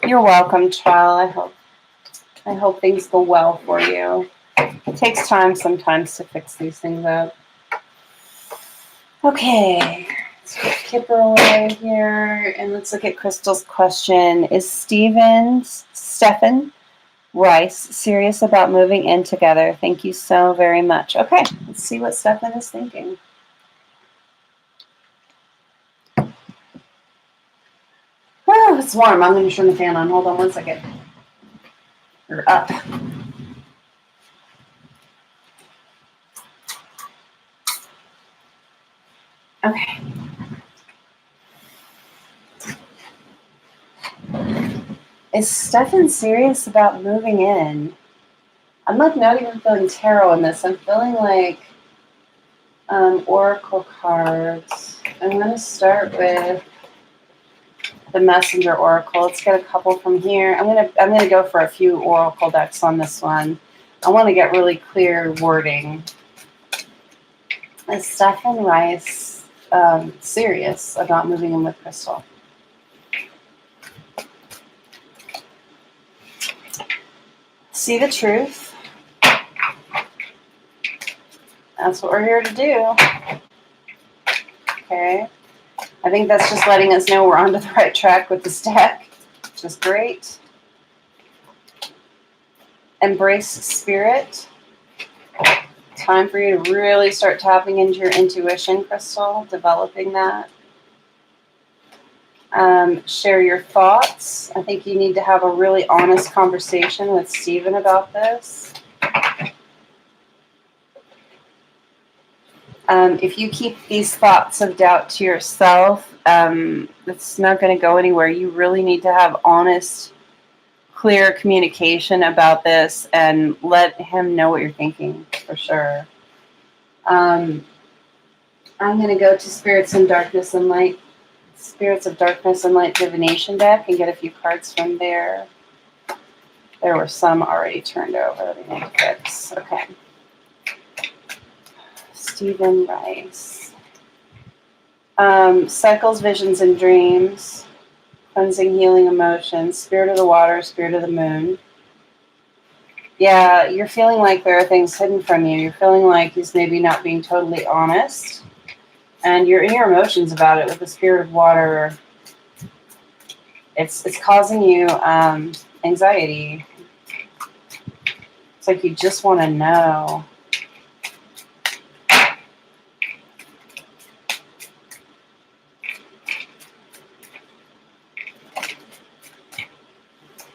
[SPEAKER 1] You're welcome, Trell. I hope things go well for you. It takes time sometimes to fix these things up. Okay, let's put Kipper away here, and let's look at Crystal's question. Is Stephen Rice serious about moving in together? Thank you so very much. Okay, let's see what Stephen is thinking. Oh, it's warm. I'm going to turn the fan on. Hold on one second. Or up. Okay. Is Stefan serious about moving in? I'm like not even feeling tarot in this. I'm feeling like oracle cards. I'm going to start with the Messenger Oracle. Let's get a couple from here. I'm gonna go for a few oracle decks on this one. I want to get really clear wording. Is Stefan Rice serious about moving in with Crystal? See the truth. That's what we're here to do. Okay. I think that's just letting us know we're onto the right track with this deck, which is great. Embrace spirit. Time for you to really start tapping into your intuition, Crystal, developing that. Share your thoughts. I think you need to have a really honest conversation with Stephen about this. If you keep these thoughts of doubt to yourself, it's not going to go anywhere. You really need to have honest, clear communication about this and let him know what you're thinking, for sure. I'm going to go to Spirits of Darkness and Light Divination deck and get a few cards from there. There were some already turned over that I need to fix. Okay. Stephen Rice. Cycles, Visions, and Dreams. Cleansing, Healing Emotions. Spirit of the Water, Spirit of the Moon. Yeah, you're feeling like there are things hidden from you. You're feeling like he's maybe not being totally honest. And you're in your emotions about it with the Spirit of Water It's causing you anxiety. It's like you just want to know.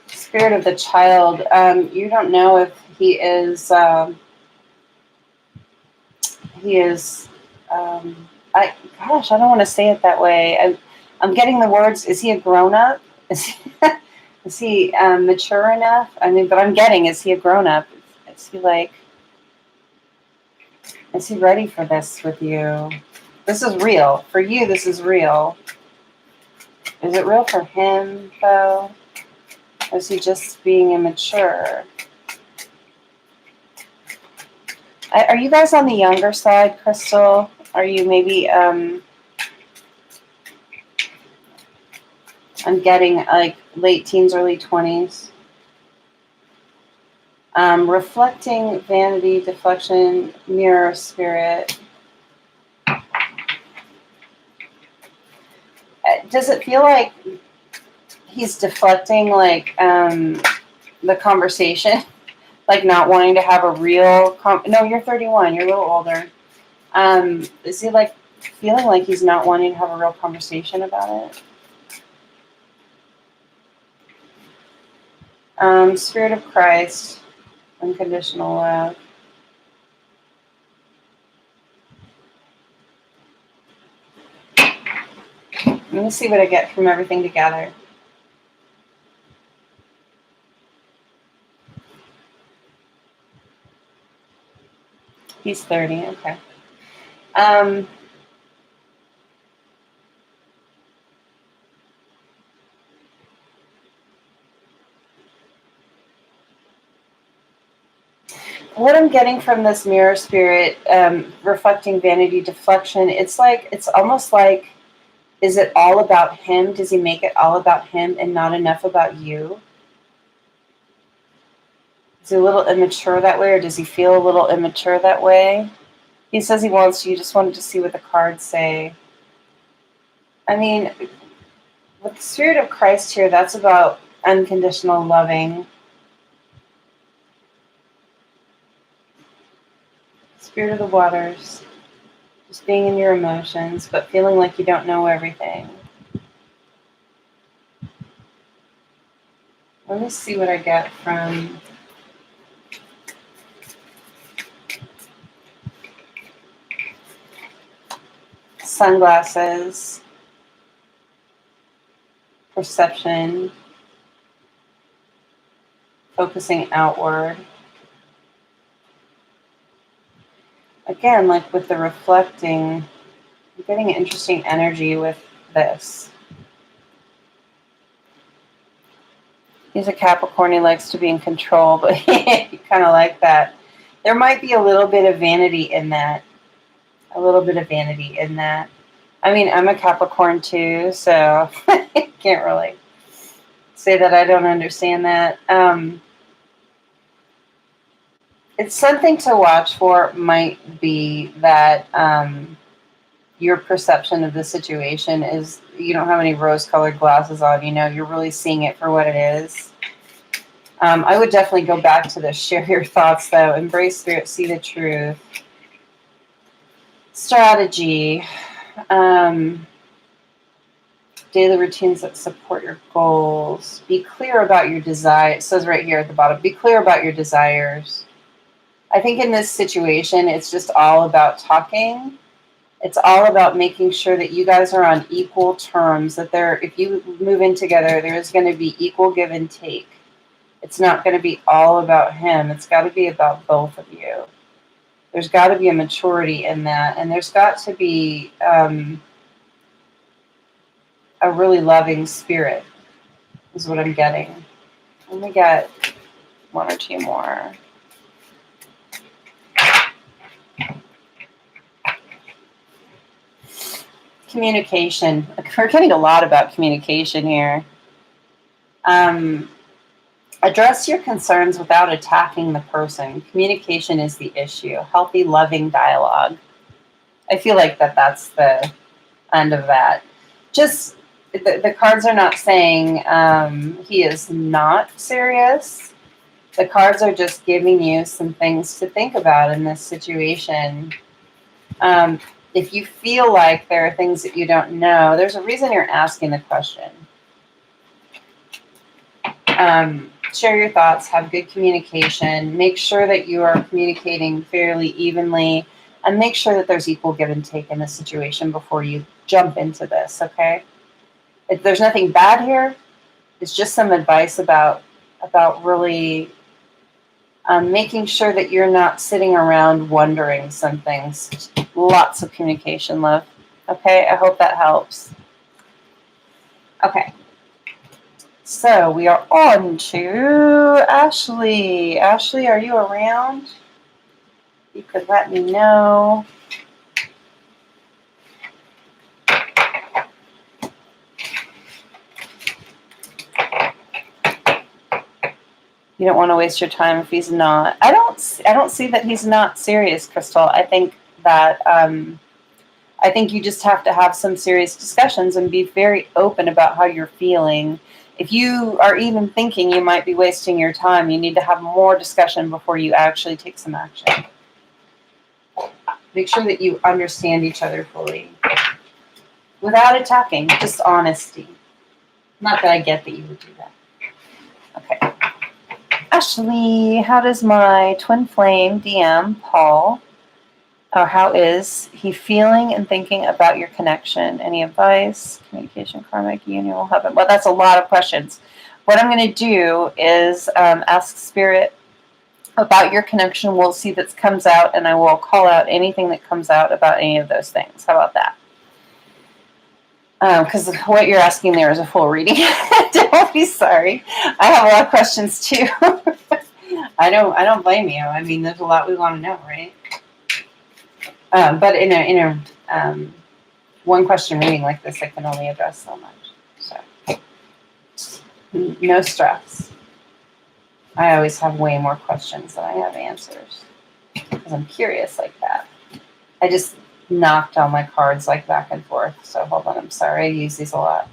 [SPEAKER 1] Spirit of the child. You don't know if he is. He is. Gosh, I don't want to say it that way. I'm getting the words. Is he a grown up? Is he, is he mature enough? I mean, but I'm getting. Is he a grown up? Is he like? Is he ready for this with you? This is real for you. This is real. Is it real for him though? Or is he just being immature? Are you guys on the younger side, Crystal? Are you maybe, I'm getting like late teens, early 20s. Reflecting, vanity, deflection, mirror, spirit. Does it feel like he's deflecting like the conversation? Like not wanting to have a real no, you're 31, you're a little older. Is he like feeling like he's not wanting to have a real conversation about it? Spirit of Christ, unconditional love. Let me see what I get from everything together. He's 30, okay. What I'm getting from this mirror spirit, reflecting, vanity, deflection, it's almost like, is it all about him? Does he make it all about him and not enough about you? Is he a little immature that way, or does he feel a little immature that way? He says he wants you, just wanted to see what the cards say. I mean, with the Spirit of Christ here, that's about unconditional loving. Spirit of the waters, just being in your emotions, but feeling like you don't know everything. Let me see what I get from sunglasses, perception, focusing outward. Again, like with the reflecting, I'm getting an interesting energy with this. He's a Capricorn, he likes to be in control, but he kind of like that. There might be a little bit of vanity in that. A little bit of vanity in that. I mean, I'm a Capricorn too, so I can't really say that I don't understand that. It's something to watch for. Might be that your perception of the situation is you don't have any rose-colored glasses on. You know, you're really seeing it for what it is. I would definitely go back to this. Share your thoughts, though. Embrace spirit. See the truth. Strategy. Daily routines that support your goals. Be clear about your desires. It says right here at the bottom, be clear about your desires. I think in this situation, it's just all about talking. It's all about making sure that you guys are on equal terms, that if you move in together, there's going to be equal give and take. It's not going to be all about him. It's got to be about both of you. There's got to be a maturity in that, and there's got to be a really loving spirit is what I'm getting. Let me get one or two more. Communication. We're getting a lot about communication here. Address your concerns without attacking the person. Communication is the issue. Healthy, loving dialogue. I feel like that's the end of that. Just The cards are not saying he is not serious. The cards are just giving you some things to think about in this situation. If you feel like there are things that you don't know, there's a reason you're asking the question. Share your thoughts, have good communication, make sure that you are communicating fairly evenly, and make sure that there's equal give and take in the situation before you jump into this, okay? If there's nothing bad here, it's just some advice about really making sure that you're not sitting around wondering some things. Lots of communication, love. Okay, I hope that helps. Okay. So we are on to Ashley. Ashley, are you around? You could let me know. You don't want to waste your time if he's not. I don't see that he's not serious, Crystal. I think that I think you just have to have some serious discussions and be very open about how you're feeling. If you are even thinking you might be wasting your time, you need to have more discussion before you actually take some action. Make sure that you understand each other fully. Without attacking, just honesty. Not that I get that you would do that. Okay. Ashley, how does my twin flame DM, Paul, or how is he feeling and thinking about your connection? Any advice? Communication, karmic, union will happen. Well, that's a lot of questions. What I'm going to do is ask Spirit about your connection. We'll see that comes out, and I will call out anything that comes out about any of those things. How about that? Because what you're asking there is a full reading. Don't be sorry. I have a lot of questions too. I don't blame you. I mean, there's a lot we want to know, right? But in a one question reading like this, I can only address so much. So no stress. I always have way more questions than I have answers because I'm curious like that. I just knocked all my cards like back and forth. So hold on, I'm sorry. I use these a lot.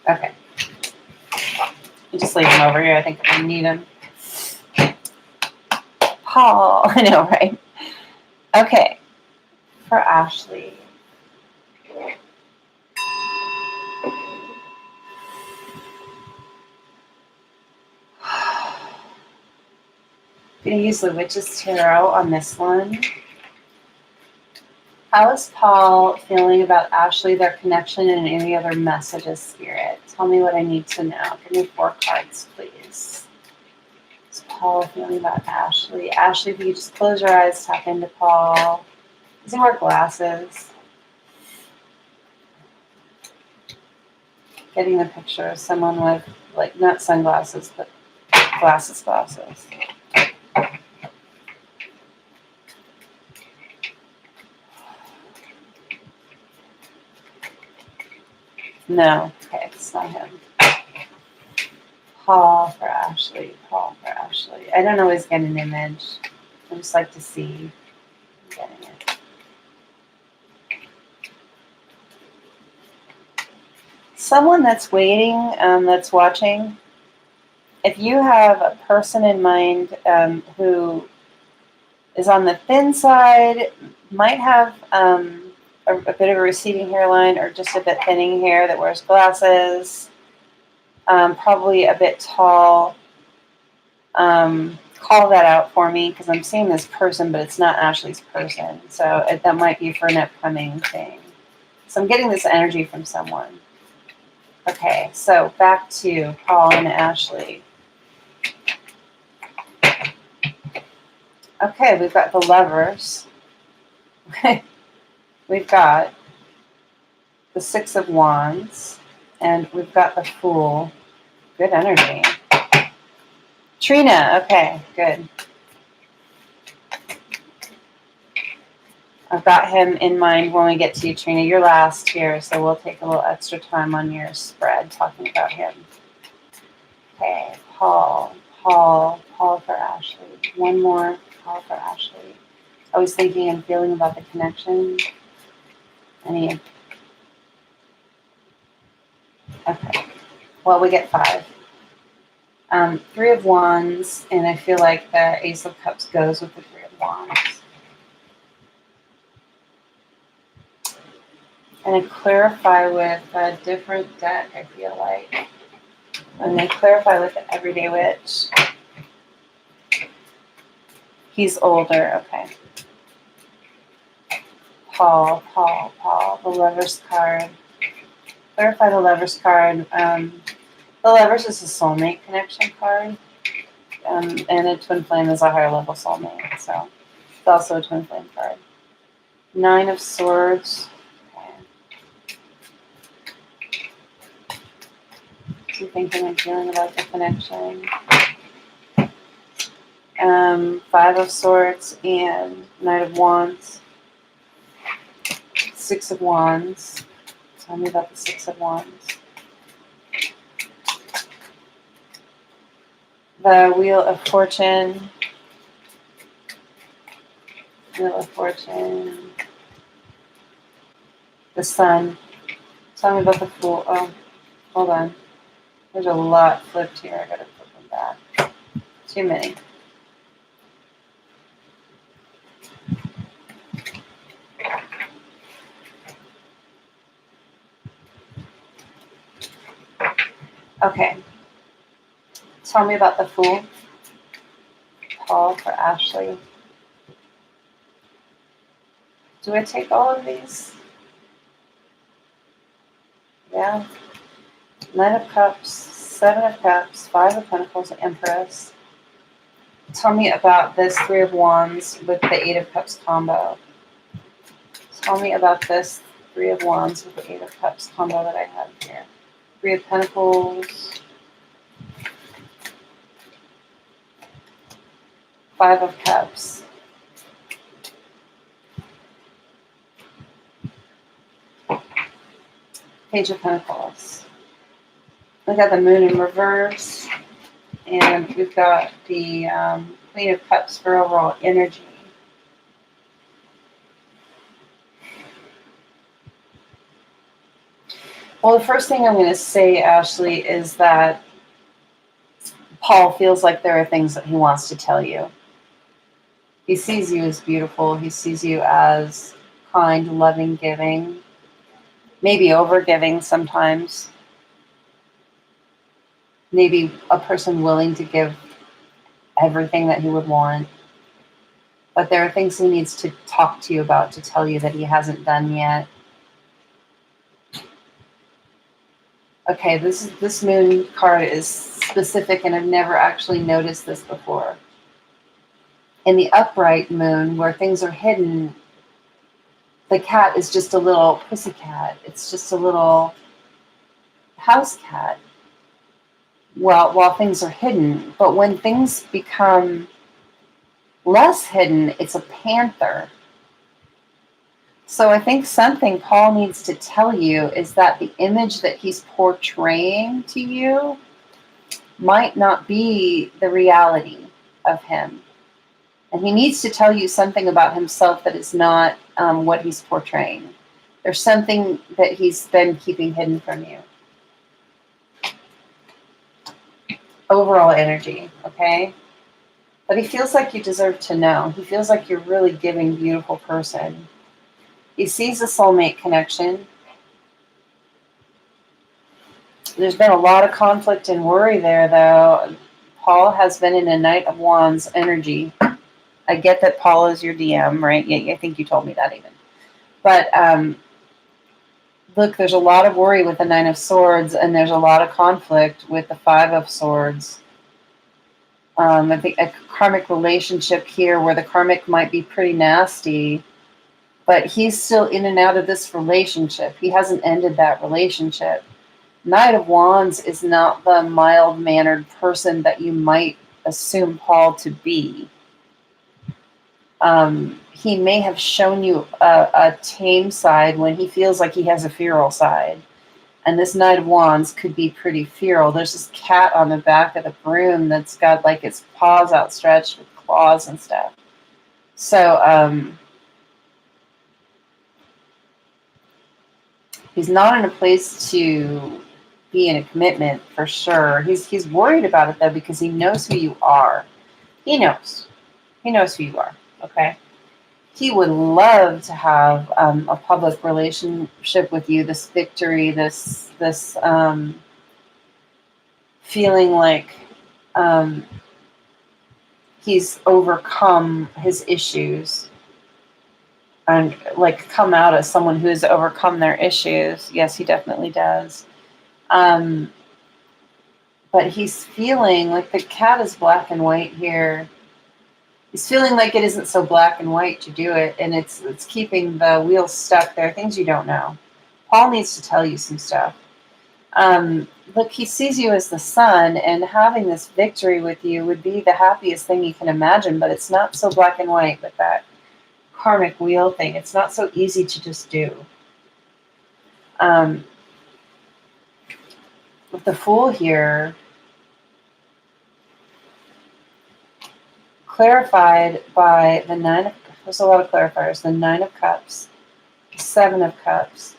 [SPEAKER 1] Okay. You just leave them over here. I think I need them. Paul, I know, right? Okay. For Ashley. I'm going to use the Witch's Tarot on this one. How is Paul feeling about Ashley, their connection, and any other messages, Spirit? Tell me what I need to know. Give me 4 cards, please. How's Paul feeling about Ashley? Ashley, if you just close your eyes, tap into Paul. Does he wear glasses? Getting the picture of someone with, like, not sunglasses, but glasses. No, okay, it's not him. Paul for Ashley. I don't always get an image. I just like to see. I'm getting it. Someone that's waiting, that's watching, if you have a person in mind who is on the thin side, might have a bit of a receding hairline or just a bit thinning hair, that wears glasses, probably a bit tall, call that out for me because I'm seeing this person, but it's not Ashley's person. So that might be for an upcoming thing. So I'm getting this energy from someone. Okay, so back to Paul and Ashley. Okay, we've got the Lovers. We've got the 6 of Wands. And we've got the Fool. Good energy. Trina, okay, good. I've got him in mind when we get to you, Trina. You're last here, so we'll take a little extra time on your spread talking about him. Okay, Paul for Ashley. One more, Paul for Ashley. I was thinking and feeling about the connection. Any? Okay. Well, we get 5. 3 of Wands, and I feel like the Ace of Cups goes with the 3 of Wands. And I clarify with a different deck, I feel like. And I clarify with the Everyday Witch. He's older, okay. Paul, the Lover's card. Clarify the Lover's card. The Lover's is a soulmate connection card. And a twin flame is a higher level soulmate, so it's also a twin flame card. 9 of Swords. Okay. So thinking and feeling about the connection. 5 of Swords and Knight of Wands. 6 of Wands. Tell me about the 6 of Wands. The Wheel of Fortune. Wheel of Fortune. The Sun. Tell me about the Fool. Oh, hold on. There's a lot flipped here. I gotta flip them back. Too many. Okay. Tell me about the Fool. Paul for Ashley. Do I take all of these? Yeah. 9 of Cups, 7 of Cups, 5 of Pentacles, Empress. Tell me about this 3 of Wands with the 8 of Cups combo. Tell me about this 3 of Wands with the 8 of Cups combo that I have here. 3 of Pentacles, 5 of Cups. Page of Pentacles. We got the Moon in reverse, and we've got the Queen of Cups for overall energy. Well, the first thing I'm going to say, Ashley, is that Paul feels like there are things that he wants to tell you. He sees you as beautiful. He sees you as kind, loving, giving, maybe over-giving sometimes. Maybe a person willing to give everything that he would want. But there are things he needs to talk to you about, to tell you that he hasn't done yet. Okay, this moon card is specific, and I've never actually noticed this before. In the upright moon, where things are hidden, the cat is just a little pussy cat. It's just a little house cat. Well, while things are hidden. But when things become less hidden, it's a panther. So I think something Paul needs to tell you is that the image that he's portraying to you might not be the reality of him. And he needs to tell you something about himself that is not what he's portraying. There's something that he's been keeping hidden from you. Overall energy, okay? But he feels like you deserve to know. He feels like you're a really giving, beautiful person. He sees a soulmate connection. There's been a lot of conflict and worry there, though. Paul has been in a Knight of Wands energy. I get that Paul is your DM, right? Yeah, I think you told me that even. But look, there's a lot of worry with the 9 of Swords, and there's a lot of conflict with the 5 of Swords. I think a karmic relationship here where the karmic might be pretty nasty, but he's still in and out of this relationship. He hasn't ended that relationship. Knight of Wands is not the mild-mannered person that you might assume Paul to be. He may have shown you a tame side when he feels like he has a feral side. And this Knight of Wands could be pretty feral. There's this cat on the back of the broom that's got like its paws outstretched with claws and stuff. So He's not in a place to be in a commitment for sure. He's worried about it though because he knows who you are. He knows. He knows who you are. Okay. He would love to have a public relationship with you. This victory. This feeling like he's overcome his issues and like come out as someone who has overcome their issues. Yes, he definitely does. Um, but he's feeling like the cat is black and white here. He's feeling like it isn't so black and white to do it, and it's keeping the wheels stuck. There are things you don't know. Paul needs to tell you some stuff. Look, he sees you as the son, and having this victory with you would be the happiest thing you can imagine, but it's not so black and white with that karmic wheel thing. It's not so easy to just do. With the Fool here, clarified by the Nine of, there's a lot of clarifiers, the Nine of Cups, the Seven of Cups.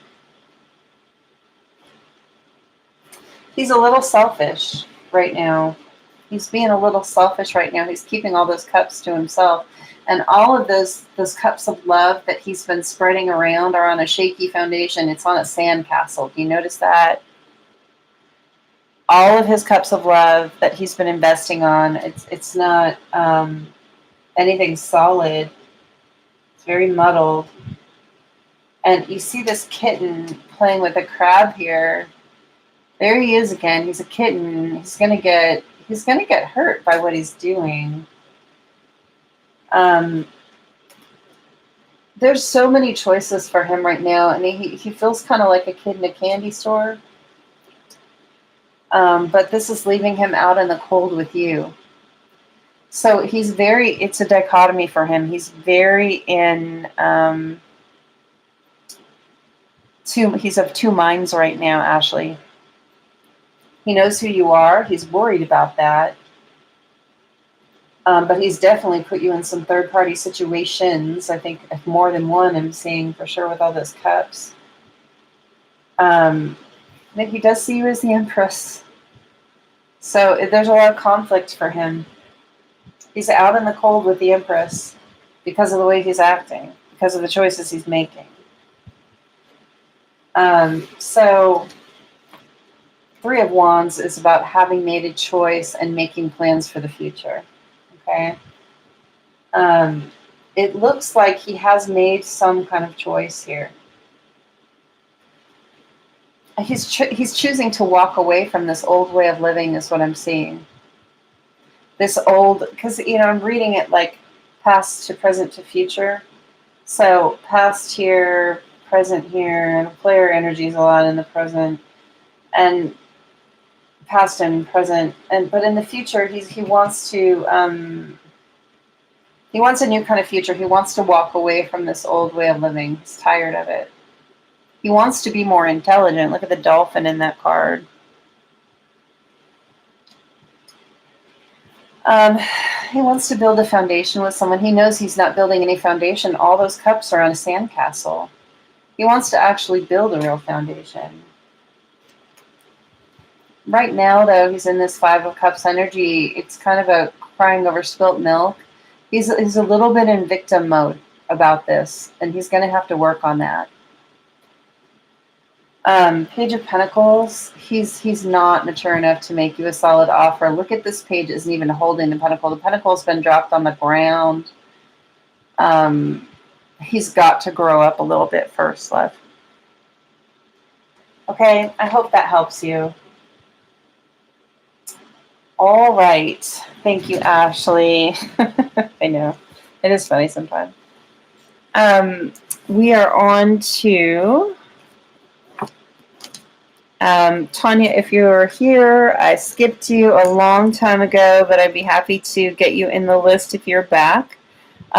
[SPEAKER 1] He's a little selfish right now. He's being a little selfish right now. He's keeping all those cups to himself. And all of those cups of love that he's been spreading around are on a shaky foundation. It's on a sandcastle. Do you notice that? All of his cups of love that he's been investing on, it's not anything solid. It's very muddled. And you see this kitten playing with a crab here. There he is again. He's a kitten. He's gonna get hurt by what he's doing. There's so many choices for him right now, and he feels kind of like a kid in a candy store. But this is leaving him out in the cold with you. So it's a dichotomy for him. He's very in, he's of two minds right now, Ashley. He knows who you are. He's worried about that. But he's definitely put you in some third-party situations. I think more than one, I'm seeing for sure with all those cups. I think he does see you as the Empress. So there's a lot of conflict for him. He's out in the cold with the Empress because of the way he's acting, because of the choices he's making. So Three of Wands is about having made a choice and making plans for the future. Okay. It looks like he has made some kind of choice here. He's choosing to walk away from this old way of living is what I'm seeing. This old, because, I'm reading it like past to present to future. So past here, present here, and player energy is a lot in the present. And past and present, but in the future, he wants to he wants a new kind of future. He wants to walk away from this old way of living. He's tired of it. He wants to be more intelligent. Look at the dolphin in that card. He wants to build a foundation with someone. He knows he's not building any foundation. All those cups are on a sandcastle. He wants to actually build a real foundation. Right now, though, he's in this Five of Cups energy. It's kind of a crying over spilt milk. He's a little bit in victim mode about this, and he's going to have to work on that. Page of Pentacles, he's not mature enough to make you a solid offer. Look at this page, isn't even holding the pentacle. The pentacle's been dropped on the ground. He's got to grow up a little bit first, love. Okay, I hope that helps you. All right. Thank you, Ashley. I know. It is funny sometimes. We are on to Tanya, if you're here, I skipped you a long time ago, but I'd be happy to get you in the list if you're back.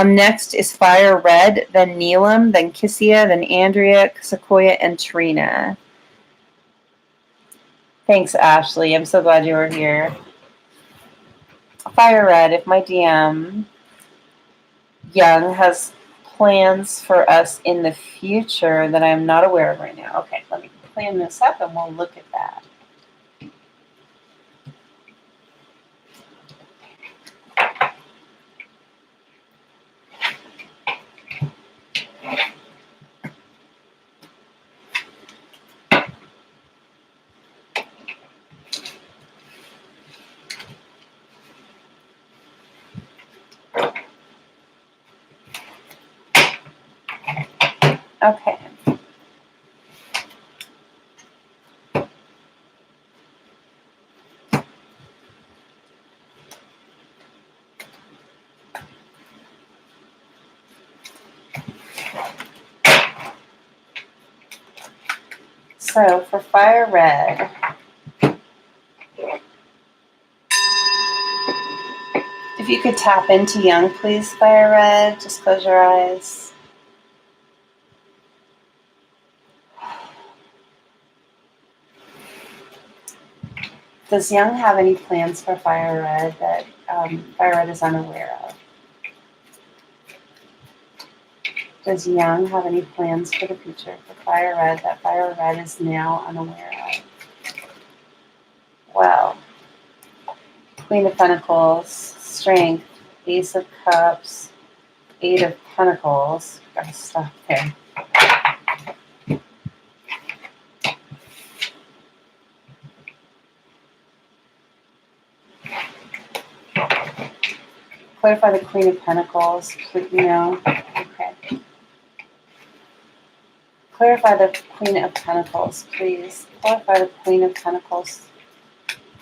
[SPEAKER 1] Next is Fire Red, then Neelam, then Kissia, then Andrea, Sequoia, and Trina. Thanks, Ashley. I'm so glad you were here. Fire Red, if my DM Young has plans for us in the future that I'm not aware of right now? Okay, let me plan this up and we'll look at that. Okay. So for fire red, if you could tap into young, please, fire red. Just close your eyes. Does Young have any plans for fire red that fire red is unaware of? Does Young have any plans for the future for fire red that fire red is now unaware of? Well, Queen of Pentacles, Strength, Ace of Cups, Eight of Pentacles. Gotta stop there. Clarify the Queen of Pentacles, okay. Clarify the Queen of Pentacles, please. Clarify the Queen of Pentacles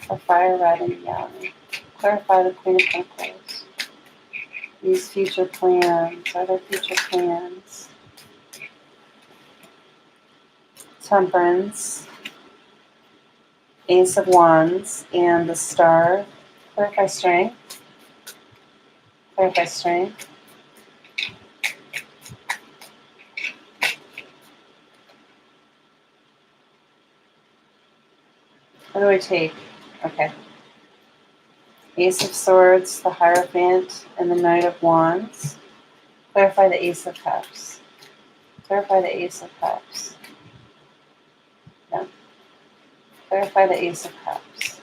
[SPEAKER 1] for fire red and young. Clarify the Queen of Pentacles. These future plans, are there future plans? Temperance, Ace of Wands, and the Star. Clarify strength. Clarify strength. What do I take? Okay. Ace of Swords, the Hierophant, and the Knight of Wands. Clarify the Ace of Cups. Clarify the Ace of Cups. No. Clarify the Ace of Cups.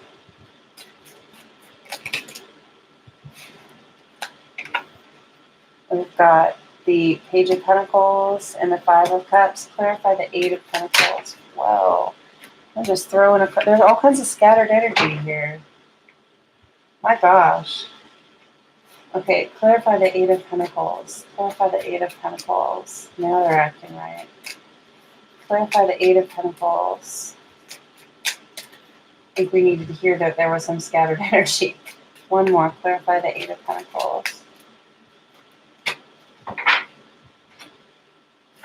[SPEAKER 1] We've got the Page of Pentacles and the Five of Cups. Clarify the Eight of Pentacles. Whoa. I'm just throwing there's all kinds of scattered energy here. My gosh. Okay, clarify the Eight of Pentacles. Clarify the Eight of Pentacles. Now they're acting right. Clarify the Eight of Pentacles. I think we needed to hear that there was some scattered energy. One more. Clarify the Eight of Pentacles.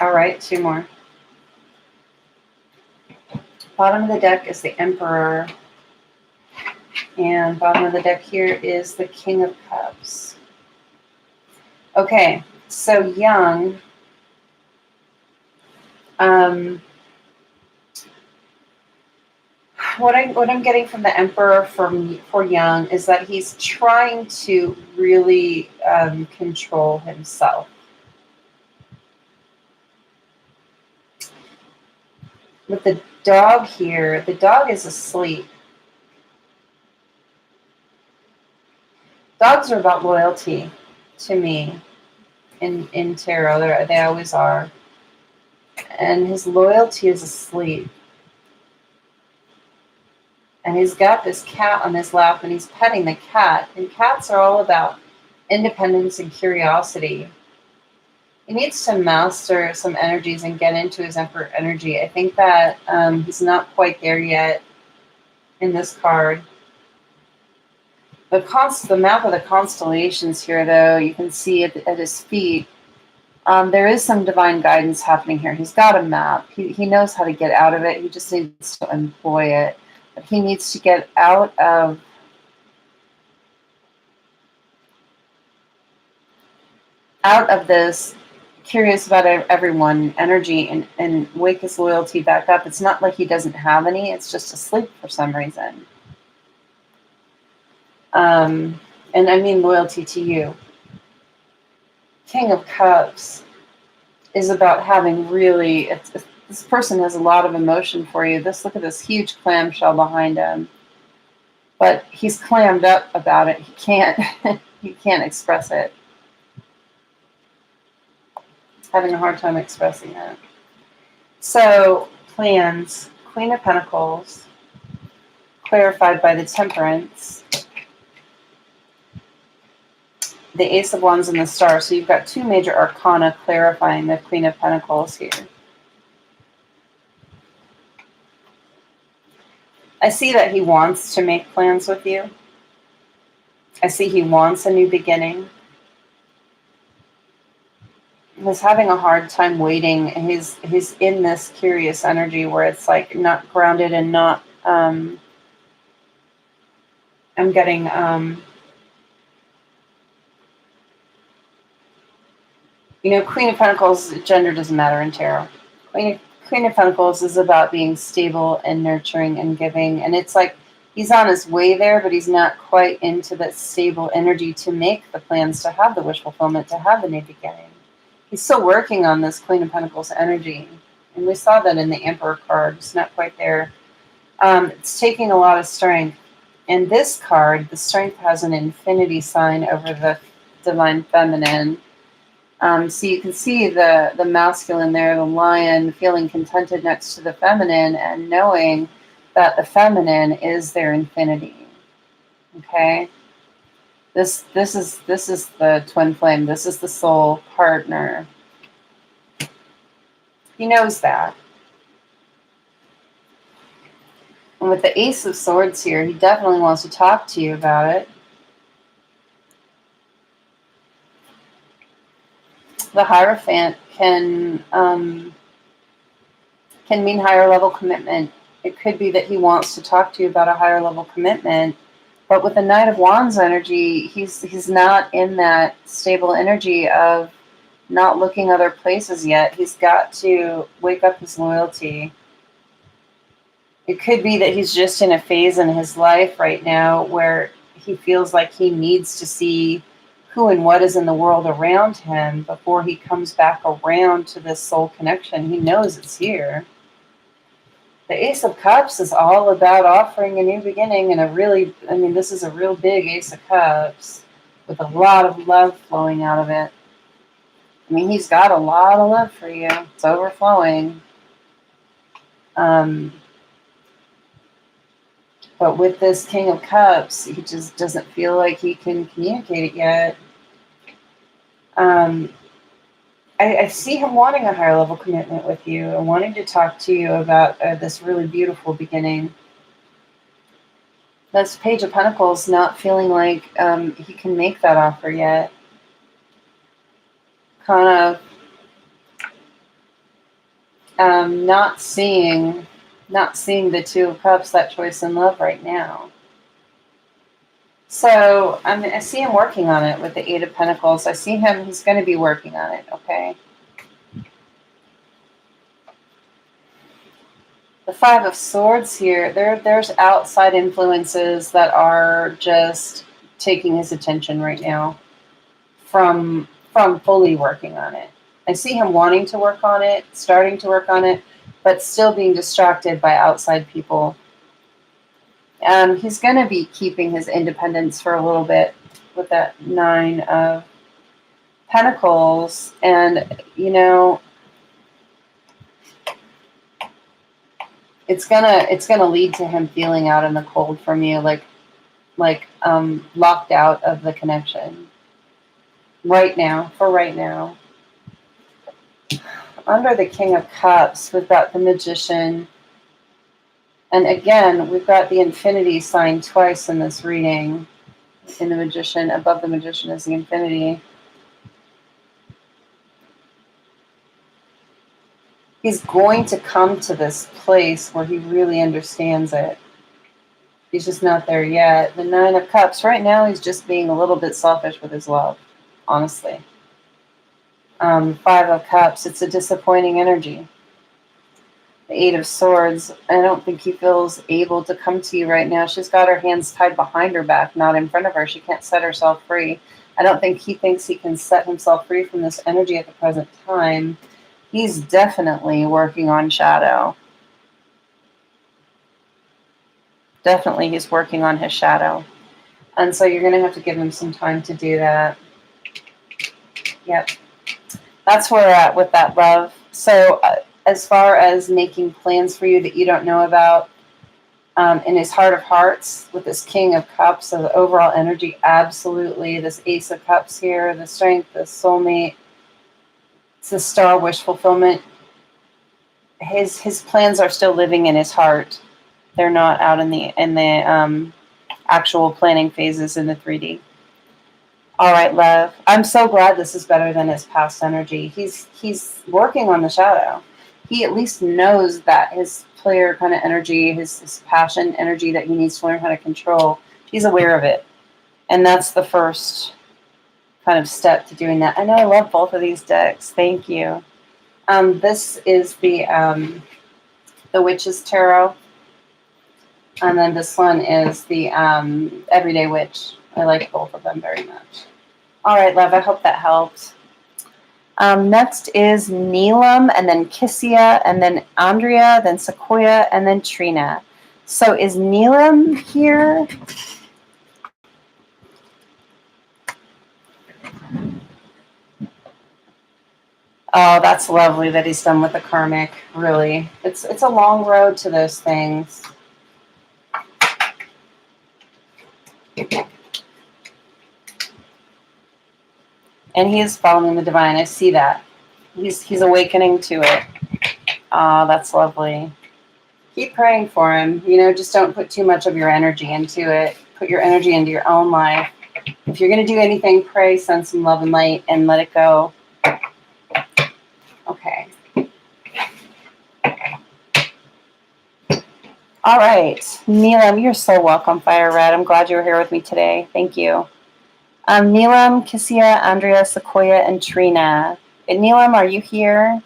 [SPEAKER 1] All right, two more. Bottom of the deck is the Emperor. And bottom of the deck here is the King of Cups. Okay, so Young. What I'm getting from the Emperor for Young is that he's trying to really control himself. With the dog here, the dog is asleep. Dogs are about loyalty to me in tarot. They always are. And his loyalty is asleep. And he's got this cat on his lap and he's petting the cat. And cats are all about independence and curiosity. He needs to master some energies and get into his Emperor energy. I think that he's not quite there yet in this card. The map of the constellations here, though, you can see at his feet, there is some divine guidance happening here. He's got a map. He knows how to get out of it. He just needs to employ it. But he needs to get out of this curious about everyone energy and wake his loyalty back up. It's not like he doesn't have any. It's just asleep for some reason. And I mean loyalty to you. King of Cups. is about having really, this person has a lot of emotion for you. Look at this huge clamshell behind him, but he's clammed up about it. He can't, he can't express it. Having a hard time expressing it. So, plans, Queen of Pentacles, clarified by the Temperance, the Ace of Wands, and the Star. So you've got two major arcana clarifying the Queen of Pentacles here. I see that he wants to make plans with you. I see he wants a new beginning. He's having a hard time waiting. He's in this curious energy where it's like not grounded and not, I'm getting, you know, Queen of Pentacles, gender doesn't matter in tarot. Queen of Pentacles is about being stable and nurturing and giving. And it's like he's on his way there, but he's not quite into that stable energy to make the plans, to have the wish fulfillment, to have the new beginning. He's still working on this Queen of Pentacles energy. And we saw that in the Emperor card. It's not quite there. It's taking a lot of strength. And this card, the Strength, has an infinity sign over the Divine Feminine. So you can see the masculine there, the lion, feeling contented next to the feminine and knowing that the feminine is their infinity. Okay? This is the twin flame. This is the soul partner. He knows that. And with the Ace of Swords here, he definitely wants to talk to you about it. The Hierophant can mean higher level commitment. It could be that he wants to talk to you about a higher level commitment, but with the Knight of Wands energy, he's not in that stable energy of not looking other places yet. He's got to wake up his loyalty. It could be that he's just in a phase in his life right now where he feels like he needs to see who and what is in the world around him before he comes back around to this soul connection. He knows it's here. The Ace of Cups is all about offering a new beginning, and this is a real big Ace of Cups with a lot of love flowing out of it. I mean, he's got a lot of love for you. It's overflowing. But with this King of Cups, he just doesn't feel like he can communicate it yet. I see him wanting a higher level commitment with you and wanting to talk to you about this really beautiful beginning. This Page of Pentacles not feeling like he can make that offer yet. Kind of not seeing the Two of Cups, that choice in love right now. So I see him working on it with the Eight of Pentacles. I see him, he's going to be working on it, okay? The Five of Swords here, there's outside influences that are just taking his attention right now from fully working on it. I see him wanting to work on it, starting to work on it, but still being distracted by outside people. He's going to be keeping his independence for a little bit with that Nine of Pentacles. And, you know, it's gonna lead to him feeling out in the cold from you, like locked out of the connection. Right now. Under the King of Cups, we've got the Magician. And again, we've got the infinity sign twice in this reading. In the Magician, above the Magician is the infinity. He's going to come to this place where he really understands it. He's just not there yet. The Nine of Cups, right now he's just being a little bit selfish with his love, honestly. Five of Cups, it's a disappointing energy. The Eight of Swords, I don't think he feels able to come to you right now. She's got her hands tied behind her back, not in front of her. She can't set herself free. I don't think he thinks he can set himself free from this energy at the present time. He's definitely working on shadow. Definitely he's working on his shadow. And so you're going to have to give him some time to do that. Yep. That's where we're at with that, love. So as far as making plans for you that you don't know about, in his heart of hearts with this King of Cups, so the overall energy, absolutely. This Ace of Cups here, the strength, the soulmate, it's the star wish fulfillment. His plans are still living in his heart. They're not out in the actual planning phases in the 3D. All right, love. I'm so glad this is better than his past energy. He's working on the shadow. He at least knows that his player kind of energy, his passion energy that he needs to learn how to control, he's aware of it. And that's the first kind of step to doing that. I know I love both of these decks. Thank you. This is the Witch's Tarot. And then this one is the Everyday Witch. I like both of them very much. All right, love, I hope that helped. Next is Neelam, and then Kissia, and then Andrea, then Sequoia, and then Trina. So is Neelam here? Oh, that's lovely that he's done with the karmic, really. It's a long road to those things. And he is following the divine. I see that. He's awakening to it. Ah, that's lovely. Keep praying for him. You know, just don't put too much of your energy into it. Put your energy into your own life. If you're going to do anything, pray, send some love and light, and let it go. Okay. All right. Neelam, you're so welcome, Fire Red. I'm glad you were here with me today. Thank you. Neelam, Kissia, Andrea, Sequoia, and Trina. And Neelam, are you here?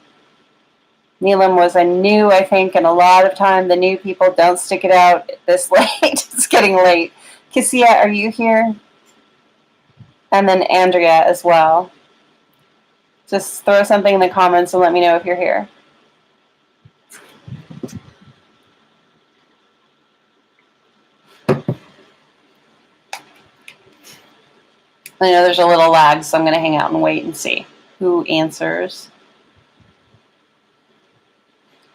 [SPEAKER 1] Neelam was a new, I think, and a lot of time the new people don't stick it out this late. It's getting late. Kissia, are you here? And then Andrea as well. Just throw something in the comments and let me know if you're here. I know there's a little lag, so I'm going to hang out and wait and see who answers.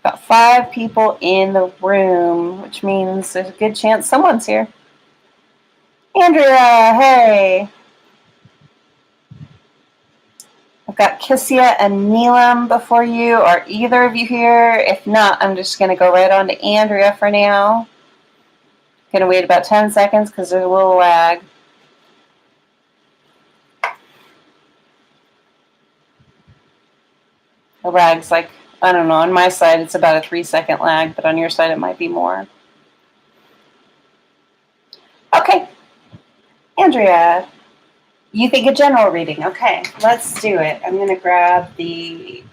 [SPEAKER 1] Got 5 people in the room, which means there's a good chance someone's here. Andrea, hey. I've got Kissia and Neelam before you. Are either of you here? If not, I'm just going to go right on to Andrea for now. Going to wait about 10 seconds because there's a little lag. The lag's like, I don't know, on my side it's about a 3-second lag, but on your side it might be more. Okay. Andrea, you think a general reading. Okay, let's do it. I'm going to grab the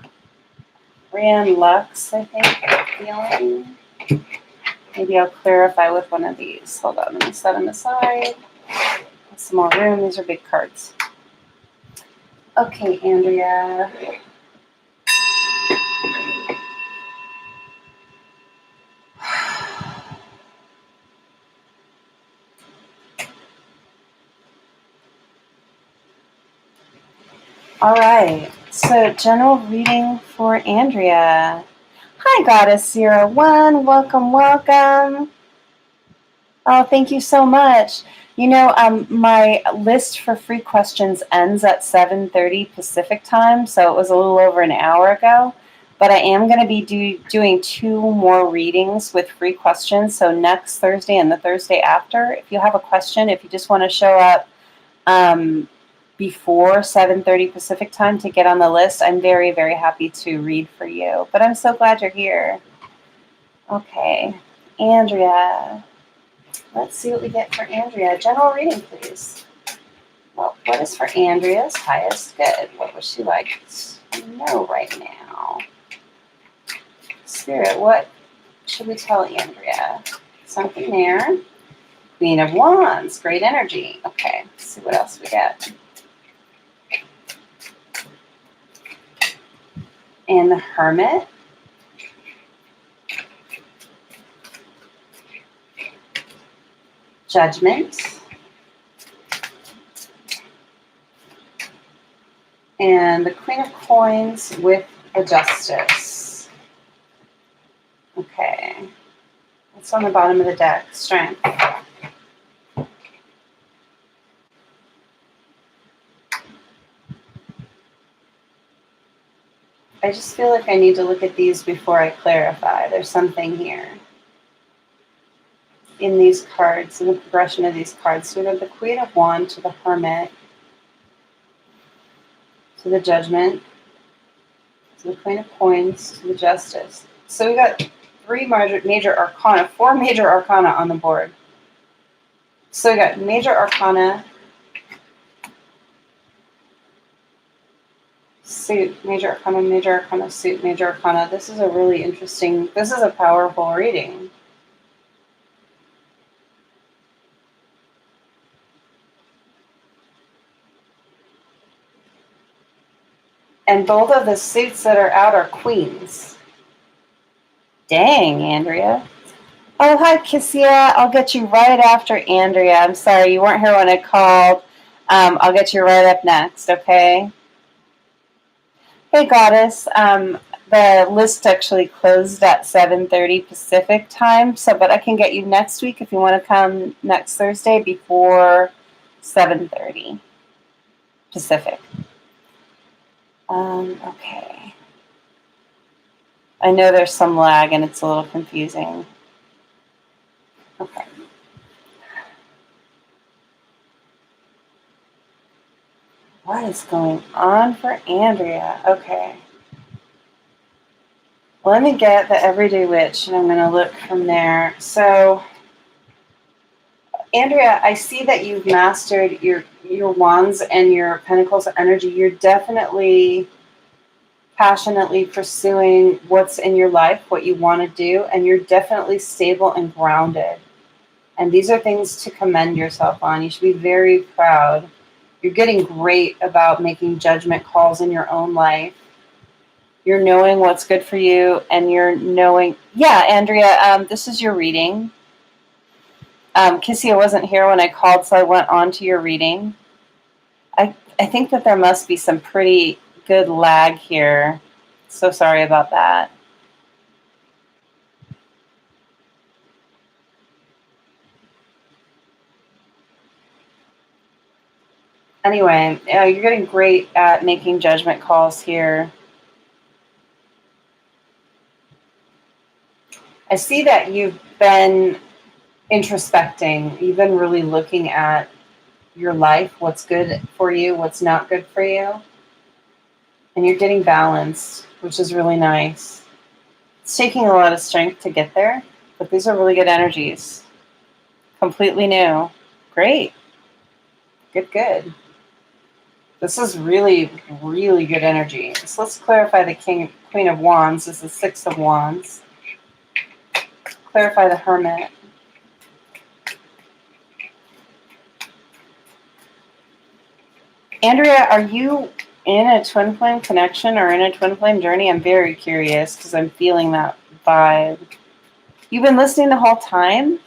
[SPEAKER 1] Grand Lux, I think, feeling. Maybe I'll clarify with one of these. Hold on, let me set them aside. Some more room. These are big cards. Okay, Andrea. All right, so general reading for Andrea. Hi, Goddess 01. Welcome, welcome. Oh, thank you so much. You know, my list for free questions ends at 7:30 Pacific time, so it was a little over an hour ago. But I am going to be doing 2 more readings with free questions, so next Thursday and the Thursday after. If you have a question, if you just want to show up before 7:30 Pacific time to get on the list, I'm very, very happy to read for you. But I'm so glad you're here. Okay, Andrea. Let's see what we get for Andrea. General reading, please. Well, what is for Andrea's highest good? What would she like to know right now? Spirit, what should we tell Andrea? Something there. Queen of Wands, great energy. Okay, let's see what else we get. and the Hermit. Judgment. And the Queen of Coins with a Justice. Okay. What's on the bottom of the deck? Strength. I just feel like I need to look at these before I clarify. There's something here in these cards, in the progression of these cards. So we have the Queen of Wands to the Hermit, to the Judgment, to the Queen of Coins, to the Justice. So we got four major arcana on the board. So we got major arcana, suit, major arcana, suit, major arcana. This is a really interesting, this is a powerful reading. And both of the suits that are out are queens. Dang, Andrea. Oh, hi, Kissia. I'll get you right after Andrea. I'm sorry, you weren't here when I called. I'll get you right up next, okay? Hey, Goddess. The list actually closed at 7:30 Pacific time, but I can get you next week if you want to come next Thursday before 7:30 Pacific. Okay. I know there's some lag and it's a little confusing. Okay. What is going on for Andrea? Okay. Let me get the Everyday Witch and I'm going to look from there. So, Andrea, I see that you've mastered your wands and your pentacles energy. You're definitely passionately pursuing what's in your life, what you want to do, and you're definitely stable and grounded. And these are things to commend yourself on. You should be very proud. You're getting great about making judgment calls in your own life. You're knowing what's good for you, and you're knowing, yeah, Andrea, this is your reading. Kissia wasn't here when I called, so I went on to your reading. I think that there must be some pretty good lag here. So sorry about that. Anyway, you're getting great at making judgment calls here. I see that you've been introspecting. You've been really looking at your life, what's good for you, what's not good for you. And you're getting balanced, which is really nice. It's taking a lot of strength to get there, but these are really good energies. Completely new. Great. Good. This is really, really good energy. So let's clarify the Queen of Wands. This is Six of Wands. Clarify the Hermit. Andrea, are you in a twin flame connection or in a twin flame journey? I'm very curious because I'm feeling that vibe. You've been listening the whole time?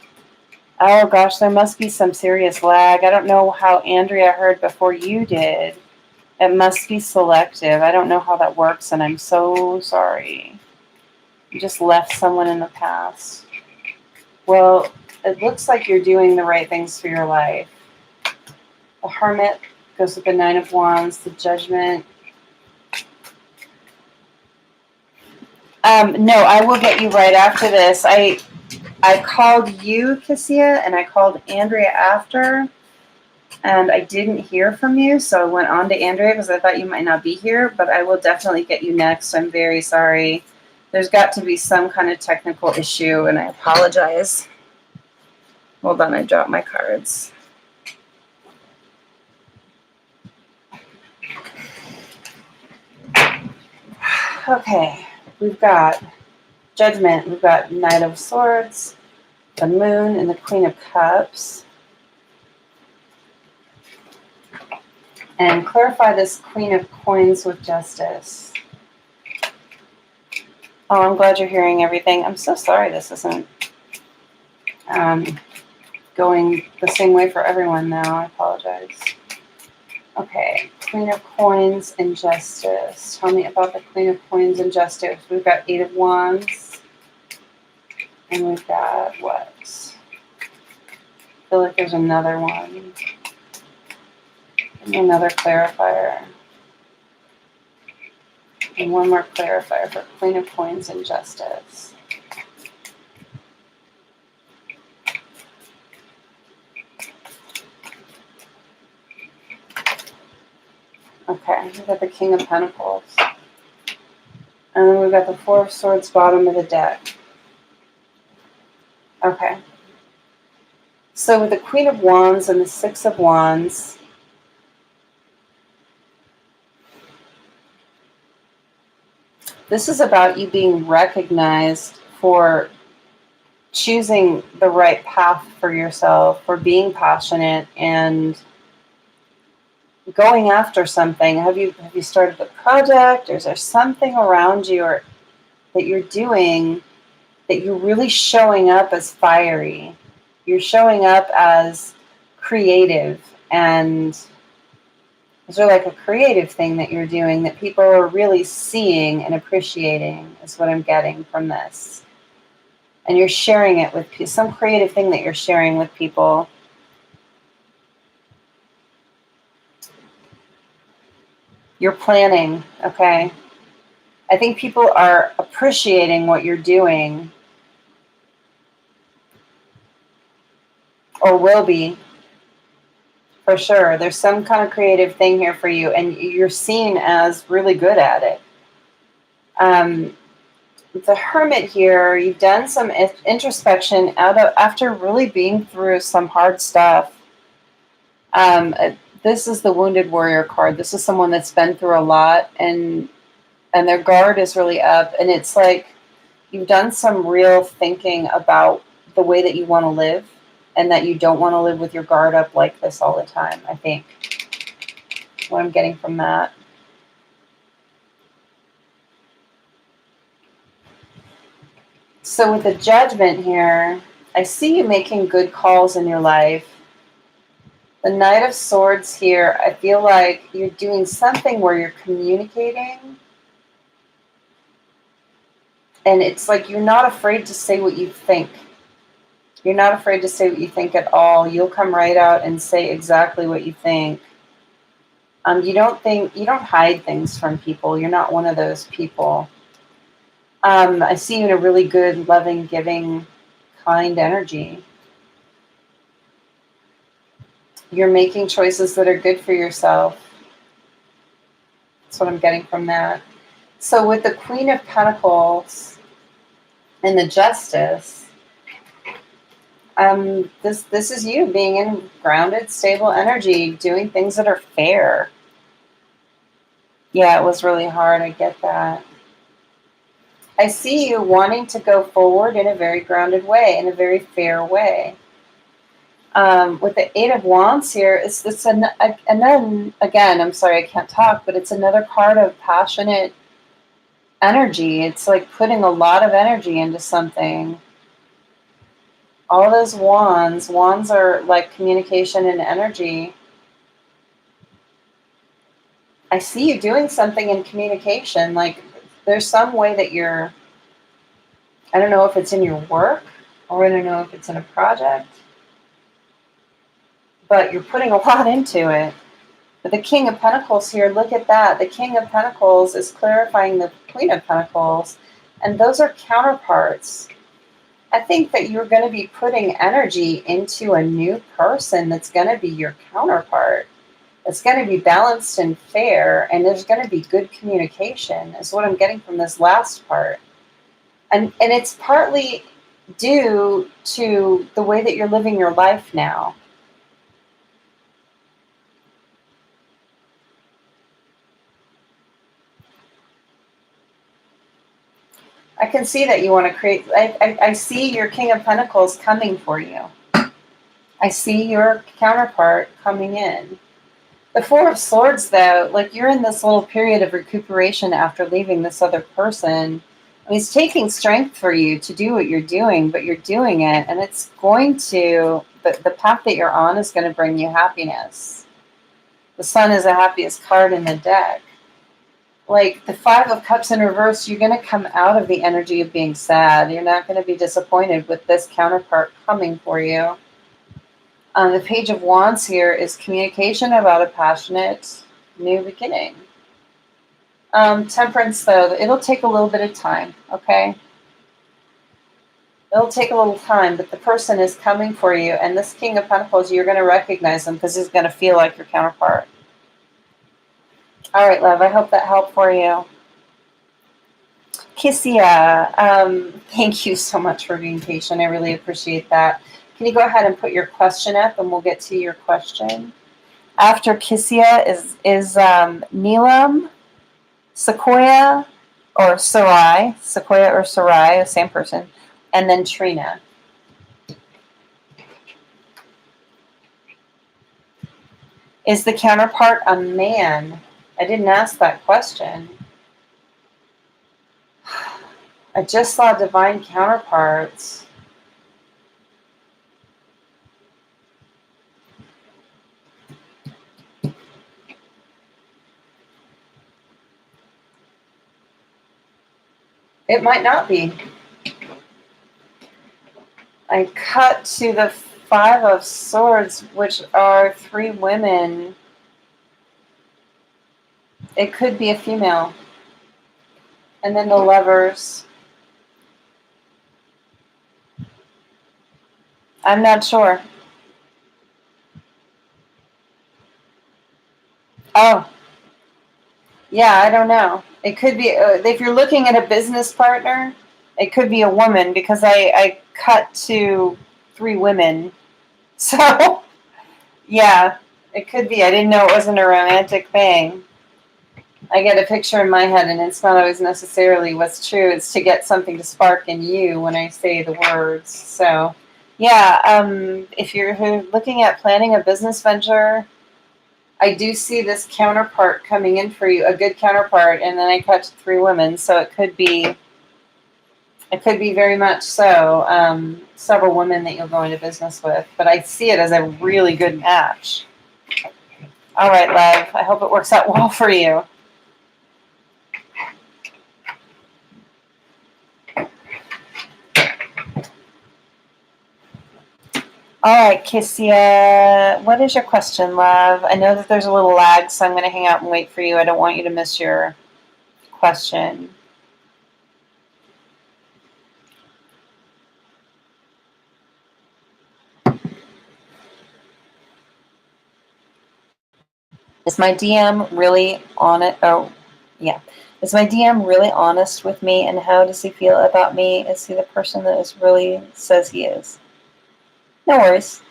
[SPEAKER 1] Oh gosh, there must be some serious lag. I don't know how Andrea heard before you did. It must be selective. I don't know how that works, and I'm so sorry. You just left someone in the past. Well, it looks like you're doing the right things for your life. The Hermit goes with the Nine of Wands, the Judgment. No, I will get you right after this. I called you, Kissia, and I called Andrea after, and I didn't hear from you, so I went on to Andrea because I thought you might not be here, but I will definitely get you next. I'm very sorry. There's got to be some kind of technical issue, and I apologize. Hold on, I dropped my cards. Okay, we've got Judgment, we've got Knight of Swords, the Moon, and the Queen of Cups. And clarify this Queen of Coins with Justice. Oh, I'm glad you're hearing everything. I'm so sorry this isn't going the same way for everyone now. I apologize. Okay, Queen of Coins and Justice. Tell me about the Queen of Coins and Justice. We've got Eight of Wands. And we've got what? I feel like there's another one. And another clarifier. And one more clarifier for Queen of Coins and Justice. Okay, we've got the King of Pentacles. And then we've got the Four of Swords bottom of the deck. Okay. So with the Queen of Wands and the Six of Wands, this is about you being recognized for choosing the right path for yourself, for being passionate and going after something. Have you started a project, or is there something around you or that you're doing that you're really showing up as fiery? You're showing up as creative, and is there like a creative thing that you're doing that people are really seeing and appreciating, is what I'm getting from this. And you're sharing it with people, some creative thing that you're sharing with people. You're planning, okay? I think people are appreciating what you're doing, or will be, for sure. There's some kind of creative thing here for you, and you're seen as really good at it. The Hermit here, you've done some introspection after really being through some hard stuff. This is the Wounded Warrior card. This is someone that's been through a lot, and their guard is really up, and it's like you've done some real thinking about the way that you want to live, and that you don't want to live with your guard up like this all the time, I think. What I'm getting from that. So with the Judgment here, I see you making good calls in your life. The Knight of Swords here, I feel like you're doing something where you're communicating. And it's like you're not afraid to say what you think. You're not afraid to say what you think at all. You'll come right out and say exactly what you think. You don't hide things from people. You're not one of those people. I see you in a really good, loving, giving, kind energy. You're making choices that are good for yourself. That's what I'm getting from that. So with the Queen of Pentacles and the Justice, this is you being in grounded, stable energy, doing things that are fair. Yeah, it was really hard. I get that. I see you wanting to go forward in a very grounded way, in a very fair way. With the Eight of Wands here, and then again, I'm sorry I can't talk, but it's another card of passionate energy. It's like putting a lot of energy into something. All those wands are like communication and energy. I see you doing something in communication. Like there's some way that you're, I don't know if it's in your work, or I don't know if it's in a project, but you're putting a lot into it. But the King of Pentacles here, look at that. The King of Pentacles is clarifying the Queen of Pentacles, and those are counterparts. I think that you're going to be putting energy into a new person that's going to be your counterpart. It's going to be balanced and fair, and there's going to be good communication, is what I'm getting from this last part. And it's partly due to the way that you're living your life now. I can see that you want to create, I see your King of Pentacles coming for you. I see your counterpart coming in. The Four of Swords, though, like you're in this little period of recuperation after leaving this other person, It's taking strength for you to do what you're doing, but you're doing it, and it's going to, the path that you're on is going to bring you happiness. The Sun is the happiest card in the deck. Like the Five of Cups in reverse, you're going to come out of the energy of being sad. You're not going to be disappointed with this counterpart coming for you. The Page of Wands here is communication about a passionate new beginning. Temperance, though, it'll take a little bit of time, okay? It'll take a little time, but the person is coming for you, and this King of Pentacles, you're going to recognize them because he's going to feel like your counterpart. All right, love, I hope that helped for you. Kissia, thank you so much for being patient. I really appreciate that. Can you go ahead and put your question up, and we'll get to your question. After Kissia is Neelam, Sequoia, or Sarai, same person, and then Trina. Is the counterpart a man? I didn't ask that question. I just saw divine counterparts. It might not be. I cut to the Five of Swords, which are 3 women. It could be a female. And then the Lovers. I'm not sure. Oh. Yeah, I don't know. It could be, if you're looking at a business partner, it could be a woman because I cut to 3 women. So, yeah, it could be. I didn't know it wasn't a romantic thing. I get a picture in my head, and it's not always necessarily what's true. It's to get something to spark in you when I say the words. So, yeah, if you're looking at planning a business venture, I do see this counterpart coming in for you, a good counterpart, and then I cut to 3 women, so it could be very much so several women that you'll go into business with, but I see it as a really good match. All right, love, I hope it works out well for you. All right, Kissia, what is your question, love? I know that there's a little lag, so I'm going to hang out and wait for you. I don't want you to miss your question. Is my DM really on it? Oh, yeah. Is my DM really honest with me, and how does he feel about me? Is he the person that is really says he is? No worries.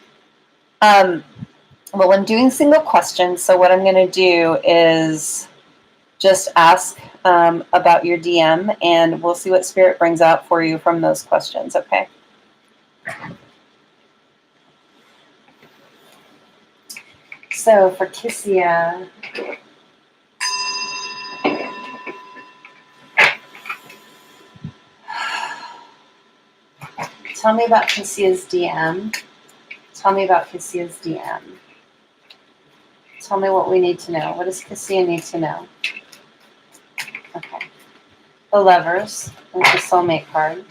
[SPEAKER 1] Well, I'm doing single questions, so what I'm going to do is just ask about your DM, and we'll see what Spirit brings out for you from those questions, okay? So for Kissia, tell me about Kissia's DM. Tell me about Kissia's DM. Tell me what we need to know. What does Kissia need to know? Okay. The Lovers. That's the soulmate card.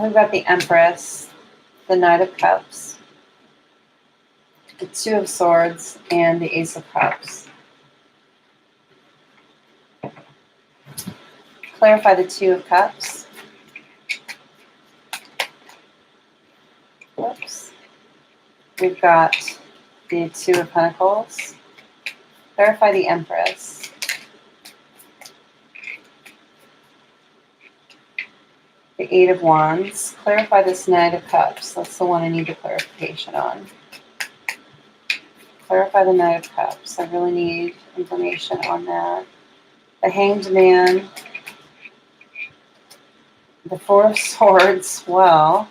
[SPEAKER 1] We've got the Empress, the Knight of Cups, the Two of Swords, and the Ace of Cups. Clarify the Two of Cups. Whoops. We've got the Two of Pentacles. Clarify the Empress. The Eight of Wands. Clarify this Knight of Cups. That's the one I need the clarification on. Clarify the Knight of Cups. I really need information on that. The Hanged Man. The Four of Swords. Well.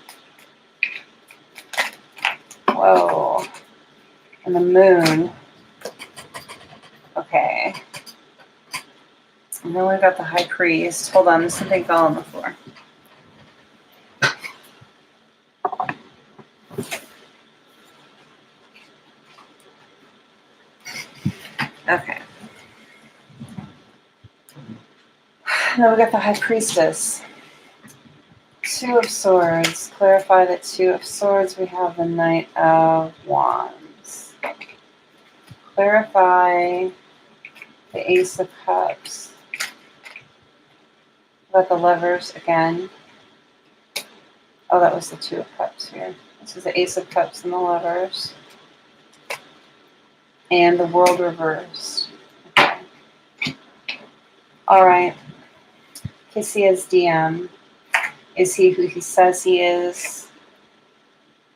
[SPEAKER 1] Whoa. And the Moon. And then we've got the high priest. Hold on, something fell on the floor. Okay. And then we got the high priestess. Two of Swords. Clarify the Two of Swords. We have the Knight of Wands. Clarify the Ace of Cups. About the Lovers again. Oh, that was the Two of Cups here. This is the Ace of Cups and the Lovers. And the World reversed. Okay. All right. Kissia's DM. Is he who he says he is?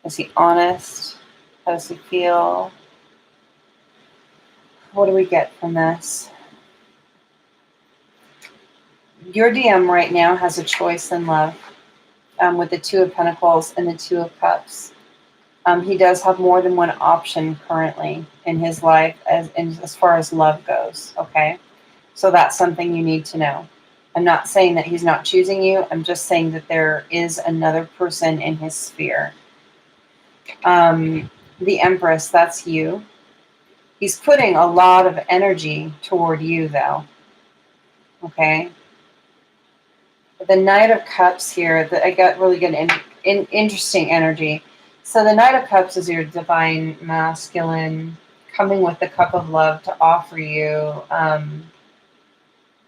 [SPEAKER 1] Is he honest? How does he feel? What do we get from this? Your DM right now has a choice in love with the Two of Pentacles and the Two of Cups. He does have more than one option currently in his life as far as love goes, okay? So that's something you need to know. I'm not saying that he's not choosing you. I'm just saying that there is another person in his sphere. The Empress, that's you. He's putting a lot of energy toward you, though. Okay? The Knight of Cups here, I got really good, interesting energy. So the Knight of Cups is your divine masculine coming with the cup of love to offer you,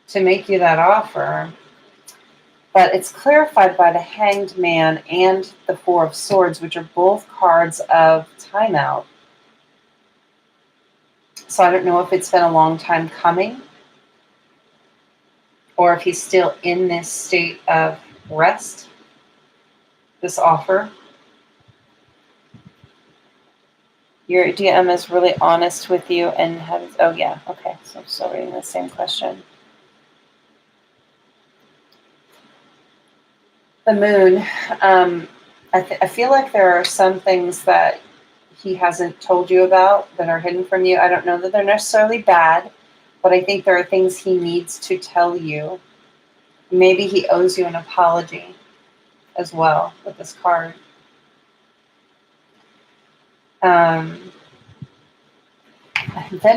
[SPEAKER 1] to make you that offer. But it's clarified by the Hanged Man and the Four of Swords, which are both cards of timeout. So I don't know if it's been a long time coming or if he's still in this state of rest, this offer. Your DM is really honest with you and has, oh yeah, okay, so I'm still reading the same question. The Moon, I feel like there are some things that he hasn't told you about that are hidden from you. I don't know that they're necessarily bad, but I think there are things he needs to tell you. Maybe he owes you an apology as well with this card. Then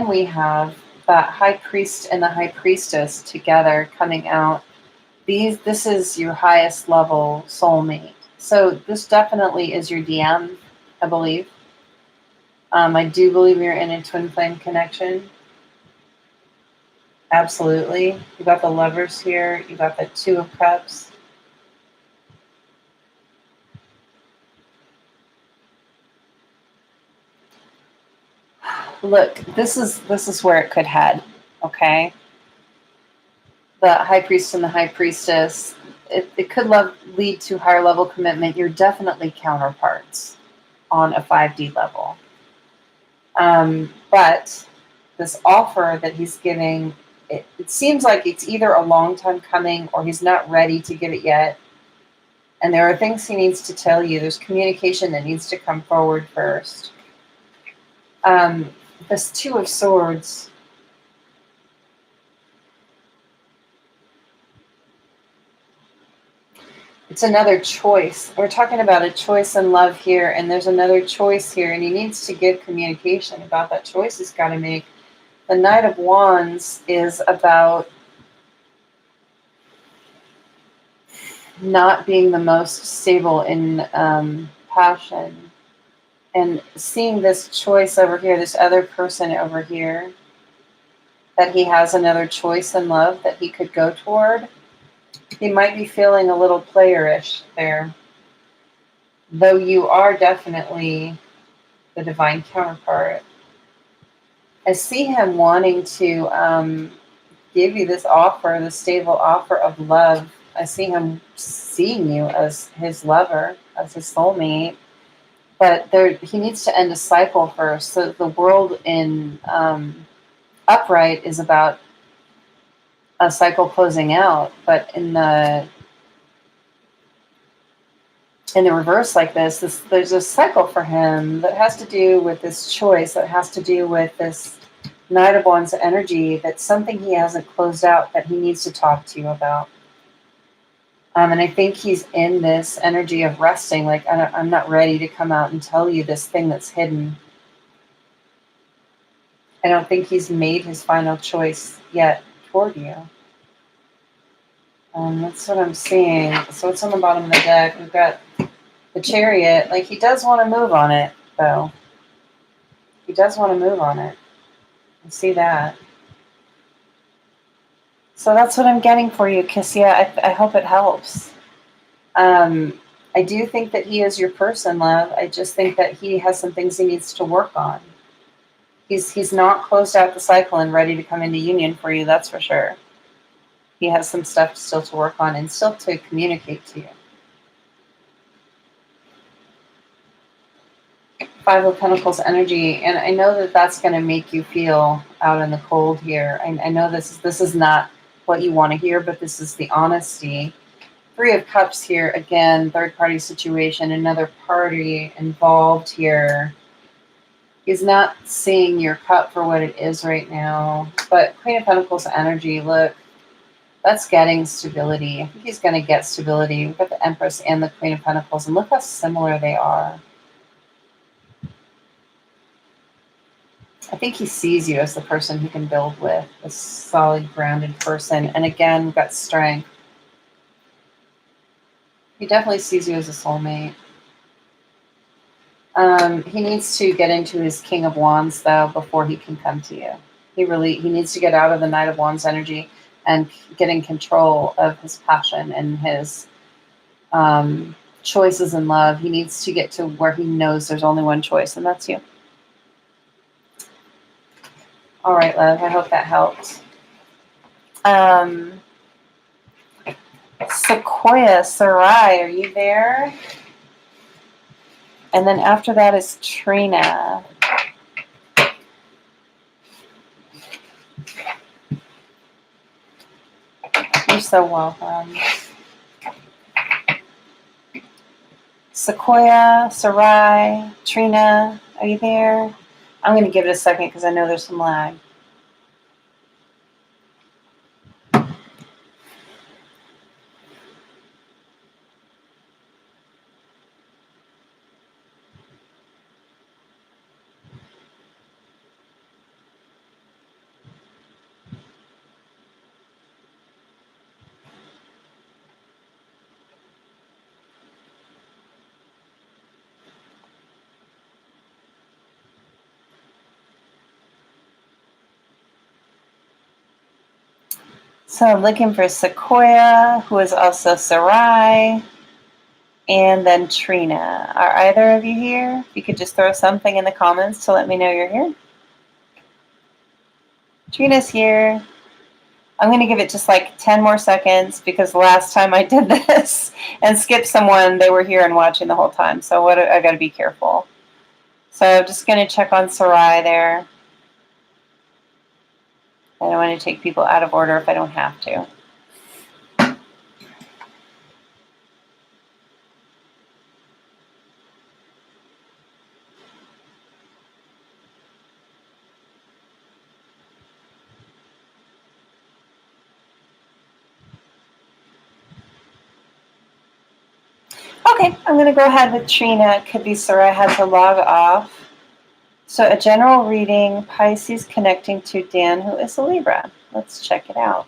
[SPEAKER 1] we have that High Priest and the High Priestess together coming out. This is your highest level soulmate. So this definitely is your DM, I believe. I do believe you're in a twin flame connection. Absolutely. You got the Lovers here. You got the Two of Cups. Look, this is where it could head. Okay. The High Priest and the High Priestess. It could lead to higher level commitment. You're definitely counterparts on a 5D level. But this offer that he's giving, it seems like it's either a long time coming or he's not ready to give it yet. And there are things he needs to tell you. There's communication that needs to come forward first. This Two of Swords. It's another choice. We're talking about a choice in love here, and there's another choice here, and he needs to give communication about that choice he's got to make. The Knight of Wands is about not being the most stable in passion. And seeing this choice over here, this other person over here, that he has another choice in love that he could go toward. He might be feeling a little playerish there. Though you are definitely the divine counterpart. I see him wanting to give you this offer, this stable offer of love. I see him seeing you as his lover, as his soulmate. But he needs to end a cycle first. So the world in upright is about a cycle closing out. But in the reverse like this, there's a cycle for him that has to do with this choice, that has to do with this Knight of Wands energy, that's something he hasn't closed out that he needs to talk to you about. And I think he's in this energy of resting, like, I'm not ready to come out and tell you this thing that's hidden. I don't think he's made his final choice yet toward you. That's what I'm seeing. So what's on the bottom of the deck? We've got the Chariot. Like, he does want to move on it, though. He does want to move on it. I see that. So that's what I'm getting for you, Kissia. I hope it helps. I do think that he is your person, love. I just think that he has some things he needs to work on. He's not closed out the cycle and ready to come into union for you, that's for sure. He has some stuff still to work on and still to communicate to you. Five of Pentacles energy, and I know that that's going to make you feel out in the cold here. I know this is not what you want to hear, but this is the honesty. Three of Cups here, again, third party situation, another party involved here. He's not seeing your cup for what it is right now. But Queen of Pentacles energy, look, that's getting stability. I think he's going to get stability. We've got the Empress and the Queen of Pentacles, and look how similar they are. I think he sees you as the person he can build with, a solid, grounded person. And again, we've got strength. He definitely sees you as a soulmate. He needs to get into his King of Wands, though, before he can come to you. He needs to get out of the Knight of Wands energy and get in control of his passion and his choices in love. He needs to get to where he knows there's only one choice, and that's you. All right, love. I hope that helped. Sequoia, Sarai, are you there? And then after that is Trina. You're so welcome. Sequoia, Sarai, Trina, are you there? I'm going to give it a second because I know there's some lag. So I'm looking for Sequoia, who is also Sarai, and then Trina. Are either of you here? If you could just throw something in the comments to let me know you're here. Trina's here. I'm going to give it just like 10 more seconds because last time I did this and skipped someone, they were here and watching the whole time. So I got to be careful. So I'm just going to check on Sarai there. I don't want to take people out of order if I don't have to. Okay, I'm going to go ahead with Trina. It could be Sarai had to log off. So a general reading, Pisces connecting to Dan, who is a Libra. Let's check it out.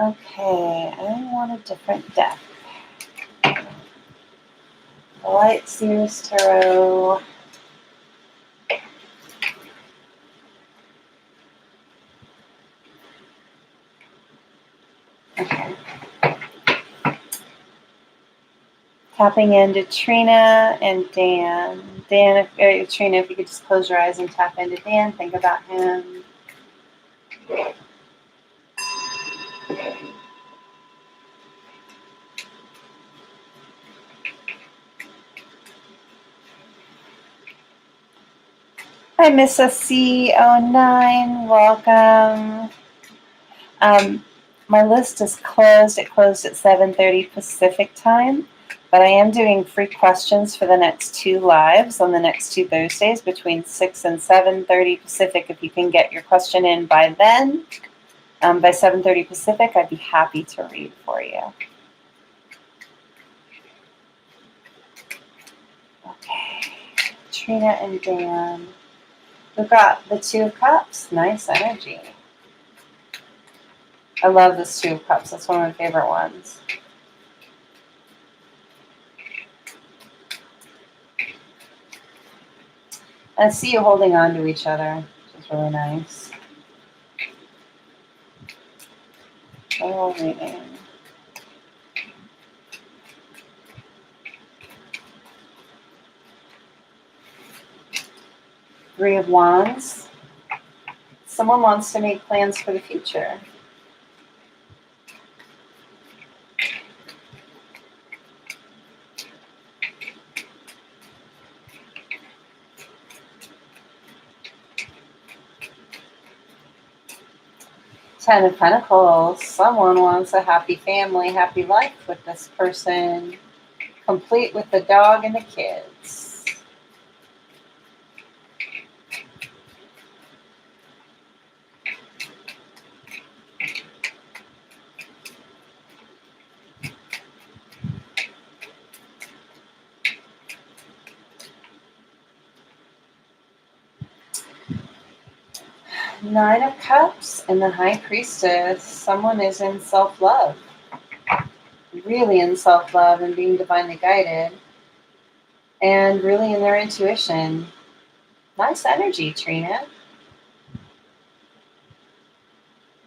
[SPEAKER 1] Okay, I want a different deck. The Light Seers Tarot. Okay. Tapping into Trina and Dan. Trina, if you could just close your eyes and tap into Dan, think about him. Hi, Miss C09, welcome. My list is closed. It closed at 7:30 Pacific time. But I am doing free questions for the next 2 lives on the next 2 Thursdays between 6 and 7:30 Pacific. If you can get your question in by then, by 7:30 Pacific, I'd be happy to read for you. Okay, Trina and Dan. We've got the Two of Cups. Nice energy. I love this Two of Cups. That's one of my favorite ones. I see you holding on to each other, which is really nice. Oh, reading. Three of Wands. Someone wants to make plans for the future. Ten of Pentacles. Someone wants a happy family, happy life with this person, complete with the dog and the kids. Nine of Cups and the High Priestess. Someone is in self-love. Really in self-love and being divinely guided. And really in their intuition. Nice energy, Trina.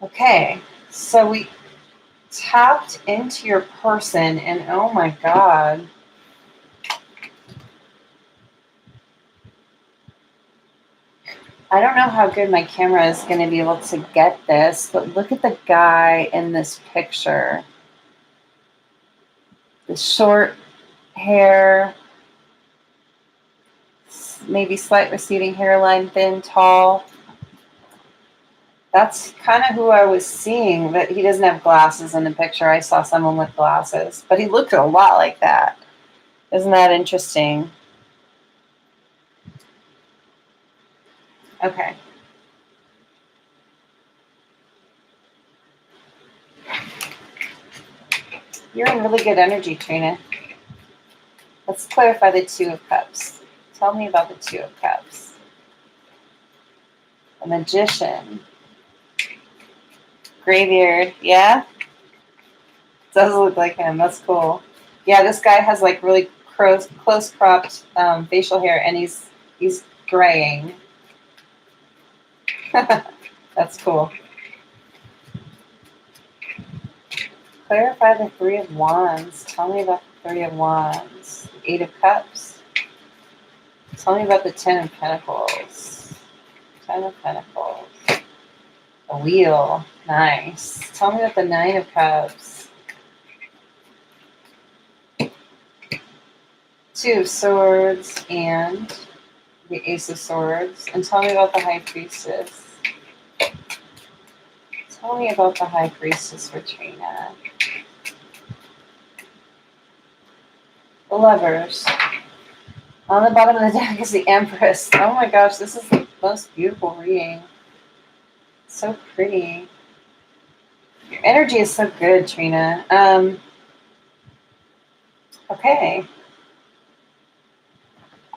[SPEAKER 1] Okay, so we tapped into your person and oh my God. I don't know how good my camera is going to be able to get this, but look at the guy in this picture. The short hair, maybe slight receding hairline, thin, tall. That's kind of who I was seeing, but he doesn't have glasses in the picture. I saw someone with glasses, but he looked a lot like that. Isn't that interesting? Okay. You're in really good energy, Trina. Let's clarify the Two of Cups. Tell me about the Two of Cups. The Magician. Graveyard. Yeah? Does look like him. That's cool. Yeah, this guy has like really close cropped facial hair, and he's graying. That's cool. Clarify the Three of Wands. Tell me about the Three of Wands. The Eight of Cups. Tell me about the Ten of Pentacles. Ten of Pentacles. The Wheel. Nice. Tell me about the Nine of Cups. Two of Swords and the Ace of Swords. And tell me about the High Priestess. Tell me about the High Priestess for Trina. The Lovers. On the bottom of the deck is the Empress. Oh my gosh, this is the most beautiful reading. So pretty. Your energy is so good, Trina. Okay.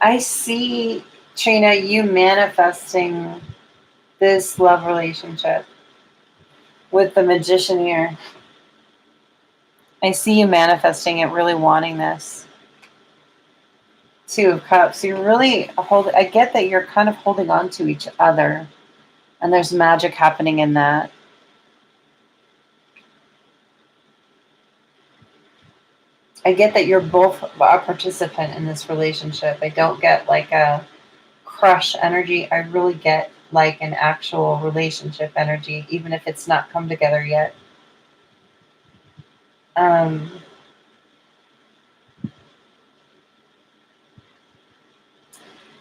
[SPEAKER 1] I see, Trina, you manifesting this love relationship with the Magician here. I see you manifesting it, really wanting this. Two of Cups. You're really I get that you're kind of holding on to each other, and there's magic happening in that. I get that you're both a participant in this relationship. I don't get like a crush energy. I really get like an actual relationship energy, even if it's not come together yet.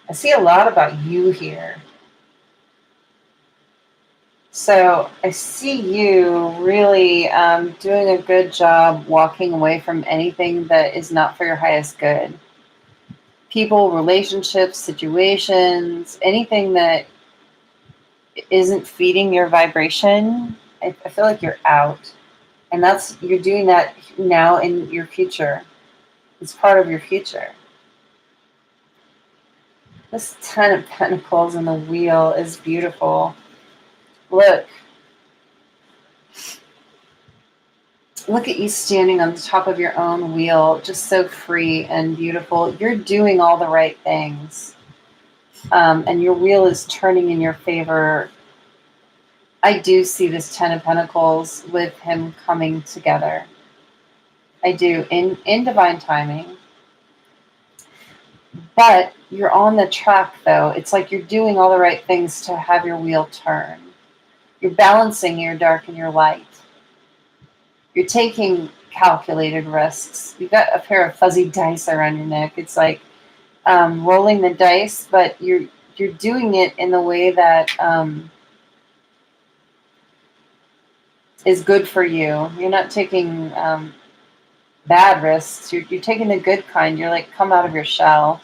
[SPEAKER 1] I see a lot about you here. So I see you really doing a good job walking away from anything that is not for your highest good. People, relationships, situations, anything that isn't feeding your vibration, I feel like you're out. And you're doing that now in your future. It's part of your future. This Ten of Pentacles and the wheel is beautiful. Look at you standing on the top of your own wheel, just so free and beautiful. You're doing all the right things. And your wheel is turning in your favor. I do see this Ten of Pentacles with him coming together. I do, in divine timing. But you're on the track, though. It's like you're doing all the right things to have your wheel turn. You're balancing your dark and your light. You're taking calculated risks. You've got a pair of fuzzy dice around your neck. It's like rolling the dice, but you're doing it in the way that is good for you. You're not taking bad risks. You're taking the good kind. You're like, come out of your shell.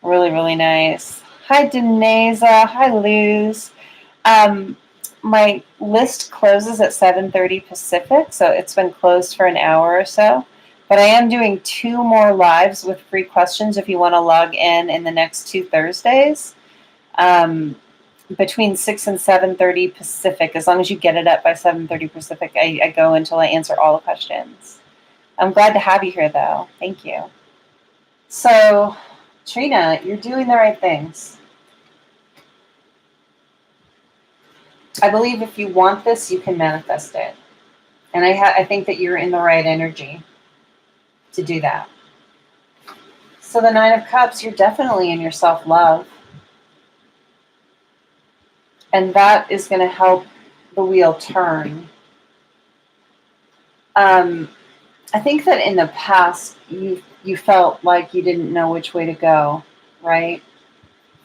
[SPEAKER 1] Really, really nice. Hi, Deneza. Hi, Luz. My list closes at 7:30 Pacific, so it's been closed for an hour or so. But I am doing 2 more lives with free questions if you want to log in the next 2 Thursdays. Between 6 and 7:30 Pacific. As long as you get it up by 7:30 Pacific, I go until I answer all the questions. I'm glad to have you here, though. Thank you. So, Trina, you're doing the right things. I believe if you want this, you can manifest it. And I think that you're in the right energy to do that. So the Nine of Cups, you're definitely in your self-love. And that is going to help the wheel turn. I think that in the past, you felt like you didn't know which way to go, right?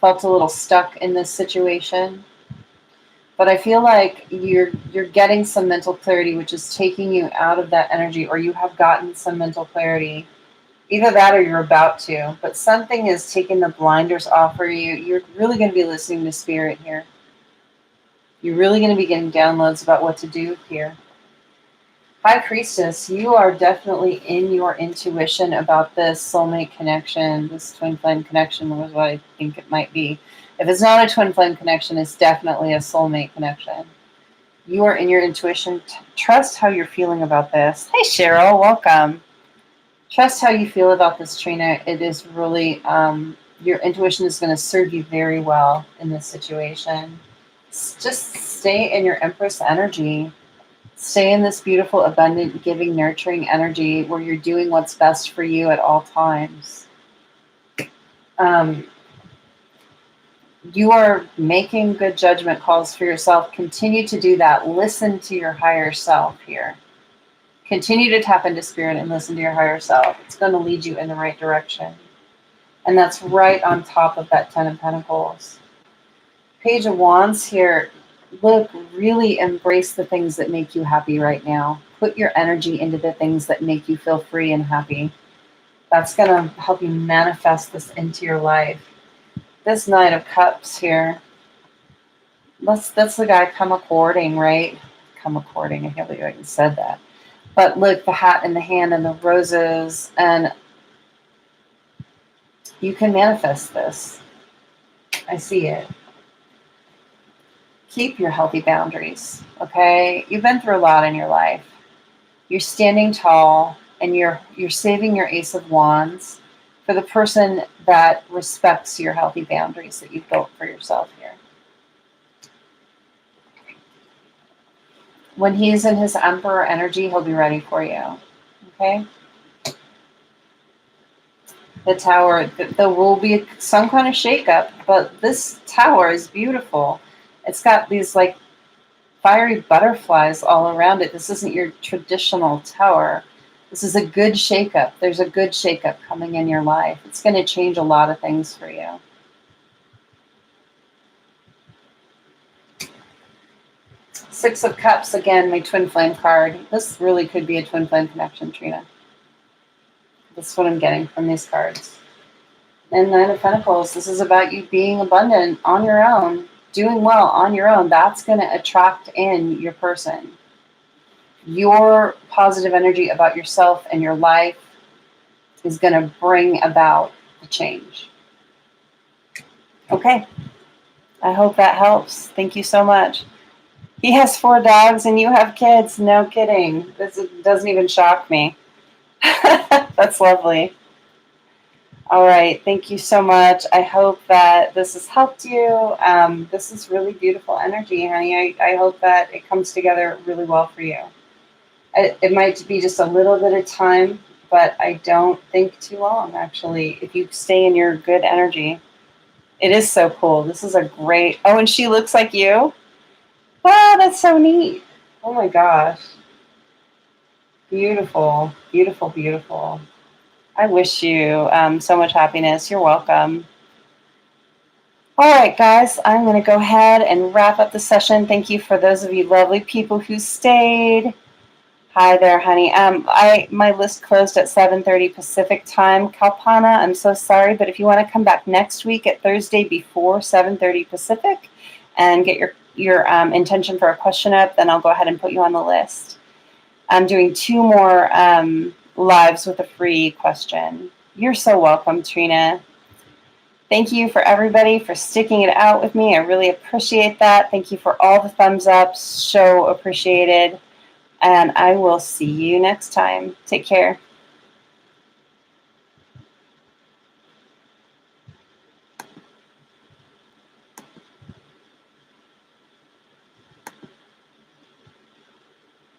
[SPEAKER 1] Felt a little stuck in this situation. But I feel like you're getting some mental clarity, which is taking you out of that energy, or you have gotten some mental clarity. Either that or you're about to. But something is taking the blinders off for you. You're really going to be listening to spirit here. You're really going to be getting downloads about what to do here. High Priestess, you are definitely in your intuition about this soulmate connection, this twin flame connection was what I think it might be. If it's not a twin flame connection, it's definitely a soulmate connection. You are in your intuition. Trust how you're feeling about this. Hey, Cheryl, welcome. Trust how you feel about this, Trina. It is really, your intuition is going to serve you very well in this situation. Just stay in your Empress energy. Stay in this beautiful, abundant, giving, nurturing energy where you're doing what's best for you at all times. You are making good judgment calls for yourself. Continue to do that. Listen to your higher self here. Continue to tap into spirit and listen to your higher self. It's going to lead you in the right direction. And that's right on top of that Ten of Pentacles. Page of Wands here. Look, really embrace the things that make you happy right now. Put your energy into the things that make you feel free and happy. That's going to help you manifest this into your life. This Knight of Cups here. That's the guy come a-courting, right? Come a-courting. I can't believe I even said that. But look, the hat in the hand and the roses. And you can manifest this. I see it. Keep your healthy boundaries, okay? You've been through a lot in your life. You're standing tall, and you're saving your Ace of Wands for the person that respects your healthy boundaries that you've built for yourself here. When he's in his Emperor energy, he'll be ready for you, okay? The Tower, there will be some kind of shakeup, but this Tower is beautiful. It's got these like fiery butterflies all around it. This isn't your traditional tower. This is a good shakeup. There's a good shakeup coming in your life. It's going to change a lot of things for you. Six of Cups, again, my twin flame card. This really could be a twin flame connection, Trina. That's what I'm getting from these cards. And Nine of Pentacles, this is about you being abundant on your own, doing well on your own. That's going to attract in your person. Your positive energy about yourself and your life is going to bring about the change. Okay. I hope that helps. Thank you so much. He has 4 dogs and you have kids. No kidding. This doesn't even shock me. That's lovely. All right. Thank you so much. I hope that this has helped you. This is really beautiful energy, honey. I hope that it comes together really well for you. It might be just a little bit of time, but I don't think too long, actually, if you stay in your good energy. It is so cool. This is a great... Oh, and she looks like you? Wow, that's so neat. Oh my gosh. Beautiful, beautiful, beautiful. I wish you so much happiness. You're welcome. All right, guys, I'm going to go ahead and wrap up the session. Thank you for those of you lovely people who stayed. Hi there, honey. My list closed at 7:30 Pacific time. Kalpana, I'm so sorry, but if you want to come back next week at Thursday before 7:30 Pacific and get your intention for a question up, then I'll go ahead and put you on the list. I'm doing 2 more lives with a free question. You're so welcome, Trina. Thank you for everybody for sticking it out with me. I really appreciate that. Thank you for all the thumbs up. So appreciated. And I will see you next time. Take care.